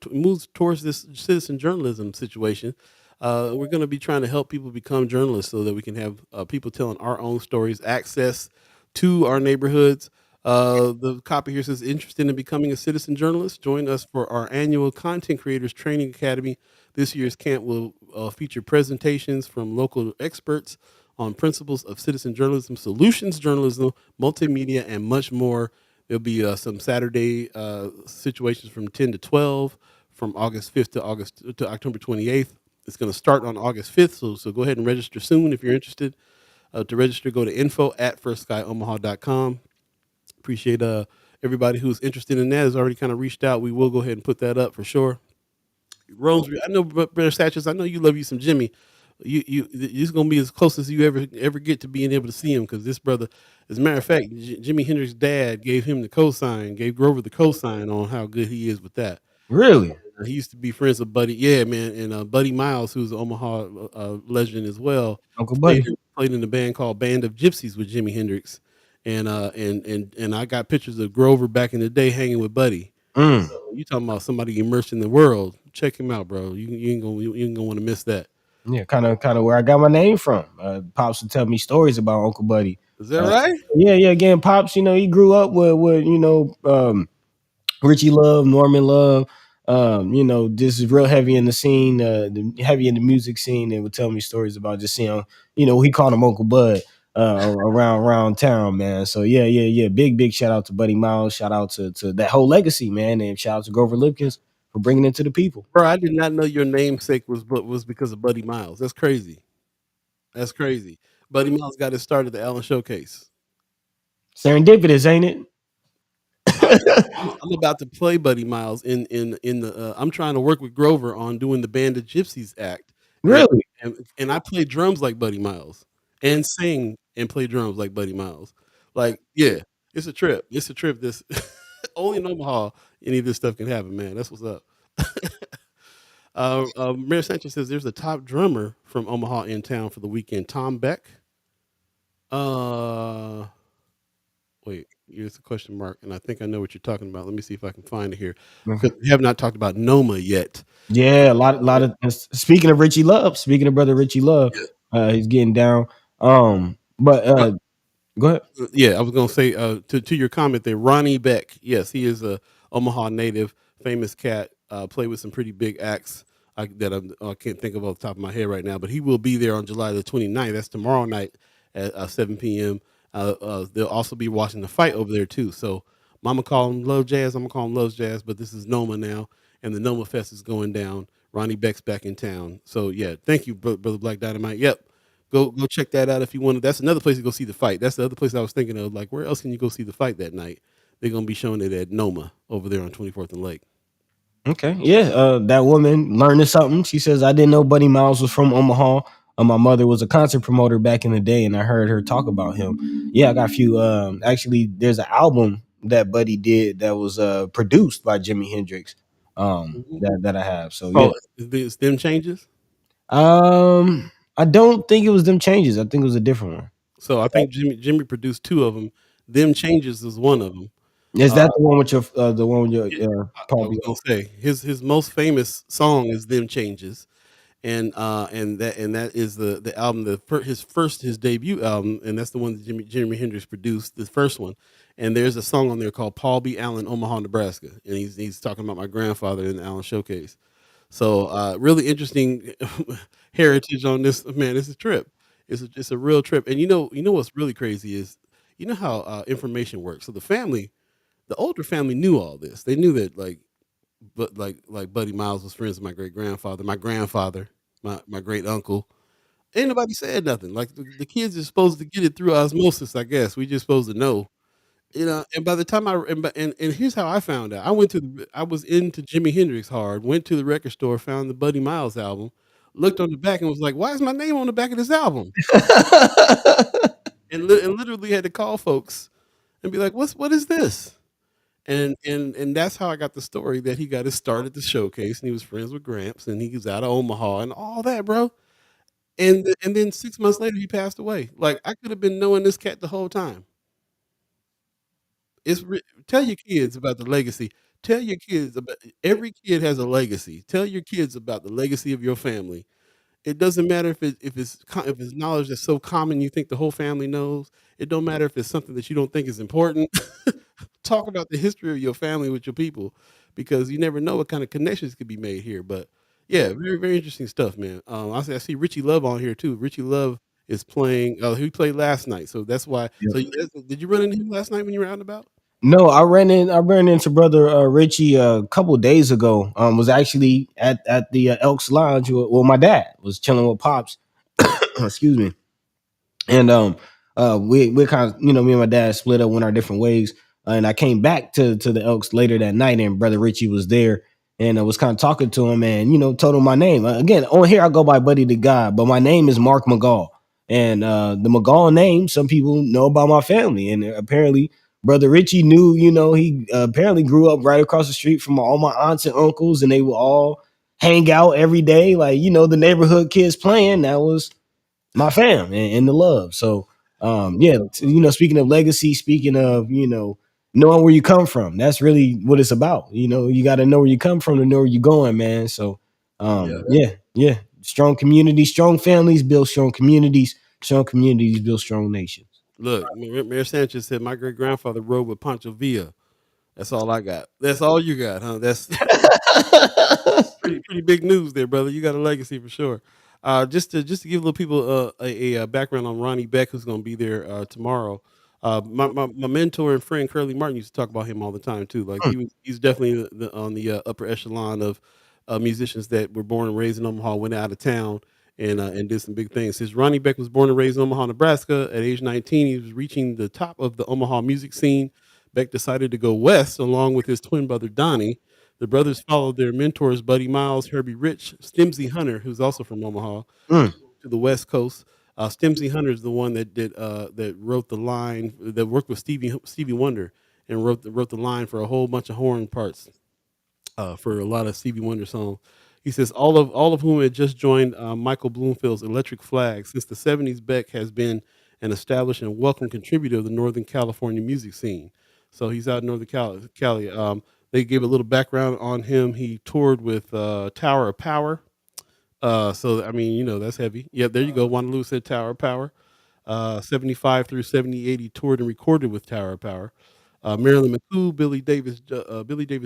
towards this citizen journalism situation. We're going to be trying to help people become journalists so that we can have people telling our own stories, access to our neighborhoods. The copy here says, interested in becoming a citizen journalist? Join us for our annual Content Creators Training Academy. This year's camp will feature presentations from local experts on principles of citizen journalism, solutions journalism, multimedia, and much more. There'll be some Saturday situations from 10 to 12, from August 5th to October 28th. It's going to start on August 5th, so go ahead and register soon if you're interested. To register, go to info@firstskyOmaha.com. Appreciate everybody who's interested in that has already kind of reached out. We will go ahead and put that up for sure. Rose, I know, Brother Satchels, I know you love you some Jimmy. It's gonna be as close as you ever get to being able to see him, because this brother, as a matter of fact, Jimi Hendrix's dad gave him the cosign, gave Grover the cosign on how good he is with that. Really? He used to be friends with Buddy, yeah, man, and Buddy Miles, who's an Omaha legend as well. Uncle Buddy. Played in a band called Band of Gypsies with Jimi Hendrix, and I got pictures of Grover back in the day hanging with Buddy. So you talking about somebody immersed in the world? Check him out, bro. You ain't gonna want to miss that. Yeah, kind of where I got my name from. Pops would tell me stories about Uncle Buddy. Is that right? Yeah. Again, Pops, he grew up with Richie Love, Norman Love. This is real heavy in the scene, heavy in the music scene, and would tell me stories about just seeing, he called him Uncle Bud around town, man. So yeah. Big shout out to Buddy Miles. Shout out to that whole legacy, man, and shout out to Grover Lipkins for bringing it to the people. Bro, I did not know your namesake was because of Buddy Miles. That's crazy. That's crazy. Buddy Miles got his start at the Allen Showcase. Serendipitous, ain't it? I'm about to play Buddy Miles in the. I'm trying to work with Grover on doing the Band of Gypsies act. Really? And I play drums like Buddy Miles, and sing and play drums like Buddy Miles. Like, yeah, it's a trip. It's a trip. This only in Omaha any of this stuff can happen, man. That's what's up. Mayor Sanchez says there's a top drummer from Omaha in town for the weekend, Tom Beck. Wait, here's a question mark, and I think I know what you're talking about. Let me see if I can find it here, because we have not talked about Noma yet. Yeah, a lot of. Speaking of Richie Love, speaking of brother Richie Love, he's getting down. But go ahead. Yeah, I was gonna say to your comment there, Ronnie Beck. Yes, he is a Omaha native, famous cat. Played with some pretty big acts that I can't think of off the top of my head right now. But he will be there on July the 29th. That's tomorrow night at 7 p.m. They'll also be watching the fight over there too. So Mama call him Love Jazz. I'm gonna call him Love Jazz, but this is Noma now, and the Noma Fest is going down. Ronnie Beck's back in town. So yeah, thank you, Brother Black Dynamite. Yep. Go check that out if you want to. That's another place to go see the fight. That's the other place I was thinking of. Like, where else can you go see the fight that night? They're gonna be showing it at Noma over there on 24th and Lake. Okay, yeah. That woman learning something. She says, "I didn't know Buddy Miles was from Omaha. My mother was a concert promoter back in the day, and I heard her talk about him." Yeah, I got a few. Actually, there's an album that Buddy did that was produced by Jimi Hendrix. That I have. So yeah. It's them changes. I don't think it was them changes. I think it was a different one. So I think Jimmy produced two of them. Them changes is one of them. Is that the one with your I was gonna say his most famous song is "Them Changes," and that is the album, his debut album, and that's the one that Jimi Hendrix produced, the first one. And there's a song on there called "Paul B. Allen, Omaha, Nebraska," and he's talking about my grandfather in the Allen Showcase. So really interesting heritage on this, man. It's a trip. It's a real trip. And you know what's really crazy is, you know how information works. So the older family knew all this. They knew that like Buddy Miles was friends with my great grandfather, my grandfather, my great uncle. Ain't nobody said nothing. Like the kids are supposed to get it through osmosis, I guess. We just supposed to know. And by the time and here's how I found out. I was into Jimi Hendrix hard, went to the record store, found the Buddy Miles album, looked on the back and was like, "Why is my name on the back of this album?" And literally had to call folks and be like, what is this?" And that's how I got the story that he got his start at the showcase and he was friends with Gramps and he was out of Omaha and all that, bro. And then 6 months later he passed away. Like I could have been knowing this cat the whole time. Tell your kids about the legacy. Tell your kids about every kid has a legacy. Tell your kids about the legacy of your family. It doesn't matter if it's knowledge that's so common you think the whole family knows. It don't matter if it's something that you don't think is important. Talk about the history of your family with your people because you never know what kind of connections could be made here. But yeah, very very interesting stuff, man. I see Richie Love on here too. Richie Love is playing. He played last night, so that's why. Yep. So did you run into him last night when you were out and about? No, I ran into brother Richie a couple days ago. Was actually at the Elks Lounge. Well, my dad was chilling with pops. Excuse me. And we kind of, me and my dad split up, went our different ways. And I came back to the Elks later that night, and brother Richie was there, and I was kind of talking to him, and told him my name. Again, on here I go by Buddi3 Da Gawd, but my name is Mark McGall, and the McGall name some people know about my family, and apparently brother Richie knew. He apparently grew up right across the street from all my aunts and uncles, and they would all hang out every day, like the neighborhood kids playing. That was my fam and the love. So yeah, speaking of legacy, speaking of, knowing where you come from, that's really what it's about. You got to know where you come from to know where you're going, man. So yeah. Strong communities, strong families build strong communities build strong nations. Look, Mayor Sanchez said my great grandfather rode with Pancho Villa. That's all I got. That's all you got, huh? That's pretty big news there, brother. You got a legacy for sure. Just to give little people a background on Ronnie Beck, who's going to be there tomorrow. My mentor and friend Curly Martin used to talk about him all the time too. Like he's definitely on the upper echelon of musicians that were born and raised in Omaha, went out of town and did some big things. Since Ronnie Beck was born and raised in Omaha, Nebraska, at age 19, he was reaching the top of the Omaha music scene. Beck decided to go west along with his twin brother Donnie. The brothers followed their mentors, Buddy Miles, Herbie Rich, Stimsy Hunter, who's also from Omaha, Mm. to the West Coast. Stimsy Hunter is the one that wrote the line that worked with Stevie Wonder and wrote the line for a whole bunch of horn parts for a lot of Stevie Wonder songs. He says all of whom had just joined Michael Bloomfield's Electric Flag. Since the '70s, Beck has been an established and welcome contributor of the Northern California music scene. So he's out in Northern Cali. They gave a little background on him. He toured with Tower of Power. So I mean, that's heavy. Yeah, there you go. Wanaloo said Tower of Power. 75 through 78, he toured and recorded with Tower of Power. Marilyn McCoo, Billy Davis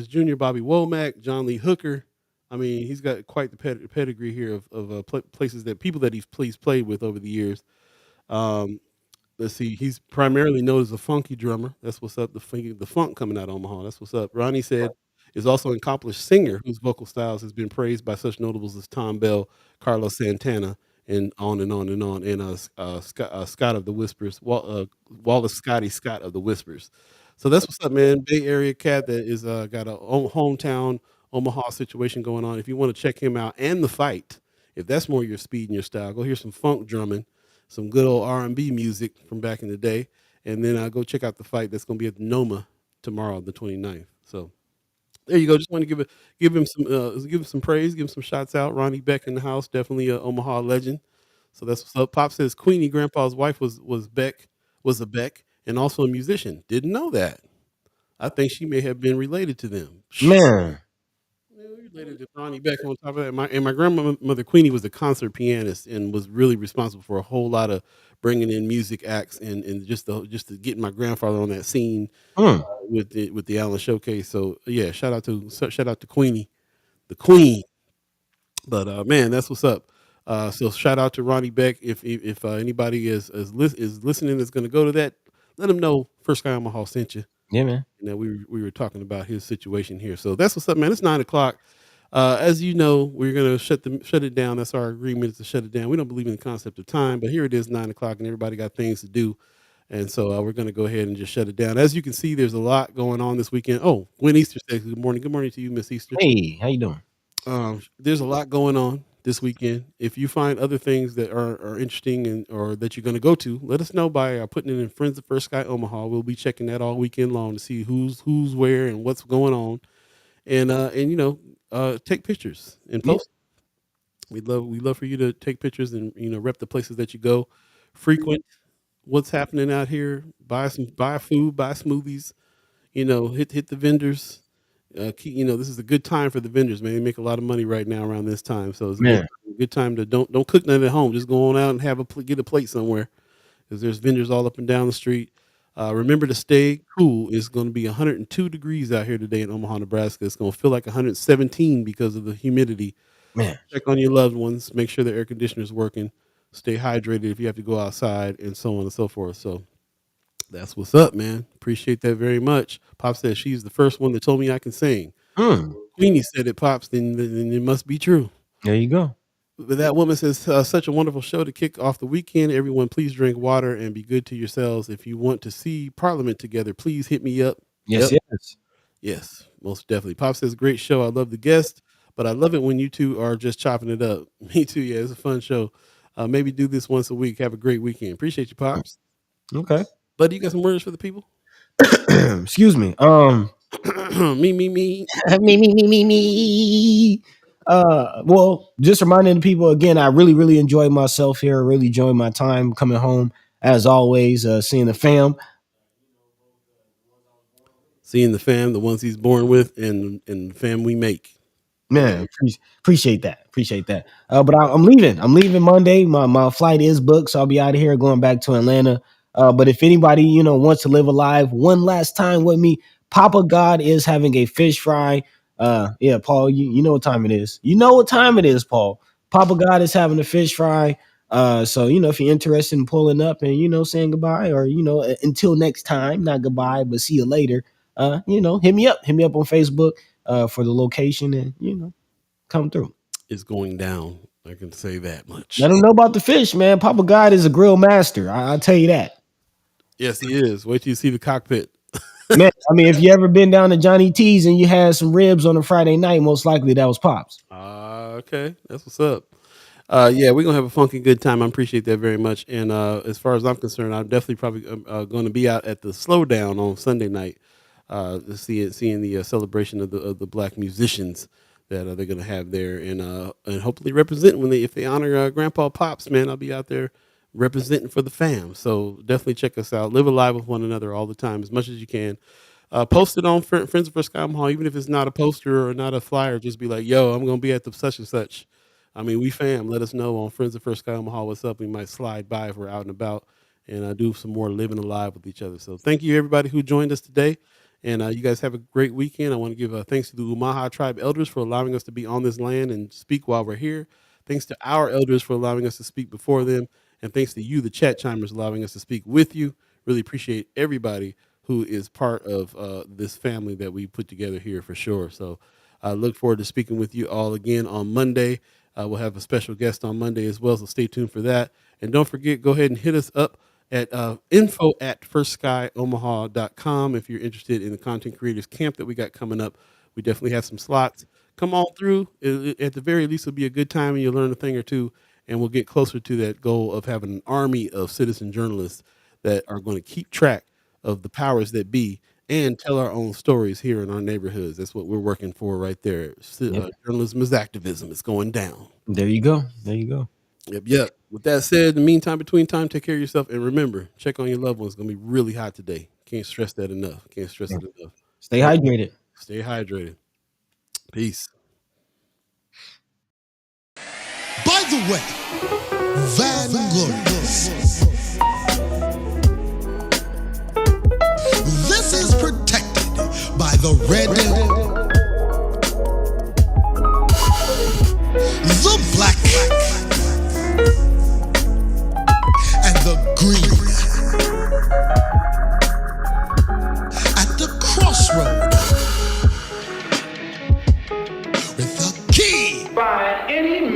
Jr., Bobby Womack, John Lee Hooker. I mean, he's got quite the pedigree here of places that people that he's played with over the years. Um, let's see, he's primarily known as a funky drummer. That's what's up. The funk coming out of Omaha. That's what's up. Ronnie said is also an accomplished singer whose vocal styles has been praised by such notables as Tom Bell, Carlos Santana, and on and on and on. And Scott of the Whispers, Wallace Scotty Scott of the Whispers. So that's what's up, man. Bay Area cat that is got a hometown Omaha situation going on. If you want to check him out and the fight, if that's more your speed and your style, go hear some funk drumming, some good old R&B music from back in the day, and then go check out the fight that's going to be at the Noma tomorrow, the 29th. So there you go. Just want to give him some praise, give him some shots out. Ronnie Beck in the house, definitely a Omaha legend. So that's what's up. Pop says Queenie, Grandpa's wife was a Beck, and also a musician. Didn't know that. I think she may have been related to them. Man. Related to Ronnie Beck on top of that. My grandmother Queenie was a concert pianist and was really responsible for a whole lot of bringing in music acts and just to getting my grandfather on that scene Mm. with the Allen Showcase. So yeah, shout out to Queenie, the Queen. But man, that's what's up. So shout out to Ronnie Beck. If anybody is listening that's going to go to that, let them know First Sky Omaha sent you. Yeah, man. And that we were talking about his situation here. So that's what's up, man. It's 9:00. As you know, we're gonna shut it down. That's our agreement is to shut it down. We don't believe in the concept of time, but here it is, 9 o'clock, and everybody got things to do. And so we're going to go ahead and just shut it down. As you can see, there's a lot going on this weekend. Oh, Gwen Easter says good morning. Good morning to you, Miss Easter. Hey, how you doing? There's a lot going on this weekend. If you find other things that are interesting and or that you're going to go to, let us know by putting it in Friends of First Sky Omaha. We'll be checking that all weekend long to see who's where and what's going on, and take pictures and Yeah. post. We'd love for you to take pictures and rep the places that you go, frequent what's happening out here. Buy food, buy smoothies. Hit the vendors. This is a good time for the vendors, man. They make a lot of money right now around this time, so it's a Man, good time to don't cook nothing at home. Just go on out and get a plate somewhere because there's vendors all up and down the street. Remember to stay cool. It's going to be 102 degrees out here today in Omaha, Nebraska. It's going to feel like 117 because of the humidity. man. Check on your loved ones. Make sure the air conditioner is working. Stay hydrated if you have to go outside, and so on and so forth. So that's what's up, man. Appreciate that very much. Pop said she's the first one that told me I can sing. Queenie said it, Pops. Then it must be true. There you go. But that woman says, such a wonderful show to kick off the weekend. Everyone, please drink water and be good to yourselves. If you want to see Parliament together, please hit me up. Yes, Yep. yes. Yes, most definitely. Pop says, great show. I love the guest, but I love it when you two are just chopping it up. Me too. Yeah, it's a fun show. Maybe do this once a week. Have a great weekend. Appreciate you, Pops. Okay. Buddy, you got some words for the people? Excuse me. Me. me. Well, just reminding the people again, I really, really enjoyed myself here. I really enjoyed my time coming home. As always, seeing the fam. Seeing the fam, the ones he's born with, and the fam we make. Man, appreciate that. But I'm leaving. I'm leaving Monday. My flight is booked, so I'll be out of here going back to Atlanta. But if anybody wants to live a life one last time with me, Papa God is having a fish fry. Yeah, Paul, you know what time it is. You know what time it is, Paul. Papa God is having a fish fry. So if you're interested in pulling up and saying goodbye, or until next time, not goodbye, but see you later. Hit me up on Facebook for the location and come through. It's going down. I can say that much. Let them know about the fish, man. Papa God is a grill master. I'll tell you that. Yes, he is. Wait till you see the cockpit. Man, I mean, if you ever been down to Johnny T's and you had some ribs on a Friday night, most likely that was Pops. Okay. That's what's up. Yeah, we're going to have a funky good time. I appreciate that very much. And as far as I'm concerned, I'm definitely probably going to be out at the Slowdown on Sunday night seeing the celebration of the black musicians that they're going to have there, and hopefully represent if they honor Grandpa Pops, man. I'll be out there representing for the fam. So definitely check us out. Live alive with one another all the time as much as you can. Post it on Friends of Sky Omaha, even if it's not a poster or not a flyer. Just be like, yo, I'm going to be at the such and such. I mean, we fam. Let us know on Friends of Sky Omaha what's up. We might slide by if we're out and about and do some more living alive with each other. So thank you, everybody who joined us today. And you guys have a great weekend. I want to give thanks to the Omaha Tribe elders for allowing us to be on this land and speak while we're here. Thanks to our elders for allowing us to speak before them. And thanks to you, the Chat Chimers, allowing us to speak with you. Really appreciate everybody who is part of this family that we put together here for sure. So I look forward to speaking with you all again on Monday. We'll have a special guest on Monday as well, so stay tuned for that. And don't forget, go ahead and hit us up at info@firstsky.omaha.com if you're interested in the content creators camp that we got coming up. We definitely have some slots. Come on through. At the very least, it'll be a good time and you'll learn a thing or two, and we'll get closer to that goal of having an army of citizen journalists that are going to keep track of the powers that be and tell our own stories here in our neighborhoods. That's what we're working for right there. Journalism is activism. It's going down. There you go. Yep. With that said, in the meantime, between time, take care of yourself. And remember, check on your loved ones. It's going to be really hot today. Can't stress that enough. Stay hydrated. Stay hydrated. Peace. By the way, Vanglorious. This is protected by the red, the black, and the green. At the crossroad with the any